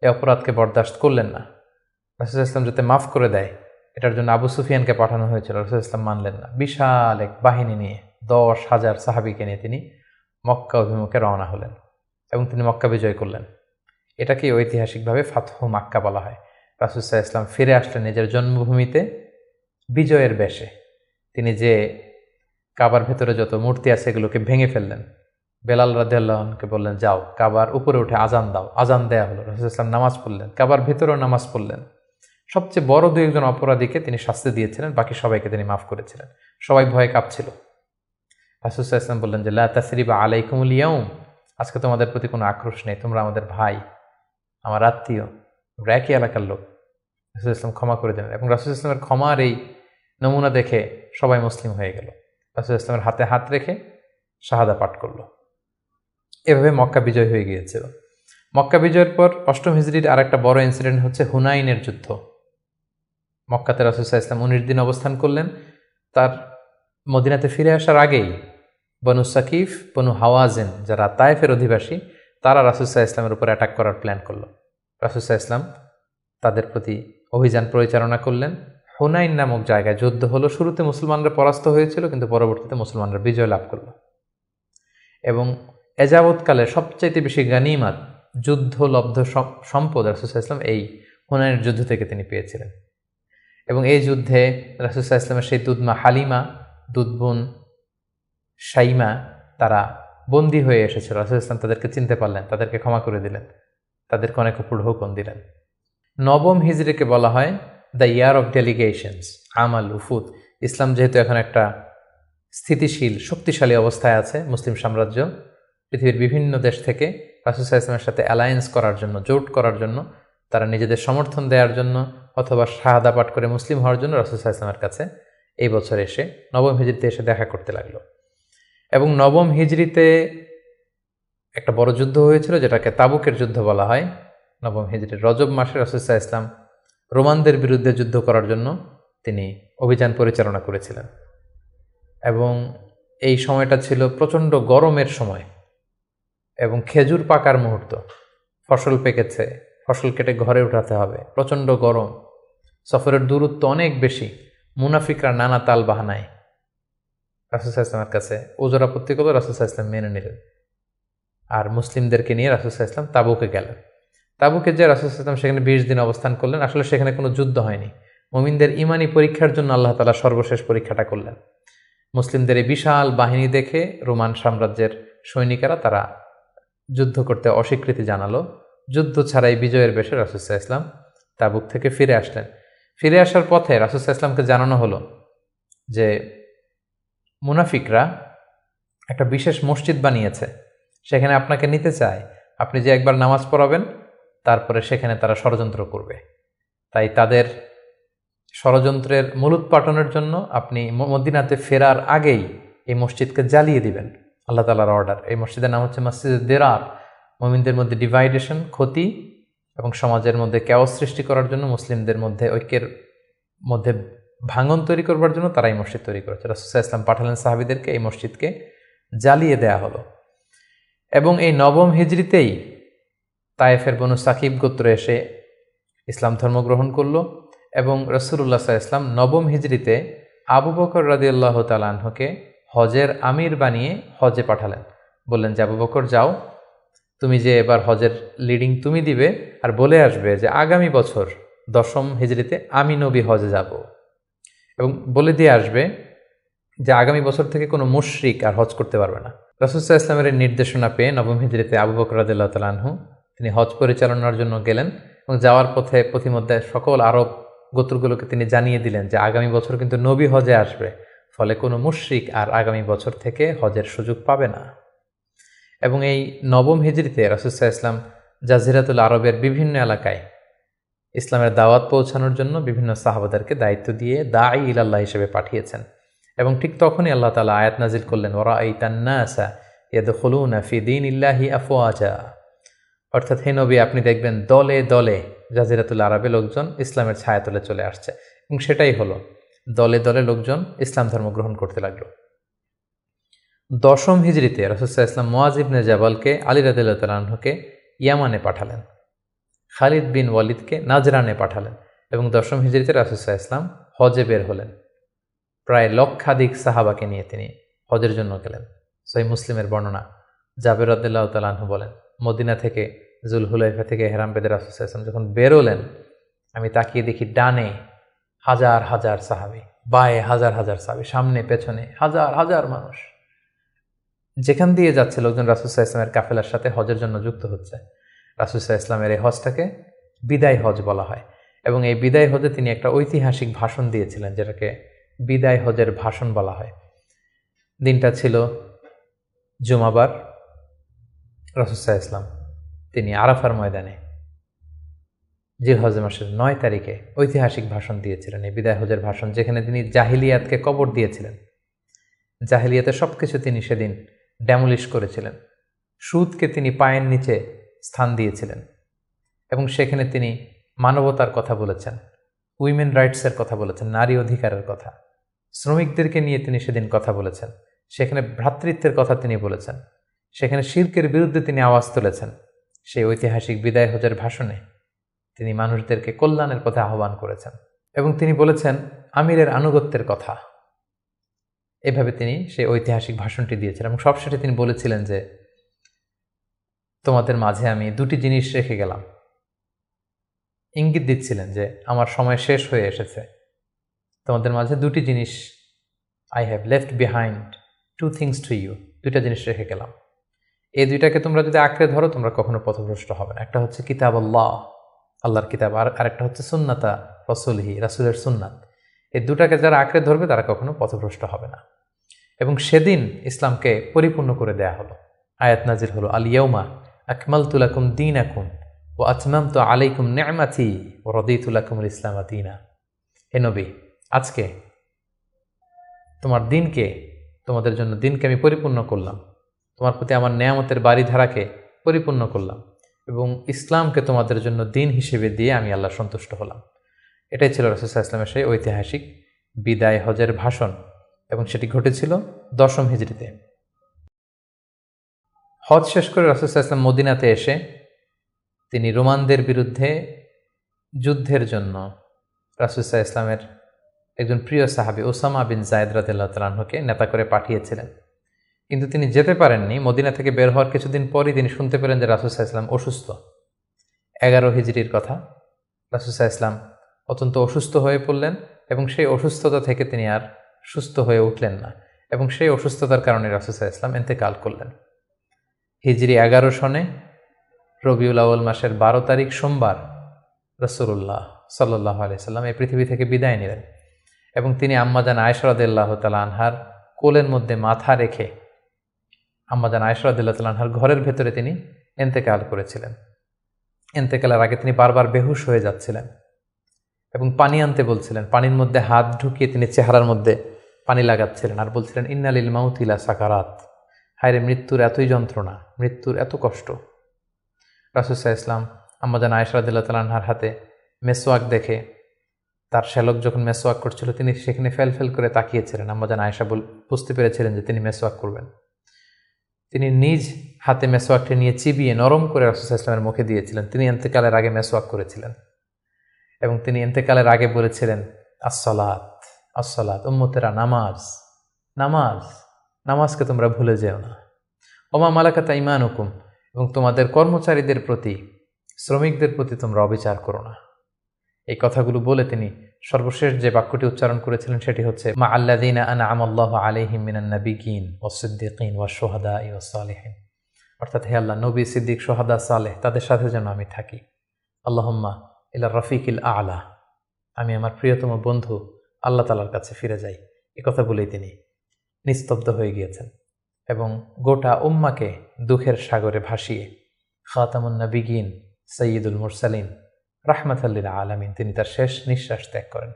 এই অপরাধকে বরদাস্ত করলেন না। রাসূল সাল্লাল্লাহু আলাইহি ওয়াসাল্লাম যাতে মাফ করে দেয় এটার জন্য আবু সুফিয়ানকে পাঠানো হয়েছিল, রাসূল সাল্লাল্লাহু আলাইহি ওয়াসাল্লাম মানলেন না। বিশাল এক বাহিনী নিয়ে 10,000 সাহাবীকে নিয়ে তিনি মক্কা অভিমুখে রওনা হলেন এবং তিনি মক্কা বিজয় করলেন। এটাকে ঐতিহাসিকভাবে ফাতহু মক্কা বলা হয়। রাসূল সাল্লাল্লাহু আলাইহি ওয়াসাল্লাম ফিরে আসলেন নিজের জন্মভূমিতে বিজয়ের বেশে। তিনি যে কাবার ভেতরে যত মূর্তি আছে এগুলোকে ভেঙে ফেললেন। বেলাল রাদিয়াল্লাহু আনহুকে বললেন, যাও কাবার উপরে উঠে আজান দাও। আজান দেয়া হলো। রাসূল সাল্লাল্লাহু আলাইহি ওয়াসাল্লাম নামাজ পড়লেন, কাবার ভেতরেও নামাজ পড়লেন। সবচেয়ে বড় 2-1 জন অপরাধীকে তিনি শাস্তি দিয়েছিলেন, বাকি সবাইকে তিনি মাফ করেছিলেন। সবাই ভয়ে কাঁপছিল। রাসূল সাল্লাল্লাহু আলাইহি ওয়াসাল্লাম বললেন যে লা তাসরিবা আলাইকুমুল ইয়াউম, আজকে তোমাদের প্রতি কোনো আক্রোশ নেই, তোমরা আমাদের ভাই, আমার আত্মীয়, আমরা একই এলাকার লোক। রাসূল সাল্লাল্লাহু আলাইহি ওয়াসাল্লাম ক্ষমা করে দিলেন এবং রাসূল সাল্লাল্লাহু আলাইহি ওয়াসাল্লামের ক্ষমার এই নমুনা দেখে সবাই মুসলিম হয়ে গেল। রাসূল সাল্লাল্লাহু আলাইহি ওয়াসাল্লামের হাতে হাত রেখে শাহাদা পাঠ করল। এভাবে মক্কা বিজয় হয়ে গিয়েছিল। মক্কা বিজয়ের পর অষ্টম হিজরির আরেকটা বড় ইনসিডেন্ট হচ্ছে হুনাইনের যুদ্ধ। মক্কাতে রাসূল সাল্লাল্লাহু আলাইহি ওয়াসাল্লাম 19 দিন অবস্থান করলেন। তার মদিনাতে ফিরে আসার আগেই বনু সাকিফ, বনু হাওয়াজিন যারা তায়েফের অধিবাসী, তারা রাসূল সাল্লাল্লাহু আলাইহি ওয়াসাল্লামের উপর অ্যাটাক করার প্ল্যান করলো। রাসূল সাল্লাল্লাহু আলাইহি ওয়াসাল্লাম তাদের প্রতি অভিযান পরিচালনা করলেন। হুনাইন নামক জায়গায় যুদ্ধ হলো। শুরুতে মুসলমানরা পরাস্ত হয়েছিল, কিন্তু পরবর্তীতে মুসলমানরা বিজয় লাভ করল এবং এযাবৎকালে সবচাইতে বেশি গানিমাত, যুদ্ধলব্ধ সম্পদ রাসূল সাল্লাল্লাহু আলাইহি ওয়াসাল্লাম এই হুনাইনের যুদ্ধ থেকে তিনি পেয়েছিলেন। এবং এই যুদ্ধে রাসূল সাল্লাল্লাহু আলাইহি ওয়াসাল্লামের সেই দুধমা হালিমা, দুধবোন শাইমা, তারা বন্দী হয়ে এসেছিল। রাসূল সাল্লাল্লাহু আলাইহি ওয়াসাল্লাম তাদেরকে চিনতে পারলেন, তাদেরকে ক্ষমা করে দিলেন, তাদেরকে অনেক উপর হুকুম দিলেন। নবম হিজরিকে বলা হয় দ্য ইয়ার অফ ডেলিগেশনস, আমাল উফুদ। ইসলাম যেহেতু এখন একটা স্থিতিশীল শক্তিশালী অবস্থায় আছে, মুসলিম সাম্রাজ্য পৃথিবীর বিভিন্ন দেশ থেকে রাসূল সাল্লাল্লাহু আলাইহি ওয়াসাল্লামের সাথে অ্যালায়েন্স করার জন্য, জোট করার জন্য, তারা নিজেদের সমর্থন দেওয়ার জন্য অথবা শাহাদা পাঠ করে মুসলিম হওয়ার জন্য রাসূল সাল্লাল্লাহু আলাইহি ওয়াসাল্লামের কাছে এই বছর এসে নবম হিজরিতে এসে দেখা করতে লাগলো। এবং নবম হিজরিতে একটা বড় যুদ্ধ হয়েছিল যেটাকে তাবুকের যুদ্ধ বলা হয়। নবম হিজরির রজব মাসে রাসূল সাল্লাল্লাহু আলাইহি ওয়াসাল্লাম রোমানদের বিরুদ্ধে যুদ্ধ করার জন্য তিনি অভিযান পরিচালনা করেছিলেন এবং এই সময়টা ছিল প্রচণ্ড গরমের সময় এবং খেজুর পাকার মুহূর্ত। ফসল পেকেছে, ফসল কেটে ঘরে উঠাতে হবে, প্রচণ্ড গরম, সফরের দূরত্ব অনেক বেশি। মুনাফিকরা নানা তাল বাহানায় রাসূল সাল্লাল্লাহু আলাইহি ওয়াসাল্লামের কাছে ওজর আপত্তি করল, রাসূল সাল্লাল্লাহু আলাইহি ওয়াসাল্লাম মেনে নিলেন আর মুসলিমদেরকে নিয়ে রাসূল সাল্লাল্লাহু আলাইহি ওয়াসাল্লাম তাবুকে গেলেন। তাবুকে যে রাসূল সাল্লাল্লাহু আলাইহি ওয়াসাল্লাম সেখানে 20 দিন অবস্থান করলেন। আসলে সেখানে কোনো যুদ্ধ হয়নি, মুমিনদের ইমানি পরীক্ষার জন্য আল্লাহ তাআলা সর্বশেষ পরীক্ষাটা করলেন। মুসলিমদের এই বিশাল বাহিনী দেখে রোমান সাম্রাজ্যের সৈনিকেরা তারা যুদ্ধ করতে অস্বীকৃতি জানালো। যুদ্ধ ছাড়াই বিজয়ের বেশে রাসূল সাল্লাল্লাহু আলাইহি ওয়াসাল্লাম তাবুক থেকে ফিরে আসলেন। ফিরে আসার পথে রাসূল সাল্লাল্লাহু আলাইহি ওয়াসাল্লামকে জানানো হলো যে মুনাফিকরা একটা বিশেষ মসজিদ বানিয়েছে, সেখানে আপনাকে নিতে চায়। আপনি যে একবার নামাজ পড়াবেন, তারপরে সেখানে তারা ষড়যন্ত্র করবে। তাই তাদের ষড়যন্ত্রের মূলোৎপাটনের জন্য আপনি মদিনাতে ফেরার আগেই এই মসজিদকে জ্বালিয়ে দিবেন। আল্লাহ তাআলার অর্ডার। এই মসজিদের নাম হচ্ছে মসজিদে দিরার। মুমিনদের মধ্যে ডিভাইডেশন, ক্ষতি এবং সমাজের মধ্যে ক্যাওস সৃষ্টি করার জন্য, মুসলিমদের মধ্যে ঐক্যের মধ্যে ভাঙন তৈরি করবার জন্য তারা এই মসজিদ তৈরি করেছে। রাসূল সাল্লাল্লাহু আলাইহি ওয়াসাল্লাম পাঠালেন সাহাবীদেরকে, এই মসজিদকে জ্বালিয়ে দেয়া হলো। এবং এই নবম হিজরিতেই তায়েফের বনু সাকিব গোত্র এসে ইসলাম ধর্ম গ্রহণ করলো এবং রাসূলুল্লাহ সাল্লাল্লাহু আলাইহি ওয়াসাল্লাম নবম হিজরিতে আবু বকর রাদিয়াল্লাহু তাআলা আনহুকে হজের আমির বানিয়ে হজে পাঠালেন। বললেন যে, আবু বকর যাও, তুমি যে এবার হজের লিডিং তুমি দিবে, আর বলে আসবে যে আগামী বছর 10ম হিজরিতে আমি নবী হজে যাব। এবং বলে দিয়ে আসবে যে আগামী বছর থেকে কোনো মুশরিক আর হজ করতে পারবে না। রাসূল সাল্লাল্লাহু আলাইহি ওয়াসাল্লামের নির্দেশনা পেয়ে নবম হিজরিতে আবু বকর রাদিয়াল্লাহু তাআলা আনহু তিনি হজ পরিচালনার জন্য গেলেন এবং যাওয়ার পথে পথিমধ্যে সকল আরব গোত্রগুলোকে তিনি জানিয়ে দিলেন যে আগামী বছর কিন্তু নবী হজে আসবে, ফলে কোনো মুশরিক আর আগামী বছর থেকে হজের সুযোগ পাবে না। এবং এই নবম হিজরিতে রাসূল সাল্লাল্লাহু আলাইহি ওয়াসাল্লাম জাজিরাতুল আরবের বিভিন্ন এলাকায় ইসলামের দাওয়াত পৌঁছানোর জন্য বিভিন্ন সাহাবাদেরকে দায়িত্ব দিয়ে দাঈ ইলাল্লাহ হিসেবে পাঠিয়েছেন। এবং ঠিক তখনই আল্লাহ তাআলা আয়াত নাজিল করলেন, ওয়ারাআইতান নাসা ইয়াদখুলুনা ফি দীনিল্লাহি আফওয়াজা। অর্থাৎ হে নবী, আপনি দেখবেন দলে দলে জাজিরাতুল আরবে লোকজন ইসলামের ছায়াতলে চলে আসছে। এবং সেটাই হলো, দলে দলে লোকজন ইসলাম ধর্ম গ্রহণ করতে লাগলো। 10ম হিজরিতে রাসূল সাল্লাল্লাহু আলাইহি ওয়াসাল্লাম মুআয ইবনে জাবালকে আলী রাদিয়াল্লাহু তাআলা আনহুকে ইয়ামানে পাঠালেন, খালিদ বিন ওয়ালিদকে নাজরানে পাঠালেন এবং 10ম হিজরিতে রাসূল সাল্লাল্লাহু আলাইহি ওয়াসাল্লাম হজে বের হলেন। প্রায় লক্ষাধিক সাহাবাকে নিয়ে তিনি হজের জন্য গেলেন। সহিহ মুসলিমের বর্ণনা, জাবের রাদিয়াল্লাহু তাআলা আনহু বলেন, মদিনা থেকে জুলহুলাইফা থেকে ইহরাম বেঁধে রাসূল সাল্লাল্লাহু আলাইহি ওয়াসাল্লাম যখন বেরোলেন, আমি তাকিয়ে দেখি ডানে হাজার হাজার সাহাবী, বায়ে হাজার হাজার সাহাবী, সামনে পেছনে হাজার হাজার মানুষ। যেখান দিয়ে যাচ্ছে লোকজন রাসূল সাল্লাল্লাহু আলাইহি ওয়াসাল্লামের কাফেলার সাথে হজের জন্য যুক্ত হচ্ছে। রাসূল সাল্লাল্লাহু আলাইহি ওয়াসাল্লামের এই হজটাকে বিদায় হজ বলা হয়। এবং এই বিদায় হজে তিনি একটা ঐতিহাসিক ভাষণ দিয়েছিলেন, যেটাকে বিদায় হজের ভাষণ বলা হয়। দিনটা ছিল জুমাবার। রাসূল সাল্লাল্লাহু আলাইহি ওয়াসাল্লাম তিনি আরাফার ময়দানে জিলহজ মাসের 9 তারিখে ঐতিহাসিক ভাষণ দিয়েছিলেন, এই বিদায় হজের ভাষণ, যেখানে তিনি জাহিলিয়াতকে কবর দিয়েছিলেন। জাহিলিয়াতের সবকিছু তিনি সেদিন ড্যামলিশ করেছিলেন। সুদকে তিনি পায়ের নিচে স্থান দিয়েছিলেন এবং সেখানে তিনি মানবতার কথা বলেছেন, উইমেন রাইটসের কথা বলেছেন, নারী অধিকারের কথা, শ্রমিকদেরকে নিয়ে তিনি সেদিন কথা বলেছেন, সেখানে ভ্রাতৃত্বের কথা তিনি বলেছেন, সেখানে শিরকের বিরুদ্ধে তিনি আওয়াজ তুলেছেন। সেই ঐতিহাসিক বিদায় হজের ভাষণে তিনি মানুষদেরকে কল্যাণের পথে আহ্বান করেছেন এবং তিনি বলেছেন আমিরের আনুগত্যের কথা। এভাবে তিনি সেই ঐতিহাসিক ভাষণটি দিয়েছিলেন এবং সবশেষে তিনি বলেছিলেন যে, তোমাদের মাঝে আমি 2টি জিনিস রেখে গেলাম। ইঙ্গিত দিচ্ছিলেন যে আমার সময় শেষ হয়ে এসেছে, তোমাদের মাঝে 2টি জিনিস, I have left behind 2 things to you, 2টা জিনিস রেখে গেলাম। এই 2টাকে তোমরা যদি আঁকড়ে ধরো, তোমরা কখনো পথভ্রষ্ট হবে না। একটা হচ্ছে কিতাব আল্লাহ, আল্লাহর কিতাব, আর আরেকটা হচ্ছে সুন্নাতা রাসূলিহি, রাসূলের সুন্নাত। এই 2টাকে যারা আঁকড়ে ধরবে তারা কখনো পথভ্রষ্ট হবে না। এবং সেদিন ইসলামকে পরিপূর্ণ করে দেয়া হলো। আয়াত নাজিল হলো, আল ইয়াউমা আকমালতু লাকুম দীনাকুম ওয়া আতমামতু আলাইকুম নি'মাতি ওয়া রাদিতু লাকুমুল ইসলাম দীনা। হে নবী, আজকে তোমাদের জন্য দিনকে আমি পরিপূর্ণ করলাম, তোমার প্রতি আমার নেয়ামতের বাড়িধারাকে পরিপূর্ণ করলাম এবং ইসলামকে তোমাদের জন্য দিন হিসেবে দিয়ে আমি আল্লাহ সন্তুষ্ট হলাম। এটাই ছিল রাসূল সাল্লাল্লাহু আলাইহি ওয়াসাল্লামের সেই ঐতিহাসিক বিদায় হজের ভাষণ এবং সেটি ঘটেছিল 10ম হিজরিতে। হজ শেষ করে রাসূল সাল্লাল্লাহু আলাইহি ওয়াসাল্লাম মদিনাতে এসে তিনি রোমানদের বিরুদ্ধে যুদ্ধের জন্য রাসূল সাল্লাল্লাহু আলাইহি ওয়াসাল্লামের একজন প্রিয় সাহাবী উসামা বিন যায়েদ রাদিয়াল্লাহু তাআলা আনহুকে নেতা করে পাঠিয়েছিলেন। কিন্তু তিনি যেতে পারেননি। মদিনা থেকে বের হওয়ার কিছুদিন পরই তিনি শুনতে পেলেন যে রাসূল সাল্লাল্লাহু আলাইহি ওয়াসাল্লাম অসুস্থ। 11 হিজরির কথা। রাসূল সাল্লাল্লাহু আলাইহি ওয়াসাল্লাম অত্যন্ত অসুস্থ হয়ে পড়লেন এবং সেই অসুস্থতা থেকে তিনি আর সুস্থ হয়ে উঠলেন না এবং সেই অসুস্থতার কারণে রাসূল সাল্লাল্লাহু আলাইহি ওয়াসাল্লাম ইন্তেকাল করলেন। হিজরি 11 সনে রবিউল আউয়াল মাসের 12 তারিখ সোমবার রাসূলুল্লাহ সাল্লাল্লাহু আলাইহি ওয়াসাল্লাম এই পৃথিবী থেকে বিদায় নিলেন এবং তিনি আম্মা জান আয়েশা রাদিয়াল্লাহু তাআলা আনহার কোলের মধ্যে মাথা রেখে আম্মাজান আয়েশা রাদিয়াল্লাহু তাআলা আনহার ঘরের ভেতরে তিনি ইন্তেকাল করেছিলেন। ইন্তেকালের আগে তিনি বারবার বেহুশ হয়ে যাচ্ছিলেন এবং পানি আনতে বলছিলেন। পানির মধ্যে হাত ঢুকিয়ে তিনি চেহারার মধ্যে পানি লাগাচ্ছিলেন আর বলছিলেন, ইন্না লিল মাউতি লা সাকারাত, হায়রে মৃত্যুর এতই যন্ত্রণা, মৃত্যুর এত কষ্ট। রাসূল সাল্লাল্লাহু আলাইহি ওয়াসাল্লাম আম্মাজান আয়েশা রাদিয়াল্লাহু তাআলা আনহার হাতে মেসওয়াক দেখে, তার শ্যালক যখন মেসওয়াক করছিল তিনি সেখানে ফেল করে তাকিয়েছিলেন। আম্মাজান আয়েশা বুঝতে পেরেছিলেন যে তিনি মেসওয়াক করবেন। তিনি নিজ হাতে মেসওয়াকটি নিয়ে চিবিয়ে নরম করে রাসূল সাল্লাল্লাহু আলাইহি ওয়াসাল্লামের মুখে দিয়েছিলেন। তিনি ইন্তেকালের আগে মেসওয়াক করেছিলেন এবং তিনি ইন্তেকালের আগে বলেছিলেন, আসসালাত আসসালাত, উম্মতেরা নামাজ নামাজ, নামাজকে তোমরা ভুলে যেও না। ওমা মালাকাত আইমানুকুম, এবং তোমাদের কর্মচারীদের প্রতি, শ্রমিকদের প্রতি তোমরা অবিচার করো না। এই কথাগুলো বলে তিনি সর্বশেষ যে বাক্যটি উচ্চারণ করেছিলেন সেটি হচ্ছে, মা আল্লাযীনা আনআমা আল্লাহু আলাইহিম মিনান নাবিয়্যিন ওয়াস-সিদ্দীকিন ওয়াশ-শুহাদাই ওয়াস-সালিহিন, অর্থাৎ হে আল্লাহ, নবী, সিদ্দিক, শুহাদা, সালেহ তাদের সাথে যেন আমি থাকি। আল্লাহুম্মা ইলা রাফিকিল আ'লা, আমি আমার প্রিয়তম বন্ধু আল্লাহ তাআলার কাছে ফিরে যাই। এই কথা বলেই তিনি নিস্তব্ধ হয়ে গিয়েছেন এবং গোটা উম্মাকে দুঃখের সাগরে ভাসিয়ে খাতামুন নবিয়্যিন সাইয়্যিদুল মুরসালিন রাহমাতাল লিল আলামিন তিনি তার শেষ নিঃশ্বাস ত্যাগ করেন।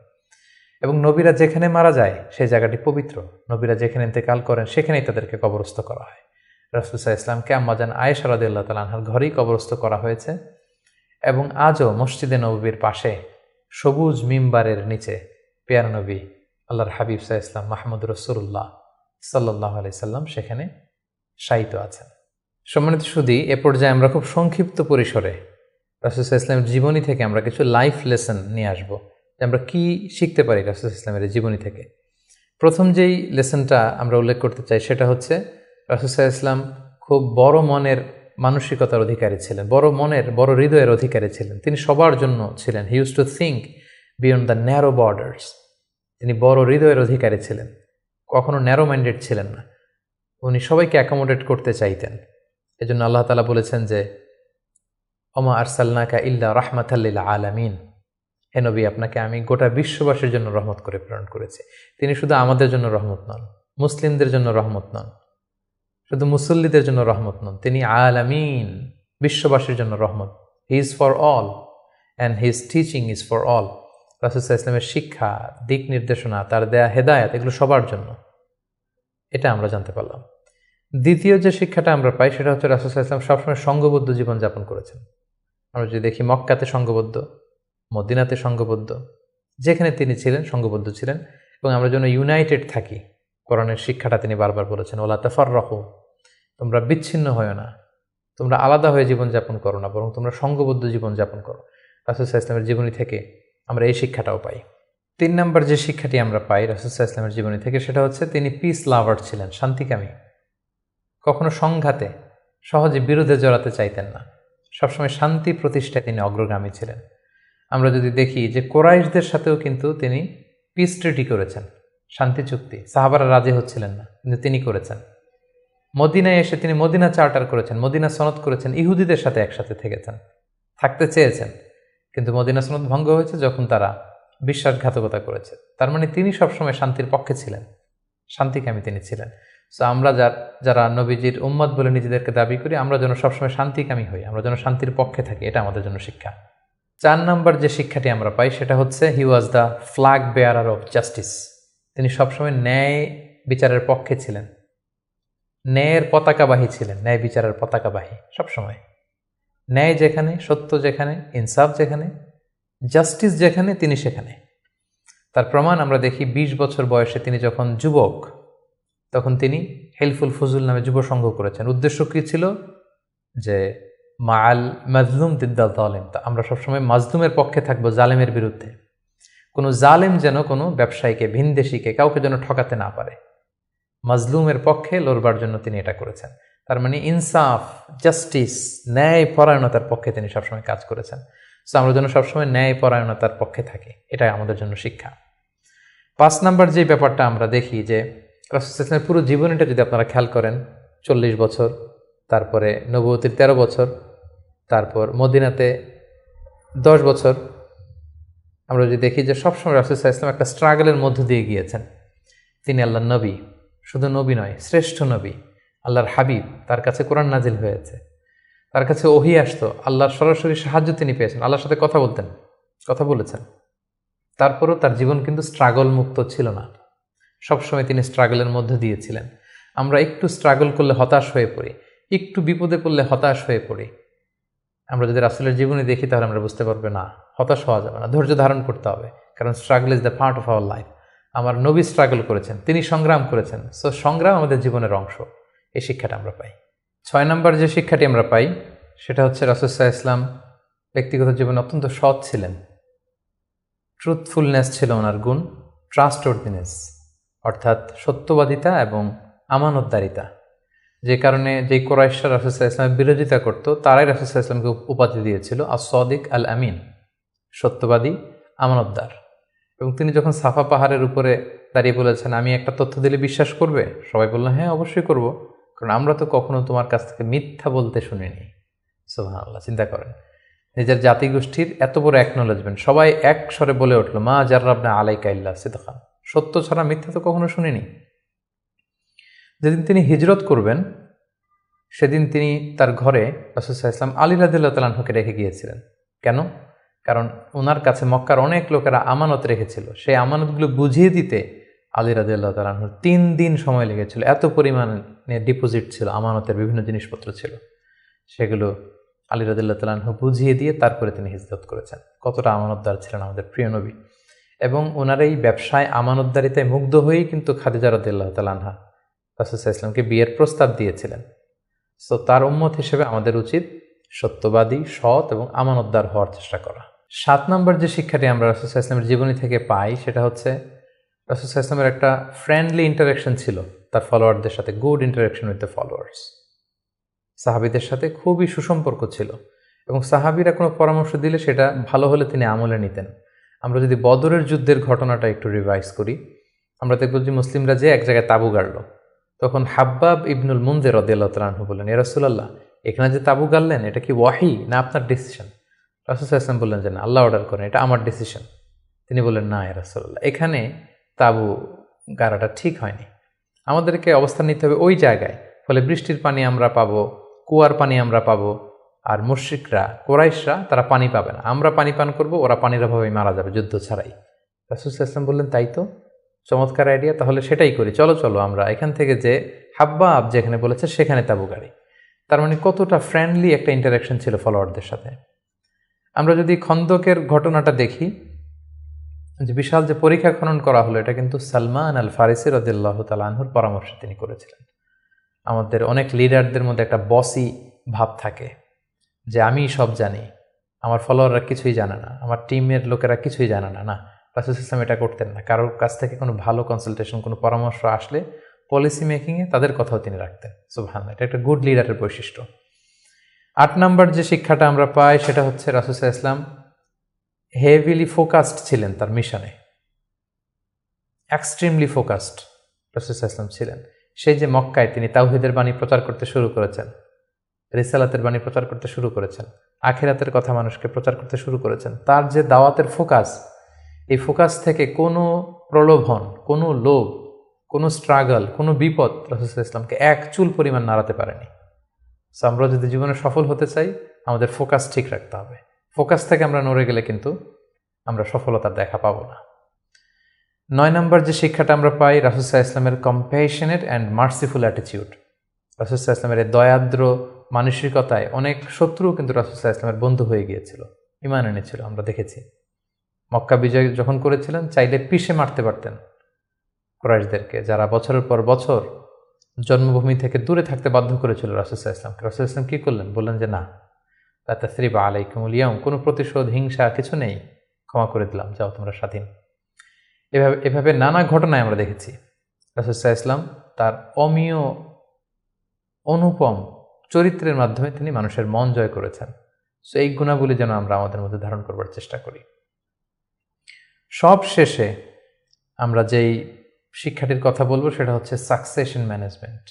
এবং নবীরা যেখানে মারা যায় সেই জায়গাটি পবিত্র। নবীরা যেখানে ইন্তেকাল করেন সেখানেই তাদেরকে কবরস্থ করা হয়। রাসূল সাল্লাল্লাহু আলাইহি ওয়াসাল্লামকে আম্মাজান আয়েশা রাদিয়াল্লাহু তাআলা আনহার ঘরেই কবরস্থ করা হয়েছে এবং আজও মসজিদে নববীর পাশে সবুজ মিম্বারের নিচে পেয়ারা নবী আল্লাহর হাবিব সাল্লাল্লাহু আলাইহি ওয়াসাল্লাম মাহমুদুর রাসূলুল্লাহ সাল্লাল্লাহু আলাইহি সাল্লাম সেখানে শায়িত আছেন। সম্মানিত সুধী, এ পর্যায়ে আমরা খুব সংক্ষিপ্ত পরিসরে রাসূল সাল্লাল্লাহু আলাইহি ওয়াসাল্লামের জীবনী থেকে আমরা কিছু লাইফ লেসন নিয়ে আসবো যে আমরা কি শিখতে পারি রাসূল সাল্লাল্লাহু আলাইহি ওয়াসাল্লামের জীবনী থেকে। প্রথম যেই লেসনটা আমরা উল্লেখ করতে চাই সেটা হচ্ছে, রাসূল সাল্লাল্লাহু আলাইহি ওয়াসাল্লাম খুব বড় মনের মানসিকতার অধিকারী ছিলেন, বড় হৃদয়ের অধিকারী ছিলেন। তিনি সবার জন্য ছিলেন। He use to think beyond the narrow borders. তিনি বড় হৃদয়ের অধিকারী ছিলেন, কখনো ন্যারো মাইন্ডেড ছিলেন না। উনি সবাইকে অ্যাকোমোডেট করতে চাইতেন। এজন্য আল্লাহ তাআলা বলেছেন যে, ওমা আরসালনাকা ইল্লা রাহমাতাল লিল আলামিন, হে নবী, আপনাকে আমি গোটা বিশ্ববাসীর জন্য রহমত করে প্রেরণ করেছি। তিনি শুধু আমাদের জন্য রহমত নন, মুসলিমদের জন্য রহমত নন, শুধু মুসল্লিদের জন্য রহমত নন, তিনি আলামিন, বিশ্ববাসীর জন্য রহমত। He is for all and his teaching is for all. রাসূল সাল্লাল্লাহু আলাইহি ওয়াসাল্লামের শিক্ষা, দিক নির্দেশনা, তার দেয়া হেদায়েত, এগুলো সবার জন্য। এটা আমরা জানতে পারলাম। দ্বিতীয় যে শিক্ষাটা আমরা পাই সেটা হচ্ছে, রাসূল সাল্লাল্লাহু আলাইহি ওয়াসাল্লাম সবসময় সংঘবদ্ধ জীবনযাপন করেছেন। আমরা যদি দেখি, মক্কাতে সংঘবদ্ধ, মদিনাতে সংঘবদ্ধ, যেখানে তিনি ছিলেন সংঘবদ্ধ ছিলেন। এবং আমরা যেন ইউনাইটেড থাকি, কোরআনের শিক্ষাটা তিনি বারবার বলেছেন, ওয়ালা তাফাররাকু, তোমরা বিচ্ছিন্ন হয়ো না, তোমরা আলাদা হয়ে জীবনযাপন করো না, বরং তোমরা সংঘবদ্ধ জীবনযাপন করো। রাসূল সাল্লাল্লাহু আলাইহি ওয়াসাল্লামের জীবনী থেকে আমরা এই শিক্ষাটাও পাই। 3 নম্বর যে শিক্ষাটি আমরা পাই রাসূল সাল্লাল্লাহু আলাইহি ওয়াসাল্লামের জীবনী থেকে সেটা হচ্ছে, তিনি পিস লাভার ছিলেন, শান্তিকামী। কখনো সংঘাতে সহজে বিরোধে জড়াতে চাইতেন না, সবসময় শান্তি প্রতিষ্ঠায় তিনি অগ্রগামী ছিলেন। আমরা যদি দেখি যে কুরাইশদের সাথেও কিন্তু তিনি পিস ট্রিটি করেছেন, শান্তি চুক্তি। সাহাবারা রাজি হচ্ছিলেন না, কিন্তু তিনি করেছেন। মদিনায় এসে তিনি মদিনা চার্টার করেছেন, মদিনা সনদ করেছেন, ইহুদিদের সাথে একসাথে থেকেছেন, থাকতে চেয়েছেন, কিন্তু মদিনা সনদ ভঙ্গ হয়েছে যখন তারা বিশ্বাসঘাতকতা করেছে। তার মানে তিনি সবসময় শান্তির পক্ষে ছিলেন, শান্তিকামী তিনি ছিলেন। সো আমরা যারা নবীজির উম্মত বলে নিজেদেরকে দাবি করি, আমরা যেন সবসময় শান্তিকামী হই, আমরা যেন শান্তির পক্ষে থাকি, এটা আমাদের জন্য শিক্ষা। 4 নম্বর যে শিক্ষাটি আমরা পাই সেটা হচ্ছে, he was the flag bearer of justice. তিনি সবসময় ন্যায় বিচারের পক্ষে ছিলেন, ন্যায়ের পতাকাবাহী ছিলেন, ন্যায় বিচারের পতাকাবাহী। সবসময় ন্যায় যেখানে, সত্য যেখানে, ইনসাফ যেখানে, জাস্টিস যেখানে, তিনি সেখানে। তার প্রমাণ আমরা দেখি, 20 বছর বয়সে তিনি যখন যুবক, তখন তিনি হেলফুল ফুজুল নামে যুব সংঘ করেছেন। উদ্দেশ্য কী ছিল? যে মাআল মাজলুম দিদ্দাল জালেম, আমরা সবসময় মাজলুমের পক্ষে থাকবো, জালেমের বিরুদ্ধে। কোনো জালেম যেন কোনো ব্যবসায়ীকে, ভিনদেশিকে, কাউকে যেন ঠকাতে না পারে, মাজলুমের পক্ষে লড়বার জন্য তিনি এটা করেছেন। তার মানে ইনসাফ, জাস্টিস, ন্যায় পরায়ণতার পক্ষে তিনি সবসময় কাজ করেছেন। সো আমরা যেন সবসময় ন্যায় পরায়ণতার পক্ষে থাকি, এটাই আমাদের জন্য শিক্ষা। 5 নম্বর যে ব্যাপারটা আমরা দেখি যে, রাসূল সাল্লাল্লাহু আলাইহি ওয়াসাল্লামের পুরো জীবনীটা যদি আপনারা খেয়াল করেন, 40 বছর, তারপরে নবুয়তির 13 বছর, তারপর মদিনাতে 10 বছর, আমরা যদি দেখি যে সবসময় রাসূল সাল্লাল্লাহু আলাইহি ওয়াসাল্লাম একটা স্ট্রাগলের মধ্য দিয়ে গিয়েছেন। তিনি আল্লাহর নবী, শুধু নবী নয়, শ্রেষ্ঠ নবী, আল্লাহর হাবিব, তার কাছে কোরআন নাজিল হয়েছে, তার কাছে ওহী আসতো, আল্লাহর সরাসরি সাহায্য তিনি পেয়েছেন, আল্লাহর সাথে কথা বলতেন, কথা বলেছেন। তারপরও তার জীবন কিন্তু স্ট্রাগল মুক্ত ছিল না, সবসময় তিনি স্ট্রাগলের মধ্যে দিয়েছিলেন। আমরা একটু স্ট্রাগল করলে হতাশ হয়ে পড়ি, একটু বিপদে পড়লে হতাশ হয়ে পড়ি। আমরা যদি রাসূলের জীবনে দেখি তাহলে আমরা বুঝতে পারবো না, হতাশ হওয়া যাবে না, ধৈর্য ধারণ করতে হবে, কারণ struggle is the part of our life. আমার নবী স্ট্রাগল করেছেন, তিনি সংগ্রাম করেছেন, সো সংগ্রাম আমাদের জীবনের অংশ। এই শিক্ষাটা আমরা পাই। 6 নম্বর যে শিক্ষাটি আমরা পাই সেটা হচ্ছে রাসূল সাল্লাল্লাহু আলাইহি ওয়াসাল্লাম ব্যক্তিগত জীবনে অত্যন্ত সৎ ছিলেন। ট্রুথফুলনেস ছিল ওনার গুণ, ট্রাস্টওয়ার্দিনেস অর্থাৎ সত্যবাদিতা এবং আমানতদারিতা। যে কারণে যেই কুরাইশরা রাসূল সাল্লাল্লাহু আলাইহি ওয়াসাল্লামের বিরোধিতা করত, তারাই রাসূল সাল্লাল্লাহু আলাইহি ওয়াসাল্লামকে উপাধি দিয়েছিল আস-সাদিক আল আমিন, সত্যবাদী, আমানতদার। এবং তিনি যখন সাফা পাহাড়ের উপরে দাঁড়িয়ে বলেছেন, আমি একটা তথ্য দিলে বিশ্বাস করবে? সবাই বলল, হ্যাঁ অবশ্যই করব, কারণ আমরা তো কখনো তোমার কাছ থেকে মিথ্যা বলতে শুনিনি। সুবহানাল্লাহ, চিন্তা করেন, নিজের জাতিগোষ্ঠীর এত বড় অ্যাকনোলেজমেন্ট, সবাই এক স্বরে বলে উঠল, মা জাররাবনা আলাইকা ইল্লা সিদকান, সত্য ছাড়া মিথ্যা তো কখনো শুনিনি। যেদিন তিনি হিজরত করবেন সেদিন তিনি তার ঘরে রাসূল সাল্লাল্লাহু আলাইহি ওয়াসাল্লাম আলী রাদিয়াল্লাহু তাআলা আনহুকে রেখে গিয়েছিলেন। কেন? কারণ ওনার কাছে মক্কার অনেক লোকেরা আমানত রেখেছিল, সেই আমানতগুলো বুঝিয়ে দিতে আলী রাদিয়াল্লাহু তাআলা আনহুর 3 দিন সময় লেগেছিল। এত পরিমাণে ডিপোজিট ছিল, আমানতের বিভিন্ন জিনিসপত্র ছিল, সেগুলো আলী রাদিয়াল্লাহু তাআলা আনহু বুঝিয়ে দিয়ে তারপরে তিনি হিজরত করেছেন। কতটা আমানতদার ছিলেন আমাদের প্রিয় নবী। এবং ওনার এই ব্যবসায় আমানতদারিতায় মুগ্ধ হয়েই কিন্তু খাদিজা রাদিয়াল্লাহু তাআলা আনহা রাসূল সাল্লাল্লাহু আলাইহি ওয়াসাল্লামকে বিয়ের প্রস্তাব দিয়েছিলেন। সো তার উম্মত হিসেবে আমাদের উচিত সত্যবাদী, সৎ এবং আমানতদার হওয়ার চেষ্টা করা। 7 নম্বর যে শিক্ষাটি আমরা রাসূল সাল্লাল্লাহু আলাইহি ওয়াসাল্লামের জীবনী থেকে পাই সেটা হচ্ছে রাসূল সাল্লাল্লাহু আলাইহি ওয়াসাল্লামের একটা ফ্রেন্ডলি ইন্টারাকশন ছিল তার ফলোয়ারদের সাথে, good interaction with the followers. সাহাবীদের সাথে খুবই সুসম্পর্ক ছিল এবং সাহাবীরা কোনো পরামর্শ দিলে সেটা ভালো হলে তিনি আমলে নিতেন। আমরা যদি বদরের যুদ্ধের ঘটনাটা একটু রিভাইজ করি, আমরা দেখব যে মুসলিমরা যে এক জায়গায় তাঁবু গাড়ল, তখন হাব্বাব ইবনুল মুনজির রাদিয়াল্লাহু তাআলা আনহু বললেন, ইয়া রাসূলুল্লাহ, এখানে যে তাঁবু গাড়লেন এটা কি ওয়াহি না আপনার ডিসিশন? রাসূল সাল্লাল্লাহু আলাইহি ওয়াসাল্লাম বললেন যে না, আল্লাহ অর্ডার করেন, এটা আমার ডিসিশন। তিনি বললেন, না ইয়া রাসূলুল্লাহ, এখানে তাঁবু গাড়াটা ঠিক হয়নি, আমাদেরকে অবস্থান নিতে হবে ওই জায়গায়, ফলে বৃষ্টির পানি আমরা পাবো, কুয়ার পানি আমরা পাবো, আর মুশরিকরা, কুরাইশরা তারা পানি পাবে না, আমরা পানি পান করব, ওরা পানির অভাবে মারা যাবে যুদ্ধ ছাড়াই। রাসূল সাল্লাল্লাহু আলাইহি ওয়াসাল্লাম বললেন, তাই তো, চমৎকার আইডিয়া, তাহলে সেটাই করি, চলো চলো আমরা এখান থেকে যে হাব্বাব যেখানে বলেছে সেখানে তাঁবু গাড়ি। তার মানে কতটা ফ্রেন্ডলি একটা ইন্টারাকশন ছিল ফলোয়ারদের সাথে। আমরা যদি খন্দকের ঘটনাটা দেখি, যে বিশাল যে পরীক্ষা খনন করা হলো, এটা কিন্তু সালমান আল ফারিসি রাদিয়াল্লাহু তাআলা আনহুর পরামর্শে তিনি করেছিলেন। আমাদের অনেক লিডারদের মধ্যে একটা বসি ভাব থাকে, যে আমি সব জানি, আমার ফলোয়াররা কিছুই জানে না, আমার টিমের লোকেরা কিছুই জানে না। না, রাসূল সাল্লাল্লাহু আলাইহি ওয়াসাল্লাম এটা করতেন না। কারোর কাছ থেকে কোনো ভালো কনসালটেশন, কোনো পরামর্শ আসলে পলিসি মেকিংয়ে তাদের কথাও তিনি রাখতেন। সুবহানাল্লাহ, এটা একটা গুড লিডারের বৈশিষ্ট্য। 8 নম্বর যে শিক্ষাটা আমরা পাই সেটা হচ্ছে রাসূল সাল্লাল্লাহু আলাইহি ওয়াসাল্লাম হেভিলি ফোকাসড ছিলেন তার মিশনে, এক্সট্রিমলি ফোকাসড রাসূল সাল্লাল্লাহু আলাইহি ওয়াসাল্লাম ছিলেন। সেই যে মক্কায় তিনি তাওহীদের বাণী প্রচার করতে শুরু করেছেন, রিসালাতের বাণী প্রচার করতে শুরু করেছেন, আখিরাতের কথা মানুষকে প্রচার করতে শুরু করেছেন, তার যে দাওয়াতের ফোকাস, এই ফোকাস থেকে কোনো প্রলোভন, কোনো লোভ, কোনো স্ট্রাগল, কোনো বিপদ রাসূল সাল্লাল্লাহু আলাইহি ওয়াসাল্লামকে এক চুল পরিমাণ নাড়াতে পারেনি। সো আমরা যদি জীবনে সফল হতে চাই, আমাদের ফোকাস ঠিক রাখতে হবে। ফোকাস থেকে আমরা নড়ে গেলে কিন্তু আমরা সফলতার দেখা পাবো না। 9 নম্বর যে শিক্ষাটা আমরা পাই, রাসূল সাল্লাল্লাহু আলাইহি ওয়াসাল্লামের কম্প্যাশনেট অ্যান্ড মার্সিফুল অ্যাটিটিউড। রাসূল সাল্লাল্লাহু আলাইহি ওয়াসাল্লামের দয়াদ্র মানসিকতায় অনেক শত্রু কিন্তু রাসূল সাল্লাল্লাহু আলাইহি ওয়াসাল্লামের বন্ধু হয়ে গিয়েছিল, ঈমান এনেছিল, আমরা দেখেছি। মক্কা বিজয় যখন করেছিলেন, চাইলে পিষে মারতে পারতেন কুরাইশদেরকে, যারা বছরের পর বছর জন্মভূমি থেকে দূরে থাকতে বাধ্য করেছিল রাসূল সাল্লাল্লাহু আলাইহি ওয়াসাল্লামকে। রাসূল সাল্লাল্লাহু আলাইহি ওয়াসাল্লাম কী করলেন? বললেন যে না, লা তাসরিবা আলাইকুমুল ইয়াউম, কোনো প্রতিশোধ, হিংসা কিছু নেই, ক্ষমা করে দিলাম, যাও তোমরা স্বাধীন। এভাবে নানা ঘটনায় আমরা দেখেছি রাসূল সাল্লাল্লাহু আলাইহি ওয়াসাল্লাম তার অমীয় অনুপম চরিত্রের মাধ্যমে তিনি মানুষের মন জয় করেছেন। সো এই গুণাবলী যেন আমরা আমাদের মধ্যে ধারণ করবার চেষ্টা করি। সব শেষে আমরা যেই শিক্ষাটির কথা বলবো সেটা হচ্ছে succession management.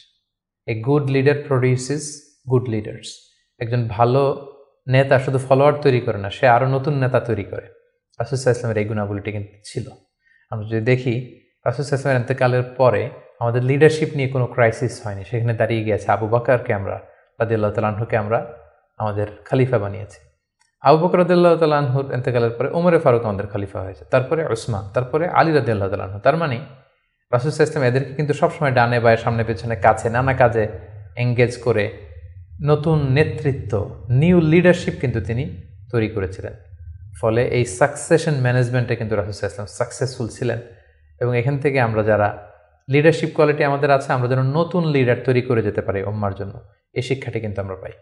A good leader produces good leaders. একজন ভালো নেতা শুধু ফলোয়ার তৈরি করে না, সে আরও নতুন নেতা তৈরি করে। রাসূল সাল্লাল্লাহু আলাইহি ওয়াসাল্লামের এই গুণাবলীটি কিন্তু ছিল। আমরা যদি দেখি, রাসূল সাল্লাল্লাহু আলাইহি ওয়াসাল্লামের ইন্তেকালের পরে আমাদের লিডারশিপ নিয়ে কোনো ক্রাইসিস হয়নি, সেখানে দাঁড়িয়ে গিয়েছে আবু বকরকে আমরা রাদিয়াল্লাহু তাআলা আনহুকে আমরা আমাদের খলিফা বানিয়েছি। আবু বকর রাদিয়াল্লাহু তাআলা আনহুর ইন্তেকালের পরে ওমরে ফারুক আমাদের খলিফা হয়েছে, তারপরে উসমান, তারপরে আলী রাদিয়াল্লাহু তাআলা আনহু। তার মানে রাসূল সাল্লাল্লাহু আলাইহি ওয়াসাল্লাম এদেরকে কিন্তু সবসময় ডানে বায়ে সামনে পেছনে কাছে নানা কাজে এঙ্গেজ করে নতুন নেতৃত্ব, নিউ লিডারশিপ কিন্তু তিনি তৈরি করেছিলেন। ফলে এই সাকসেশন ম্যানেজমেন্টে কিন্তু রাসূল সাল্লাল্লাহু আলাইহি ওয়াসাল্লাম সাকসেসফুল ছিলেন। এবং এখান থেকে আমরা যারা লিডারশিপ কোয়ালিটি আমাদের আছে, আমরা যেন নতুন লিডার তৈরি করে যেতে পারি উম্মার জন্য, এই শিক্ষাটি কিন্তু আমরা পাই।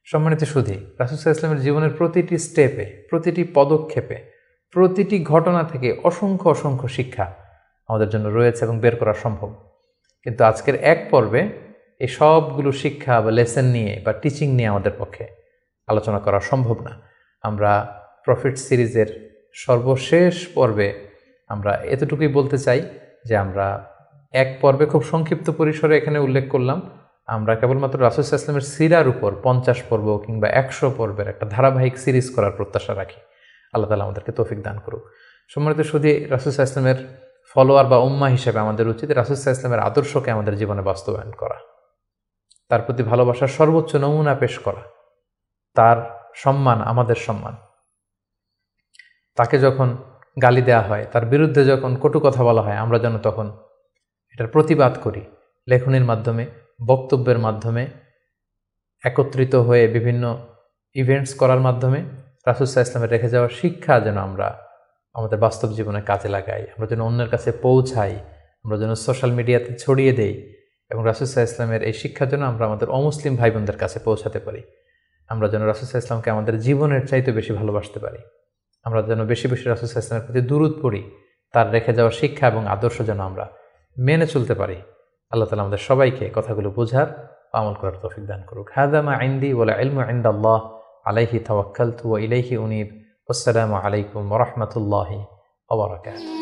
সম্মানিত সুধী, রাসূল সাল্লাল্লাহু আলাইহি ওয়াসাল্লামের জীবনের প্রতিটি স্টেপে, প্রতিটি পদক্ষেপে, প্রতিটি ঘটনা থেকে অসংখ্য অসংখ্য শিক্ষা আমাদের জন্য রয়েছে এবং বের করা সম্ভব। কিন্তু আজকের এক পর্বে এই সবগুলো শিক্ষা বা লেসন নিয়ে বা টিচিং নিয়ে আমাদের পক্ষে আলোচনা করা সম্ভব না। আমরা প্রফিট সিরিজের সর্বশেষ পর্বে আমরা এতটুকুই বলতে চাই যে আমরা এক পর্বে খুব সংক্ষিপ্ত পরিসরে এখানে উল্লেখ করলাম, আমরা কেবলমাত্র রাসূল সাল্লাল্লাহু আলাইহি ওয়াসাল্লামের সিরার উপর 50 পর্ব কিংবা 100 পর্বের একটা ধারাবাহিক সিরিজ করার প্রত্যাশা রাখি। আল্লাহ তাআলা আমাদেরকে তৌফিক দান করুক। সম্মানিত সুধী, রাসূল সাল্লাল্লাহু আলাইহি ওয়াসাল্লামের ফলোয়ার বা উম্মাহ হিসেবে আমাদের উচিত রাসূল সাল্লাল্লাহু আলাইহি ওয়াসাল্লামের আদর্শকে আমাদের জীবনে বাস্তবায়ন করা, তার প্রতি ভালোবাসার সর্বোচ্চ নমুনা পেশ করা, তার সম্মান আমাদের সম্মান। তাকে যখন গালি দেওয়া হয়, তার বিরুদ্ধে যখন কটু কথা বলা হয়, আমরা যেন তখন এটার প্রতিবাদ করি, লেখনীর মাধ্যমে, বক্তব্যের মাধ্যমে, একত্রিত হয়ে বিভিন্ন ইভেন্টস করার মাধ্যমে রাসূল সাল্লাল্লাহু আলাইহি ওয়াসাল্লামের রেখে যাওয়া শিক্ষা যেন আমরা আমাদের বাস্তব জীবনে কাজে লাগাই, আমরা যেন অন্যের কাছে পৌঁছাই, আমরা যেন সোশ্যাল মিডিয়াতে ছড়িয়ে দেই এবং রাসূল সাল্লাল্লাহু আলাইহি ওয়াসাল্লামের এই শিক্ষা যেন আমরা আমাদের অমুসলিম ভাই বোনদের কাছে পৌঁছাতে পারি। আমরা যেন রাসূল সাল্লাল্লাহু আলাইহি ওয়াসাল্লামকে আমাদের জীবনের চাইতে বেশি ভালোবাসতে পারি। আমরা যেন বেশি বেশি রাসূল সাল্লাল্লাহু আলাইহি ওয়াসাল্লামের প্রতি দুরূদ পড়ি, তার রেখে যাওয়া শিক্ষা এবং আদর্শ যেন আমরা মেনে চলতে পারি। আল্লাহ তাআলা আমাদের সবাইকে কথাগুলো বোঝার, আমল করার তৌফিক দান করুক। হাযা মা ইনদি ওয়াল ইলমু ইনদাল্লাহ আলাইহি তাওয়াক্কালতু ওয়া ইলাইহি উনীব। আসসালামু আলাইকুম ওয়া রাহমাতুল্লাহি ওয়া বারাকাতুহু।